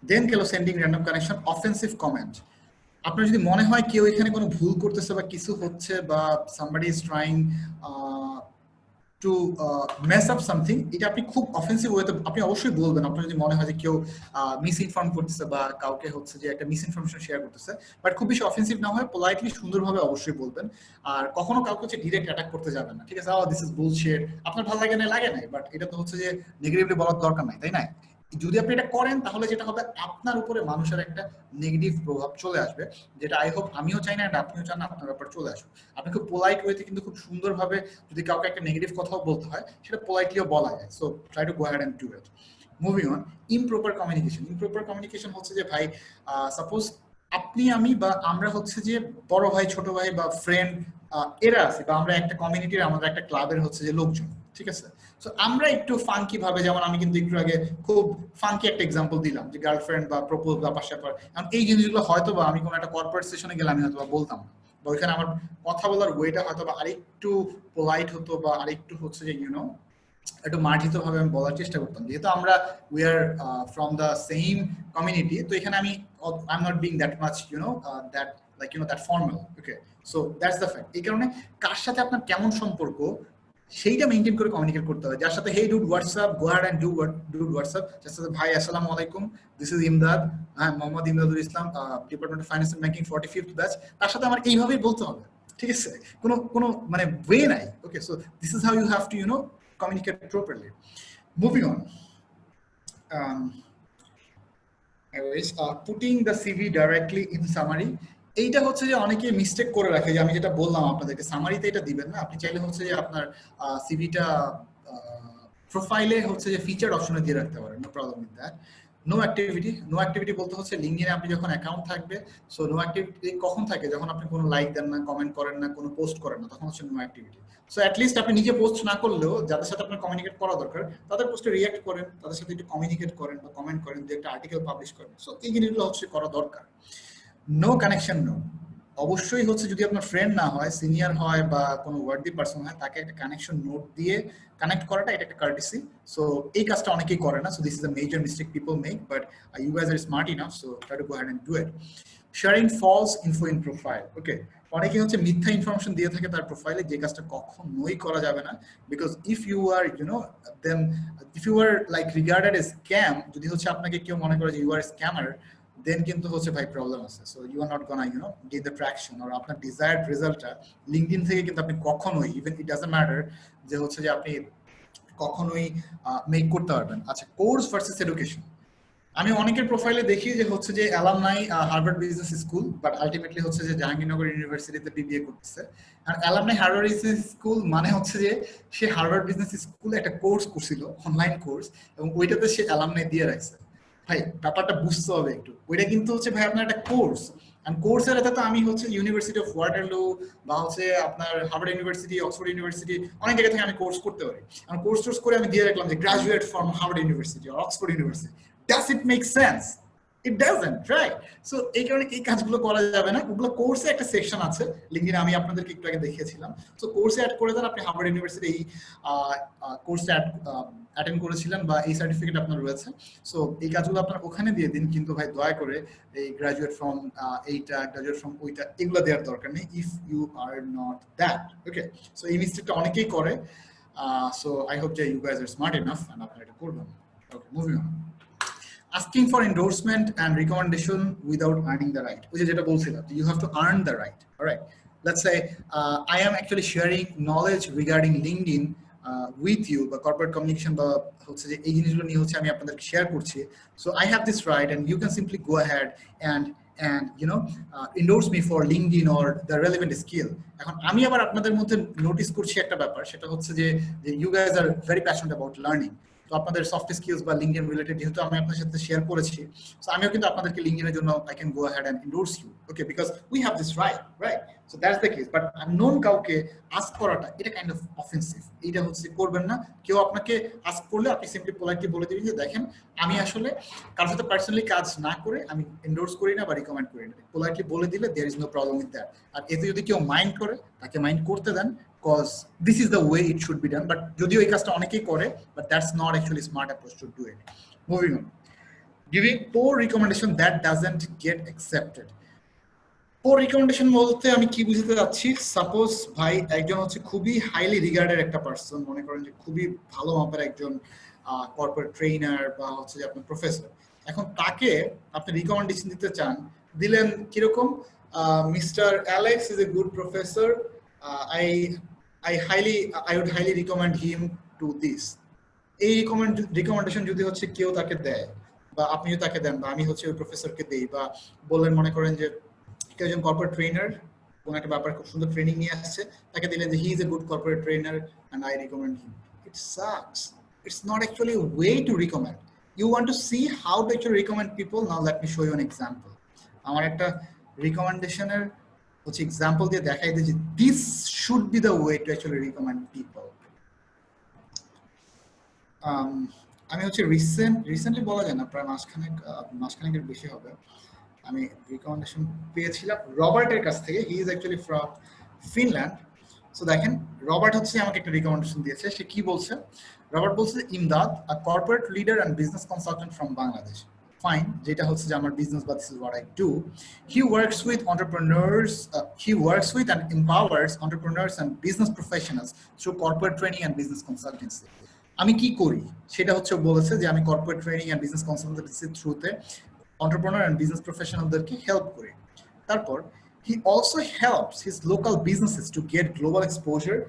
দেন গেল sending random connection, offensive comment. আপনার যদি মনে হয় কেউ এখানে কোনো ভুল করতেছে বা কিছু হচ্ছে, বা somebody is trying to mess up something, এটা আপনি খুব অফেন্সিভ ওয়েতে আপনি অবশ্যই বলবেন। আপনার যদি মনে হয় যে কেউ মিস ইনফর্ম করতেছে বা কাউকে হচ্ছে যে একটা মিস ইনফরমেশন শেয়ার করতেছে, বাট খুব বেশি অফেন্সিভ না হয়, পোলাইটলি সুন্দরভাবে অবশ্যই বলবেন। আর কখনো কাউকে হচ্ছে ডিরেক্ট অ্যাটাক করতে যাবেন না, ঠিক আছে? দিস ইজ বুলশিট, আপনার ভালো লাগে না, বাট এটা তো হচ্ছে যে নেগেটিভলি বলার দরকার নাই, তাই না? যদি আপনি এটা করেন তাহলে যেটা হবে, আপনার উপরে মানুষের একটা নেগেটিভ প্রভাব চলে আসবে, যেটা আই হোপ আমিও চাই না, আপনিও চান না আপনার ব্যাপারে চলে আসুক। আপনি খুব পোলাইট ওয়েতে কিন্তু খুব সুন্দরভাবে যদি কাউকে একটা নেগেটিভ কথাও বলতে হয়, সেটা পোলাইটলিও বলা যায়। So try to go ahead and do it. Moving on, improper communication. Improper communication হচ্ছে যে ভাই, সাপোজ আপনি আমি বা আমরা হচ্ছে যে বড় ভাই, ছোট ভাই বা ফ্রেন্ড এরা আছে, বা আমরা একটা কমিউনিটির, আমাদের একটা ক্লাবের হচ্ছে যে লোকজন, ঠিক আছে? সো আমরা একটু ফাঙ্কি ভাবে, যেমন আমি কিন্তু একটু আগে খুব ফাঙ্কি একটা এক্সাম্পল দিলাম যে গার্লফ্রেন্ড বা প্রপোজ বা পাশাপার, এই জিনিসগুলো হয়তো বা আমি কোনো একটা কর্পোরেট সেশনে গেলে আমি হয়তো বা বলতাম না, বা ওইখানে আমার কথা বলার ওয়েটা হয়তো বা আরেকটু পোলাইট হতো, বা আরেকটু হচ্ছে যে ইউনো একটু মার্জিত ভাবে আমি বলার চেষ্টা করতাম, যেহেতু আমরা we are from the same community. তো এখানে আমি I am not being that much that like that formal. Okay, so that's the fact. এই কারণে কার সাথে আপনার কেমন সম্পর্ক সেইটা মেইনটেইন করে কমিউনিকেট করতে হবে। যার সাথে hey dude WhatsApp, go ahead and do WhatsApp. যার সাথে ভাই আসসালামু আলাইকুম, this is Imdad, Mohammad Imdadul Islam, department of finance and banking 45th batch, তার সাথে আমার এইভাবেই বলতে হবে, ঠিক আছে? কোনো মানে ওয়ে নাই। Okay, so this is how you have to communicate properly. Moving on, anyways, putting the CV directly in summary. এইটা হচ্ছে যে অনেকে মিস্টেক করে রাখে, যে আমি যেটা বললাম আপনাদেরকে, সামারিতে এটা দিবেন না। আপনি চাইলে হচ্ছে যে আপনার সিভিটা প্রোফাইলে হচ্ছে যে ফিচার অপশনে দিয়ে রাখতে পারেন, no problem with that. No activity বলতে হচ্ছে লিঙ্কডইনে আপনি যখন অ্যাকাউন্ট থাকবে, সো নো অ্যাক্টিভিটি কখন থাকে? যখন আপনি কোনো লাইক দেন না, কমেন্ট করেন না, কোনো পোস্ট করেন না, তখন হচ্ছে নো অ্যাক্টিভিটি। সো অ্যাটলিস্ট আপনি নিজে পোস্ট না করলেও যাদের সাথে আপনার কমিউনিকেট করা দরকার, তাদের পোস্টে রিঅ্যাক্ট করেন, তাদের সাথে একটু কমিউনিকেট করেন বা কমেন্ট করেন, যে একটা আর্টিকেল পাবলিশ করেন। সো এই জিনিসগুলো হচ্ছে করা দরকার। নো কানেকশন, অবশ্যই হচ্ছে যদি আপনার ফ্রেন্ড না হয়, সিনিয়র হয় বা কোনো ওয়ার্দি পারসন হয়, তাকে একটা কানেকশন নোট দিয়ে কানেক্ট করাটা এটা একটা কার্টিসি। সো এই কাজটা অনেকেই করে না। So this is a major mistake people make, but you guys are smart enough, so try to go ahead and do it. Sharing false info in profile. Okay, অনেকে হচ্ছে মিথ্যা ইনফরমেশন দিয়ে থাকে তার প্রোফাইলে, যে কাজটা কখনোই করা যাবে না। Because if you are then if you are like regarded a scam, যদি হচ্ছে আপনাকে কেউ মনে করে যে ইউ আর স্ক্যামার, দেন কিন্তু হচ্ছে ভাই প্রবলেম আছে। So you are not gonna get the traction, আর আপনার ডিজায়ার্ড রেজাল্টটা লিঙ্কডইন থেকে কিন্তু আপনি কখনোই, ইভেন ইট ডাজন্ট ম্যাটার যে হচ্ছে যে আপনি কখনোই মেক করতে পারবেন। আচ্ছা, কোর্স ভার্সেস এডুকেশন। আমি অনেকের প্রোফাইলে দেখি যে হচ্ছে যে alumni Harvard business school, but ultimately হচ্ছে যে জাহাঙ্গীরনগর ইউনিভার্সিটিতে বিবিএ করতেছে। আর অ্যালামনাই হার্ভার্ড বিজনেস স্কুল মানে হচ্ছে যে সে হার্ভার্ড বিজনেস স্কুলে একটা কোর্স করছিল, অনলাইন কোর্স, এবং ওইটাতে সে অ্যালামনাই দিয়ে রাখছে। ভাই ব্যাপারটা বুঝতে হবে একটু, ওইটা কিন্তু হচ্ছে ভাই আপনার একটা কোর্স। আর কোর্সের এতে তো আমি হচ্ছে ইউনিভার্সিটি অফ ওয়াটারলু বা হচ্ছে আপনার হার্ভার্ড ইউনিভার্সিটি, অক্সফোর্ড ইউনিভার্সিটি, অনেক জায়গা থেকে আমি কোর্স করতে পারি। আমি কোর্স করে আমি দিয়ে রাখলাম যে গ্রাজুয়েট ফ্রম হার্ভার্ড ইউনিভার্সিটি আর Oxford University. Does it make sense? It doesn't, right? So এই কারণে এই কাজগুলো করা যাবে না। ওগুলো কোর্সে একটা সেকশন আছে, লিঙ্কডিনে আমি আপনাদেরকে একটু আগে দেখিয়েছিলাম। সো কোর্সে অ্যাড করে দেন, আপনি হার্ভার্ড ইউনিভার্সিটি এই কোর্সটা অ্যাটেন্ড করেছিলেন বা এই সার্টিফিকেট আপনার রয়েছে। সো এই কাজগুলো আপনার ওখানে দিয়ে দিন, কিন্তু ভাই দয়া করে এই গ্রাজুয়েট ফ্রম এইটা, গ্রাজুয়েট ফ্রম ওইটা, এগুলো দেওয়ার দরকার নেই if you are not that. Okay, so এই মিস্টেকটা অনেকেই করে। সো আই হোপ যে you guys are smart enough and আপনারা এটা করবেন। Okay, moving on. Asking for endorsement and recommendation without earning the right, which is jeta bolchilam, you have to earn the right. All right, let's say I am actually sharing knowledge regarding LinkedIn with you, বা corporate communication বা হচ্ছে যে এই জিনিসগুলো নিয়ে হচ্ছে আমি আপনাদেরকে শেয়ার করছি। So I have this right and you can simply go ahead and you know endorse me for LinkedIn or the relevant skill. এখন আমি আবার আপনাদের মধ্যে নোটিস করছি একটা ব্যাপার, সেটা হচ্ছে যে you guys are very passionate about learning. তো আপনাদের সফট স্কিলস বা লিঙ্কডইন রিলেটেড যেহেতু আমি আপনাদের সাথে শেয়ার করেছি, সো আমিও কিন্তু আপনাদেরকে লিঙ্কডইনের জন্য I can go ahead and endorse you, okay, because we have this right, so that's the case. But unknown কাউকে আস্ক করাটা এটা কাইন্ড অফ অফেন্সিভ, এটা হচ্ছে করবেন না। কেউ আপনাকে আস্ক করলে আপনি সিম্পলি পোলাইটলি বলে দিবেন যে দেখেন আমি আসলে কারোর সাথে পার্সোনালি কাজ না করে আমি এন্ডোর্স করি না বা রিকমেন্ড করি না, পোলাইটলি বলে দিলে there is no problem with that. আর এতে যদি কেউ মাইন্ড করে তাকে মাইন্ড করতে দেন, because this is the way it should be done. But যদিও এই কাজটা অনেকেই করে, but that's not actually smart approach to do it. Moving on, giving poor recommendation that doesn't get accepted. Poor recommendation বলতে আমি কি বুঝতে যাচ্ছি, সাপোজ ভাই একজন হচ্ছে খুবই হাইলি রিগার্ডেড একটা পারসন, মনে করেন যে খুবই ভালো মাপের একজন কর্পোরেট ট্রেনার বা হচ্ছে যে আপনার প্রফেসর, এখন তাকে আপনি রিকমেন্ডেশন দিতে চান, দিলেন কিরকম, mister Alex is a good professor, I would highly recommend him to this. এই রিকমেন্ডেশন যদি হচ্ছে কেউ তাকে দেয় বা আপনিও তাকে দেন বা আমি হচ্ছে ওই প্রফেসরকে দেই, বা বললেন মনে করেন যে কেউ একজন কর্পোরেট ট্রেনার কোন একটা ব্যাপারে খুব সুন্দর ট্রেনিং নিয়ে আসছে, তাকে দিলেন যে he is a good corporate trainer and I recommend him, it sucks, it's not actually a way to recommend. You want to see how to actually recommend people? Now let me show you an example. আমার একটা রিকমেন্ডেশনের হচ্ছে এক্সাম্পল দিয়ে দেখাই দিই যে this should be the way to actually recommend people. আমি হচ্ছে রিসেন্টলি বলা যায় না, প্রায় মাসখানেকের বেশি হবে, আমি রিকমেন্ডেশন পেয়েছিলাম রবার্টের কাছ থেকে। He is actually from Finland. So দেখেন রবার্ট হচ্ছে আমাকে একটা রিকমেন্ডেশন দিয়েছে। সে কি বলছে, রবার্ট বলছে ইমদাদ, আ corporate leader and business consultant from Bangladesh. Fine, যেটা হচ্ছে যে আমার বিজনেস বা this is what I do. He works with entrepreneurs, he works with and empowers entrepreneurs and business professionals through corporate training and business consultancy. আমি কি করি সেটা হচ্ছে বলেছে যে আমি corporate training and business consultancy থ্রুতে entrepreneur and business professionalদেরকে হেল্প করি। তারপর he also helps his local businesses to get global exposure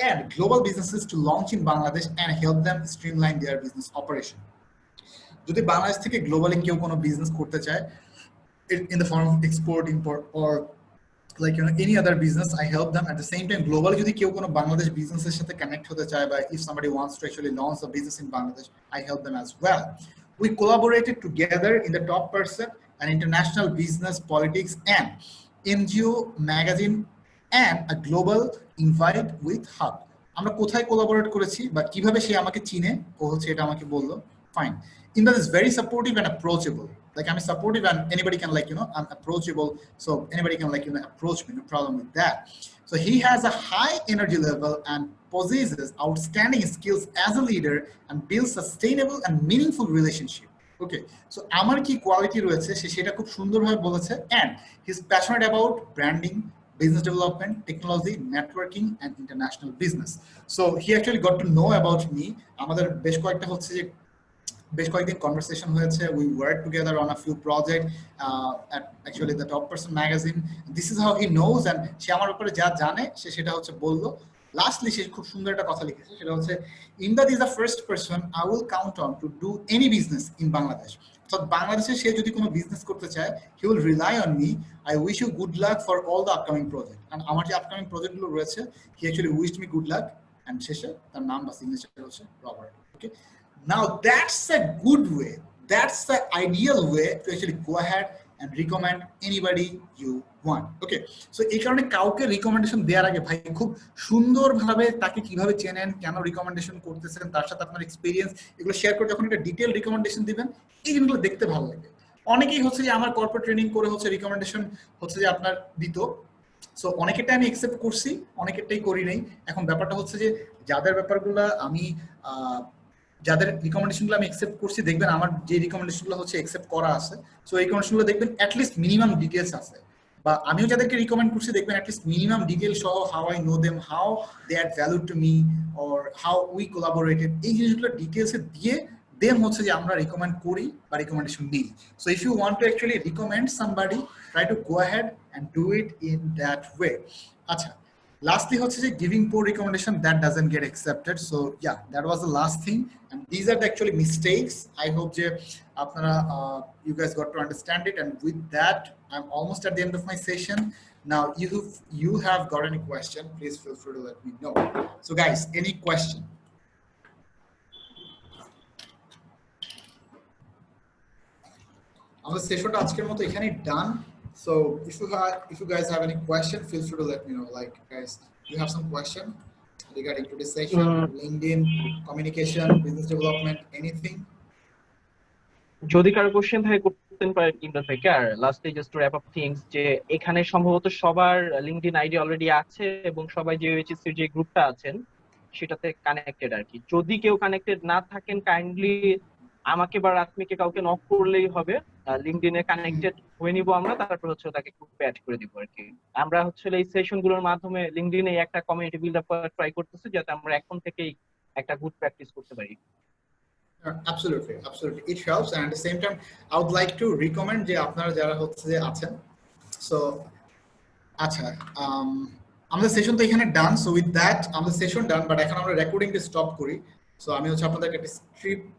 and global businesses to launch in Bangladesh and help them streamline their business operation. যদি বাংলাদেশ থেকে গ্লোবালি কেউ কোনো বিজনেস করতে চায় in the form of export, import or like any other business, I help them. At the same time globally যদি কেউ কোনো বাংলাদেশ বিজনেসের সাথে কানেক্ট হতে চায় বা if somebody wants to actually launch a business in Bangladesh, I help them as well. We collaborated together in the top percent and international business, politics and NGO magazine and a global invite with hub. আমরা কোথায় কোলাবোরেট করেছি বা কিভাবে সে আমাকে চিনে ও হচ্ছে এটা আমাকে বললো। Fine. Imdad is very supportive and approachable. Like I'm supportive and anybody can I'm approachable. So anybody can approach me, no problem with that. So he has a high energy level and possesses outstanding skills as a leader and builds sustainable and meaningful relationship. Okay. So আমার কি কোয়ালিটি রয়েছে সেটা খুব সুন্দরভাবে বলেছে, and he's passionate about branding, business development, technology, networking and international business. So he actually got to know about me. আমাদের বেশ কয়েকদিন কনভারসেশন হয়েছে। We worked together on a few projects at actually the Top Person magazine. This is how he knows, and সে আমার ব্যাপারে যা জানে সে সেটা হচ্ছে বললো। লাস্টলি সে খুব সুন্দর একটা কথা লিখেছে, সেটা হচ্ছে Imdad is the first person I will count on to do any business in Bangladesh. অর্থাৎ বাংলাদেশে সে যদি কোনো বিজনেস করতে চায়, he will rely on me. I wish you good luck for all the upcoming project. And আমার যে আপকামিং প্রজেক্টগুলো রয়েছে, he actually wished me good luck. And শেষে তার নাম বা সিগনেচার হচ্ছে Robert. Okay, now that's a good way, that's the ideal way to actually go ahead and recommend anybody you want. Okay, so এই কারণে কাউকে রিকমেন্ডেশন দেওয়ার আগে ভাই খুব সুন্দরভাবে তাকে কিভাবে চেনেন, কেন রিকমেন্ডেশন করতেছেন, তার সাথে আপনার এক্সপিরিয়েন্স এগুলো শেয়ার করে যখন একটা ডিটেল রিকমেন্ডেশন দিবেন, এই জিনিসগুলো দেখতে ভালো লাগে। অনেকেই হচ্ছে যে আমার কর্পোরেট ট্রেনিং করে হচ্ছে রিকমেন্ডেশন হচ্ছে যে আপনার দিত, সো অনেকেরটাই আমি অ্যাকসেপ্ট করছি, অনেকেরটাই করি নাই। এখন ব্যাপারটা হচ্ছে যে যাদের ব্যাপারগুলো আমি যাদের রিকমেন্ডেশনগুলো আমি অ্যাকসেপ্ট করছি, দেখবেন আমার যে রিকমেন্ডেশনগুলো হচ্ছে অ্যাকসেপ্ট করা আছে, সো এই রিকমেন্ডেশনগুলো দেখবেন অ্যাটলিস্ট মিনিমাম ডিটেলস আছে। বা আমিও যাদেরকে রিকমেন্ড করছি দেখবেন অ্যাটলিস্ট মিনিমাম ডিটেল সহ, how I know them, how they add value to me, or how we collaborated, এই জিনিসগুলো ডিটেলসে দিয়ে দেন হচ্ছে যে আমরা রিকমেন্ড করি বা রিকমেন্ডেশন দিই। So if you want to actually recommend somebody, try to go ahead and do it in that way. আচ্ছা, lastly হচ্ছে যে giving poor recommendation that doesn't get accepted. So yeah, that was the last thing, and these are the actually mistakes. I hope যে আপনারা you guys got to understand it, and with that I'm almost at the end of my session. Now you have got any question, please feel free to let me know. So guys, any question? আমাদের সেশনটা আজকের মতো এখানেই done. So if you guys have any question, feel free to let me know. Like guys, you have some question regarding to this session, LinkedIn, communication, business development, anything? যদি কারো কোশ্চেন থাকে করতেন পারেন ইমরান ভাইকে। আর লাস্টে just to wrap up things, যে এখানে সম্ভবত সবার লিঙ্কডইন আইডি অলরেডি আছে এবং সবাই যে এইচএসসির যে গ্রুপটা আছেন সেটাতে কানেক্টেড আর কি। যদি কেউ কানেক্টেড না থাকেন, কাইন্ডলি আমাকে বা রাতমিকে কাউকে নক করলেই হবে, লিঙ্কডইনে কানেক্টেড হয়ে নিব আমরা, তারপর হচ্ছে তাকে গ্রুপে অ্যাড করে দিব আর কি। আমরা হচ্ছে এই সেশনগুলোর মাধ্যমে লিঙ্কডইনে একটা কমিউনিটি বিল্ড আপ করার ট্রাই করতেছি, যাতে আমরা এখন থেকেই একটা গুড প্র্যাকটিস করতে পারি। Absolutely, it helps, and at the same time I would like to recommend যে আপনারা যারা হচ্ছে যে আছেন, সো আচ্ছা আমাদের সেশন তো এখানে ডান। সো উইথ দ্যাট আমাদের সেশন ডান, বাট এখন আমরা রেকর্ডিংটা স্টপ করি। সো আমি হচ্ছে আপনাদেরকে একটা স্ক্রিপ্ট